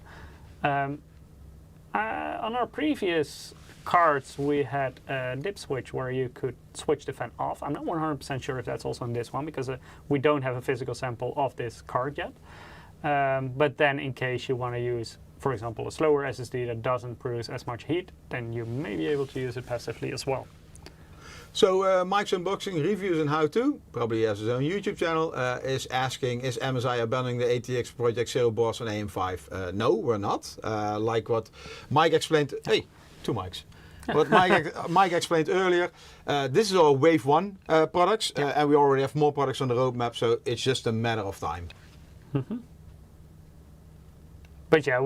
On our previous cards we had a dip switch where you could switch the fan off. I'm not 100% sure if that's also on this one, because we don't have a physical sample of this card yet. But then in case you want to use, for example, a slower SSD that doesn't produce as much heat, then you may be able to use it passively as well. So Mike's Unboxing Reviews and How To, probably has his own YouTube channel, is asking, is MSI abandoning the ATX Project Zero boards on AM5? No, we're not. Like what Mike explained, hey, 2 mics. What Mike explained earlier, this is our Wave 1 products, and we already have more products on the roadmap, so it's just a matter of time. But yeah,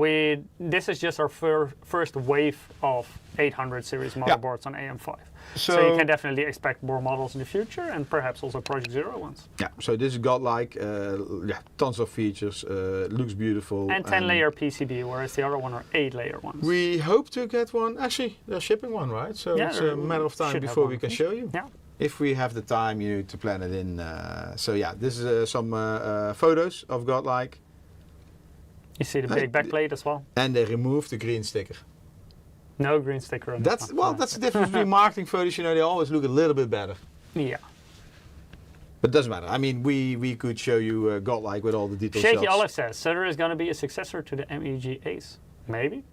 this is just our first wave of 800 series motherboards on AM5. So you can definitely expect more models in the future, and perhaps also Project Zero ones. Yeah, so this is godlike, tons of features, looks beautiful. And 10-layer PCB, whereas the other one are 8-layer ones. We hope to get one. Actually, they're shipping one, right? So it's a matter of time before we can show you. Yeah. If we have the time, you need to plan it in. So yeah, this is some photos of godlike. You see the big backplate as well. And they removed the green sticker. No green sticker on That's this one. that's the difference between marketing photos. You know, they always look a little bit better. Yeah. But it doesn't matter. I mean, we could show you godlike with all the details. Shaky Olive says, so there is going to be a successor to the MEG Ace. Maybe.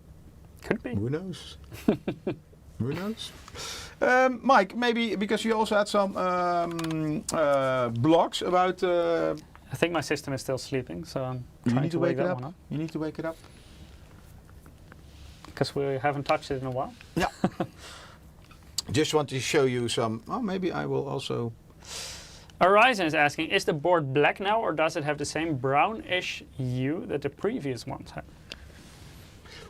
Could be. Who knows? Who knows? Mike, maybe because you also had some blogs about. I think my system is still sleeping, so I'm You trying need to wake that one up. You need to wake it up. Because we haven't touched it in a while. Yeah. Just want to show you some. Oh, maybe I will also. Ryzen is asking, is the board black now, or does it have the same brownish hue that the previous ones had?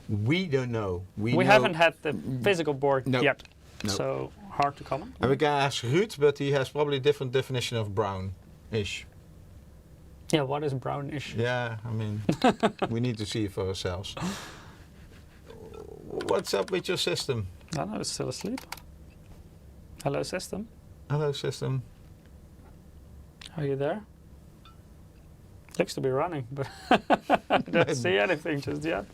We don't know. We know haven't had the physical board yet, No. so hard to comment. And we can ask Ruud, but he has probably a different definition of brownish. Yeah, what is brownish? Yeah, I mean, we need to see it for ourselves. What's up with your system? I don't know, it's still asleep. Hello, system. Hello, system. Are you there? Looks to be running, but I don't see anything just yet.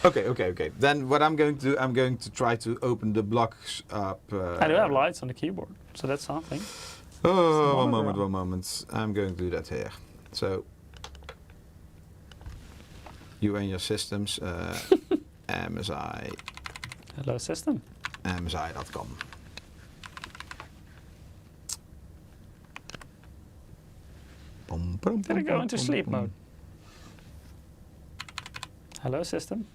Okay. Then what I'm going to do, I'm going to try to open the blocks up. I do have lights on the keyboard, so that's something. Oh, one moment. I'm going to do that here. So, you and your systems, MSI. Hello, system. MSI.com. Did it go into sleep mode? Hello, system.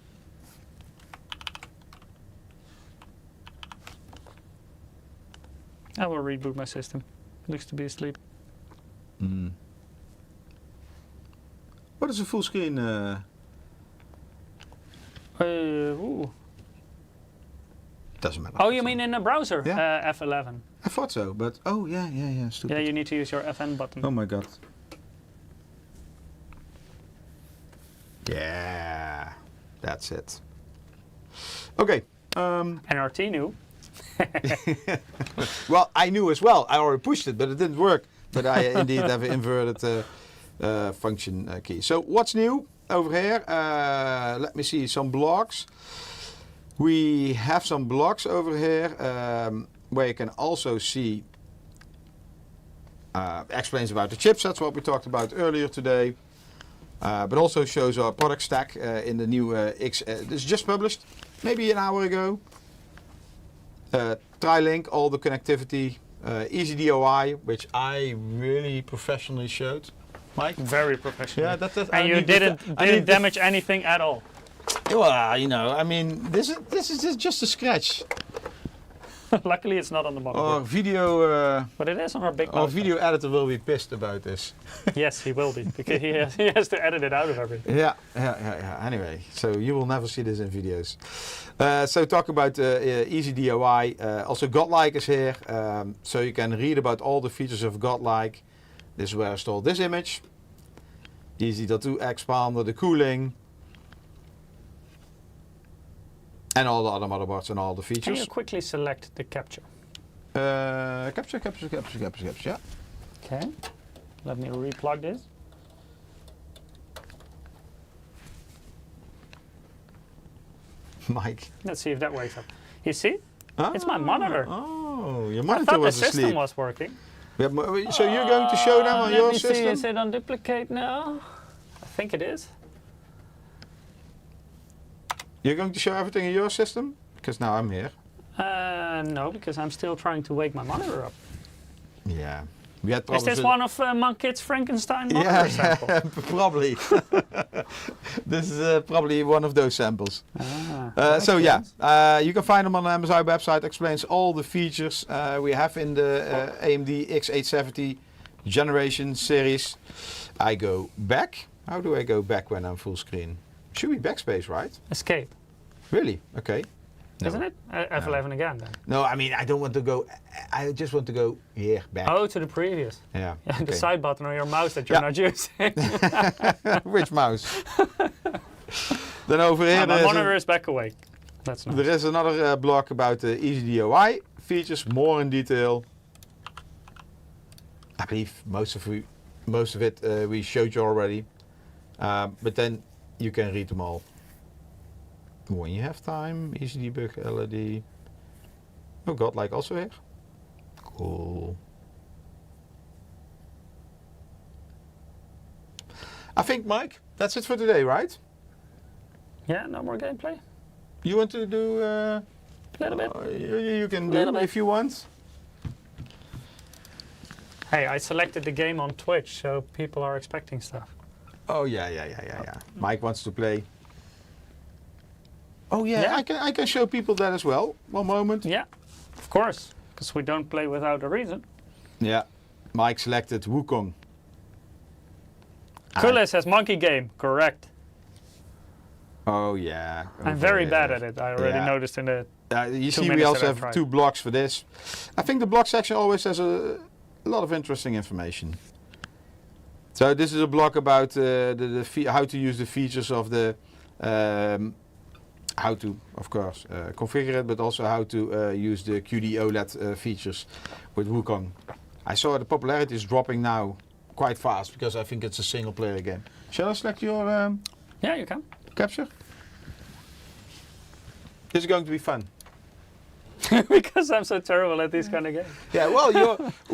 I will reboot my system. Looks to be asleep. What is a full screen? Ooh. Doesn't matter. Oh, you mean in a browser? Yeah. F11. I thought so, but oh yeah, stupid. Yeah, you need to use your FN button. Oh my god. Yeah, that's it. Okay. NRT knew. Well, I knew as well. I already pushed it, but it didn't work. But I indeed have an inverted function key. So what's new over here? Let me see some blogs. We have some blogs over here where you can also see explains about the chipsets, what we talked about earlier today. But also shows our product stack in the new X. This is just published maybe an hour ago. Tri-link, all the connectivity, easy DOI, which I really professionally showed. Mike? Very professional. Yeah, that's and you didn't damage anything at all. Well, you know, I mean, this is just a scratch. Luckily, it's not on the Our motherboard. video, But it is on our big our motherboard. video editor will be pissed about this. Yes, he will be, because he has to edit it out of everything. Yeah. Anyway, so you will never see this in videos. So talk about easy DIY. Also, GODLIKE is here, so you can read about all the features of GODLIKE. This is where I installed this image. Easy.2 expander, the cooling, and all the other motherboards and all the Can features. you quickly select the capture? Capture. Yeah. Okay. Let me replug this. Mike. Let's see if that wakes up. You see? Ah, It's my monitor. Oh, your I monitor thought the was system asleep. was working. Yeah, so you're going to show them on your Let me see, system? is it on duplicate now? I think it is. You're going to show everything in your system? Because now I'm here. No, because I'm still trying to wake my monitor up. Yeah. We had Is problems this with- one of Monkit's Frankenstein monitor samples? probably. This is probably one of those samples. So okay. yeah, you can find them on the MSI website. Explains all the features we have in the AMD X870 generation series. I go back. How do I go back when I'm full screen? Should be backspace, right? Escape, Really? Okay. No. isn't it? F11 again then. No, I mean I don't want to go. I just want to go here back. Oh, to the previous. Yeah. Yeah, the okay. side button on your mouse that you're Yeah. not using. Which mouse? Then over here my there's monitor is back awake. That's nice. there is another blog about the easy DIY features, more in detail. I believe most of it we showed you already, but then you can read them all when you have time. Easy debug, LED. Oh, GODLIKE also here. Cool. I think, Mike, that's it for today, right? Yeah, no more gameplay? You want to do? A little bit. You can Little do bit. if you want. Hey, I selected the game on Twitch, so people are expecting stuff. Oh yeah. Mike wants to play. Oh yeah, Yeah. I can show people that as well. One moment. Yeah, of course, because we don't play without a reason. Yeah, Mike selected Wukong. Kule says monkey game, correct. Oh yeah. I'm very bad at it, I already noticed in the... You 2 see, we minutes also that I have tried. 2 blogs for this. I think the blog section always has a lot of interesting information. So this is a blog about how to use the features of the, how to, of course, configure it, but also how to use the QD OLED features with Wukong. I saw the popularity is dropping now quite fast because I think it's a single player game. Shall I select your Yeah, you can. capture? This is going to be fun. Because I'm so terrible at these kind of games. Yeah, well,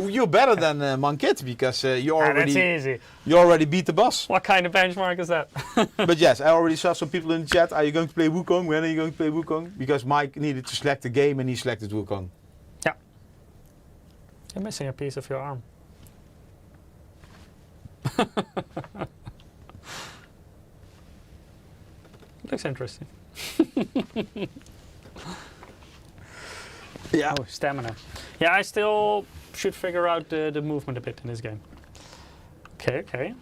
you're better than Monkit because you That's easy. already beat the boss. What kind of benchmark is that? But yes, I already saw some people in the chat. Are you going to play Wukong? When are you going to play Wukong? Because Mike needed to select the game and he selected Wukong. Yeah. You're missing a piece of your arm. Looks interesting. Yeah. Oh, stamina. Yeah, I still should figure out the movement a bit in this game. Okay.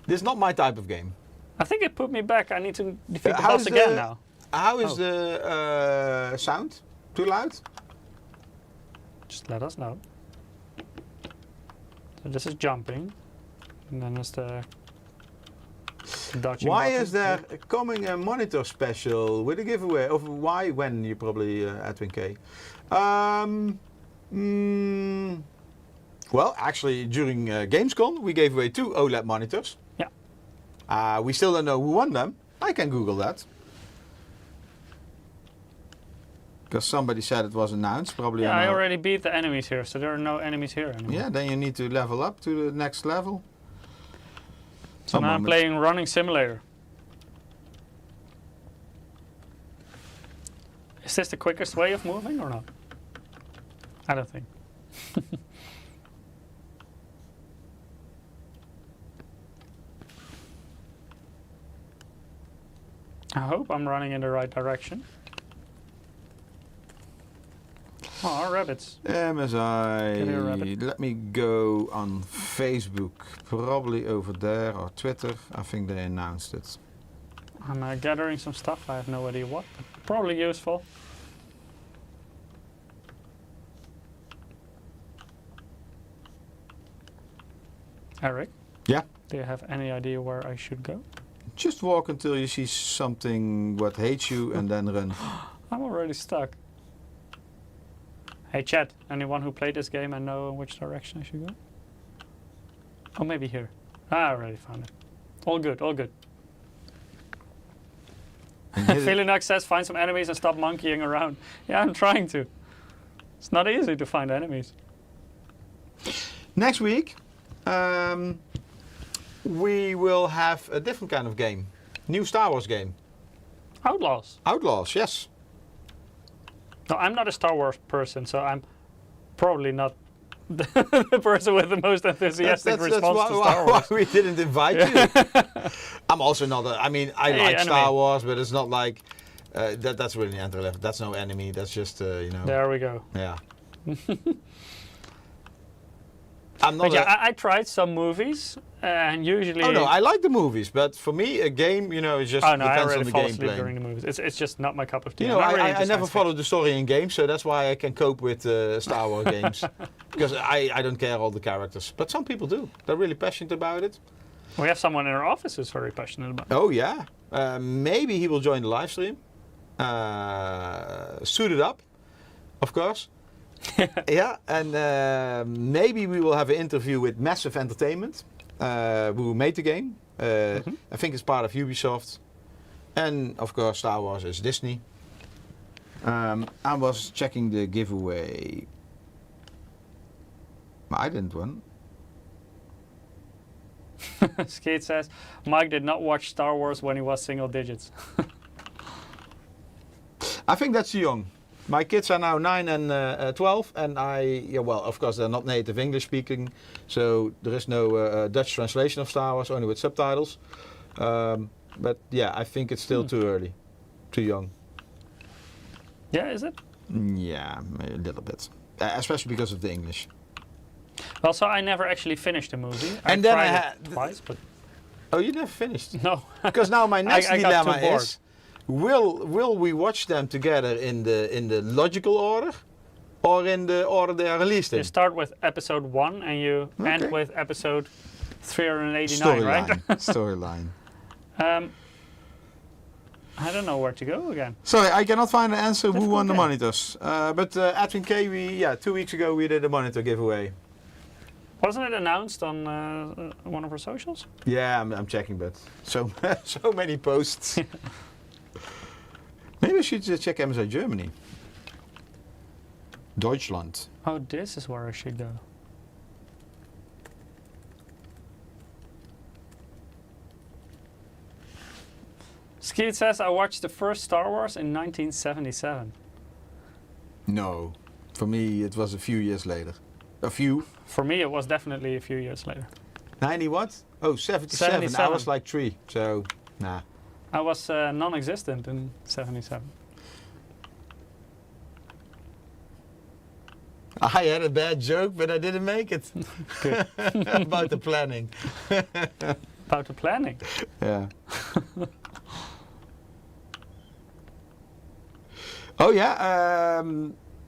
This is not my type of game. I think it put me back. I need to defeat the How's boss again now. How is the sound? Too loud? Just let us know. So this is jumping, and then there's the dodging Why button. is there coming a monitor special with a giveaway? Of why? When? You probably Edwin K. Well, actually, during Gamescom, we gave away 2 OLED monitors. Yeah. We still don't know who won them. I can Google that. Because somebody said it was announced, probably. Yeah, I already beat the enemies here, so there are no enemies here anymore. Yeah, then you need to level up to the next level. So now I'm playing Running Simulator. Is this the quickest way of moving or not? I don't think. I hope I'm running in the right direction. Oh, rabbits. MSI. Get here, rabbit. Let me go on Facebook. Probably over there, or Twitter. I think they announced it. I'm gathering some stuff. I have no idea what, but probably useful. Eric? Yeah? Do you have any idea where I should go? Just walk until you see something what hates you and then run. I'm already stuck. Hey chat, anyone who played this game and know in which direction I should go? Oh, maybe here. I already found it. All good, all good. Felinox says find some enemies and stop monkeying around. Yeah, I'm trying to. It's not easy to find enemies. Next week, we will have a different kind of game. New Star Wars game. Outlaws. Outlaws, yes. No, I'm not a Star Wars person, so I'm probably not the person with the most enthusiastic response to Star Wars. Why we didn't invite you. I'm also not. I mean, I like enemy. Star Wars, but it's not like that's really entry level. That's no enemy. That's just you know. There we go. Yeah. I'm not. But yeah, I tried some movies, and usually. Oh no, I like the movies, but for me, a game, you know, it just Oh no, I depends really on the fall asleep gameplay. during the movies. It's just not my cup of tea. You know, I'm not really I into never science followed the story in games, so that's why I can cope with Star Wars games. Because I don't care all the characters. But some people do. They're really passionate about it. fiction. We have someone in our office who's very passionate about it. Oh, yeah. Maybe he will join the live stream. Suited up, of course. Yeah, and maybe we will have an interview with Massive Entertainment, who made the game. I think it's part of Ubisoft. And, of course, Star Wars is Disney. I was checking the giveaway. I didn't win. Skate says, Mike did not watch Star Wars when he was single digits. I think that's too young. My kids are now 9 and 12, and well, of course, they're not native English speaking, so there is no Dutch translation of Star Wars, only with subtitles. But yeah, I think it's still too early, too young. Yeah, is it? Yeah, a little bit, especially because of the English. Well, so I never actually finished the movie. And then I tried had it twice, but Oh, you never finished? no. Because now my next I got too dilemma bored. is: will we watch them together in the logical order, or in the order they are released in? You start with episode 1 and you end with episode 389, right? Storyline. I don't know where to go again. Sorry, I cannot find an answer who Difficult won the game. monitors. But Edwin K, 2 weeks ago we did a monitor giveaway. Wasn't it announced on one of our socials? Yeah, I'm checking, but so so many posts. Maybe I should check MSI Germany. Deutschland. Oh, this is where I should go. Skeet says I watched the first Star Wars in 1977. No, for me it was a few years later. A few. For me, it was definitely a few years later. 90 what? Oh, 77. I 77. was like 3, so nah. I was non-existent in 77. I had a bad joke, but I didn't make it. About the planning. About the planning. Yeah. Oh yeah,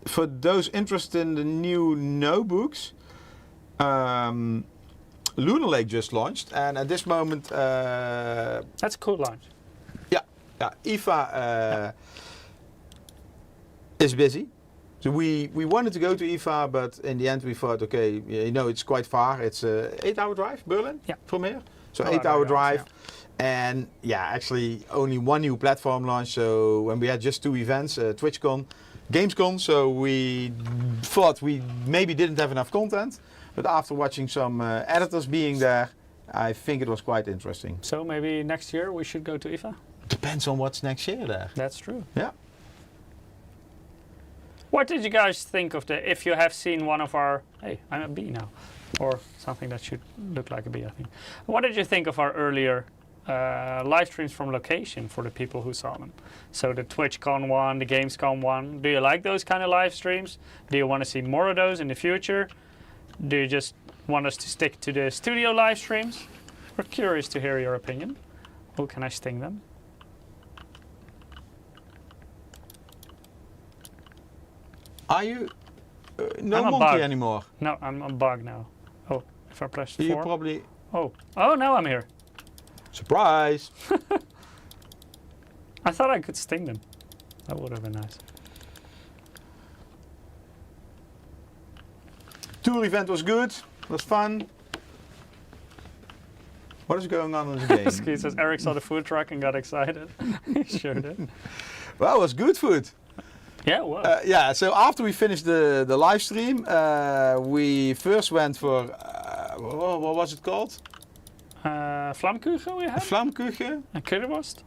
for those interested in the new notebooks, Lunar Lake just launched, and at this moment, That's a cool launch. yeah, IFA is busy. So we wanted to go to IFA, but in the end we thought, okay, you know, it's quite far. It's a 8-hour drive, Berlin, from here. So 8-hour drive. And yeah, actually only one new platform launch. So when we had just 2 events, TwitchCon, Gamescom, so we thought we maybe didn't have enough content. But after watching some editors being there, I think it was quite interesting. So maybe next year we should go to IFA? Depends on what's next year there. That's true. Yeah. What did you guys think of if you have seen one of our, hey, I'm a B now, or something that should look like a B, I think. What did you think of our earlier live streams from location for the people who saw them? So the TwitchCon one, the Gamescom one, do you like those kind of live streams? Do you want to see more of those in the future? Do you just want us to stick to the studio live streams? We're curious to hear your opinion. Oh, can I sting them? Are you no I'm a monkey bug. anymore? No, I'm a bug now. Oh, if I press 4. You probably... Oh, now I'm here. Surprise! I thought I could sting them. That would have been nice. Tour event was good, was fun. What is going on in the game? He says Eric saw the food truck and got excited. He sure did. Well, it was good food. Yeah, it was. Yeah, so after we finished the live stream, we first went for, what was it called? Vlamkuchen we had. Vlamkuchen And currywurst.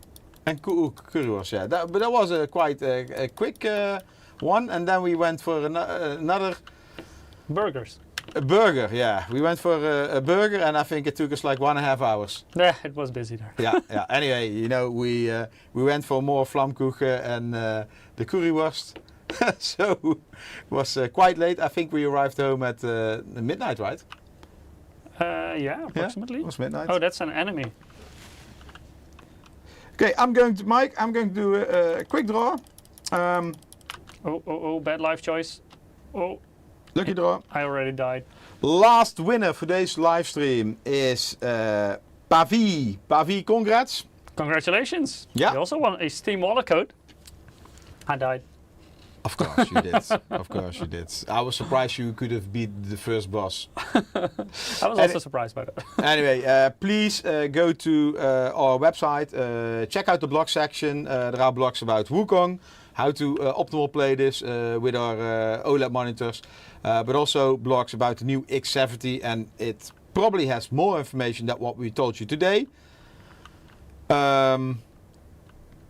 and currywurst, yeah. But that was quite a quick one, and then we went for another... Burgers. A burger, yeah. We went for a burger, and I think it took us like 1.5 hours. Yeah, it was busy there. Yeah. Anyway, you know, we went for more vlamkuchen and the currywurst. So it was quite late. I think we arrived home at midnight, right? Yeah, approximately. Yeah, it was midnight. Oh, that's an enemy. Okay, Mike, I'm going to do a quick draw. Oh, bad life choice. Oh, Lucky draw. I already died. Last winner for today's live stream is Pavi. Pavi, congrats. Congratulations. Yeah. You also won a Steam wallet code. I died. Of course you did. Of course you did. I was surprised you could have beat the first boss. I was also surprised by that. Anyway, please go to our website, check out the blog section. There are blogs about Wukong, how to optimal play this with our OLED monitors, but also blogs about the new X70, and it probably has more information than what we told you today.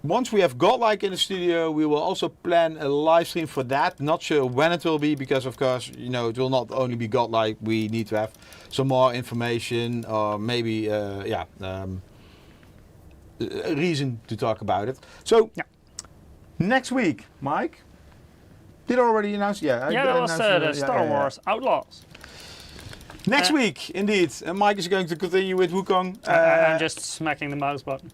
Once we have Godlike in the studio, we will also plan a live stream for that. Not sure when it will be, because of course, you know, it will not only be Godlike. We need to have some more information, or maybe, a reason to talk about it. So, next week, Mike, did I already announce? Yeah, that was the Star Wars Outlaws. Next week, indeed, Mike is going to continue with Wukong. I'm just smacking the mouse button.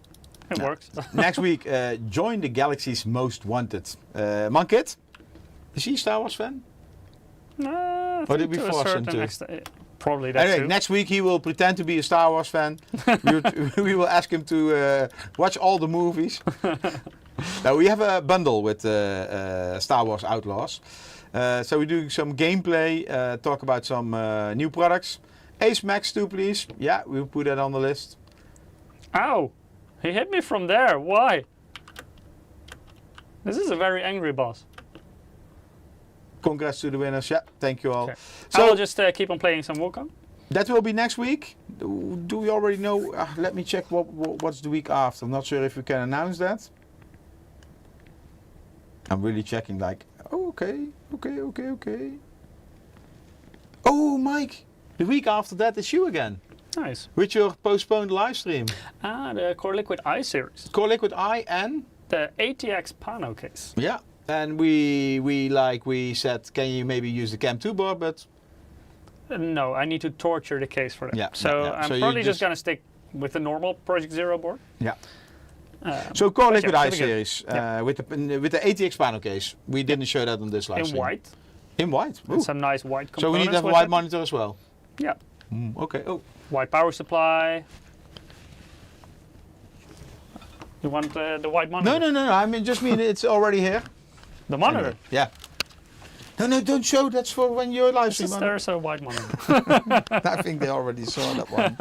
It works. Next week, join the Galaxy's Most Wanted. Mankit, is he a Star Wars fan? Or did we force him to? Probably that Anyway, too. next week he will pretend to be a Star Wars fan. we will ask him to watch all the movies. Now, we have a bundle with Star Wars Outlaws. So we're doing some gameplay, talk about some new products. Ace Max 2, please. Yeah, we'll put that on the list. Ow! He hit me from there. Why? This is a very angry boss. Congrats to the winners. Yeah, thank you all. Okay. So I will just keep on playing some Wukong. that will be next week. Do we already know? Let me check what's the week after. I'm not sure if we can announce that. I'm really checking like, oh, okay. Oh, Mike, the week after that is you again. Nice. With your postponed live stream. The Core Liquid I series. Core Liquid I and? The ATX Pano case. Yeah. And we said, can you maybe use the Cam 2 board, but... No, I need to torture the case for that. Yeah, So yeah. I'm So you probably just just- going to stick with the normal Project Zero board. Yeah. So core but liquid yeah, I should be good. series Yeah. with the ATX panel case. We didn't show that on this live In stream. white. In white. Ooh. And some nice white components. So we need to have a with white it. monitor as well. Yeah. Okay. Oh. White power supply. You want the white monitor? No. I mean, just mean it's already here. The monitor. Anyway, yeah. No, don't show. That's for when you're live stream. There's a white monitor. I think they already saw that one.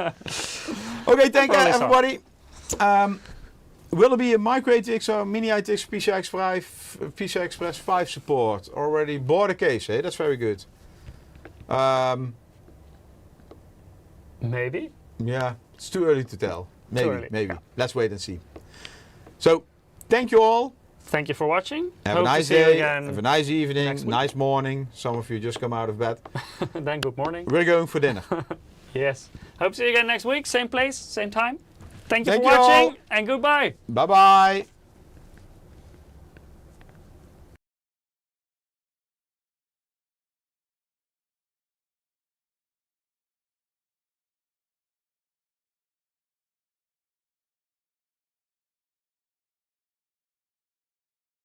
Okay, thank you Probably saw. everybody. Will there be a micro ATX or mini ATX PCI Express 5 support? Already bought a case, hey? That's very good. Maybe. Yeah, it's too early to tell. Maybe, early, maybe. yeah. Let's wait and see. So, thank you all. Thank you for watching. Have Hope a nice to see you day, again have a nice evening, next week. nice morning. Some of you just come out of bed. Then good morning. We're going for dinner. Yes. Hope to see you again next week. Same place, same time. Thank you Thank for you all. watching and goodbye. Bye-bye.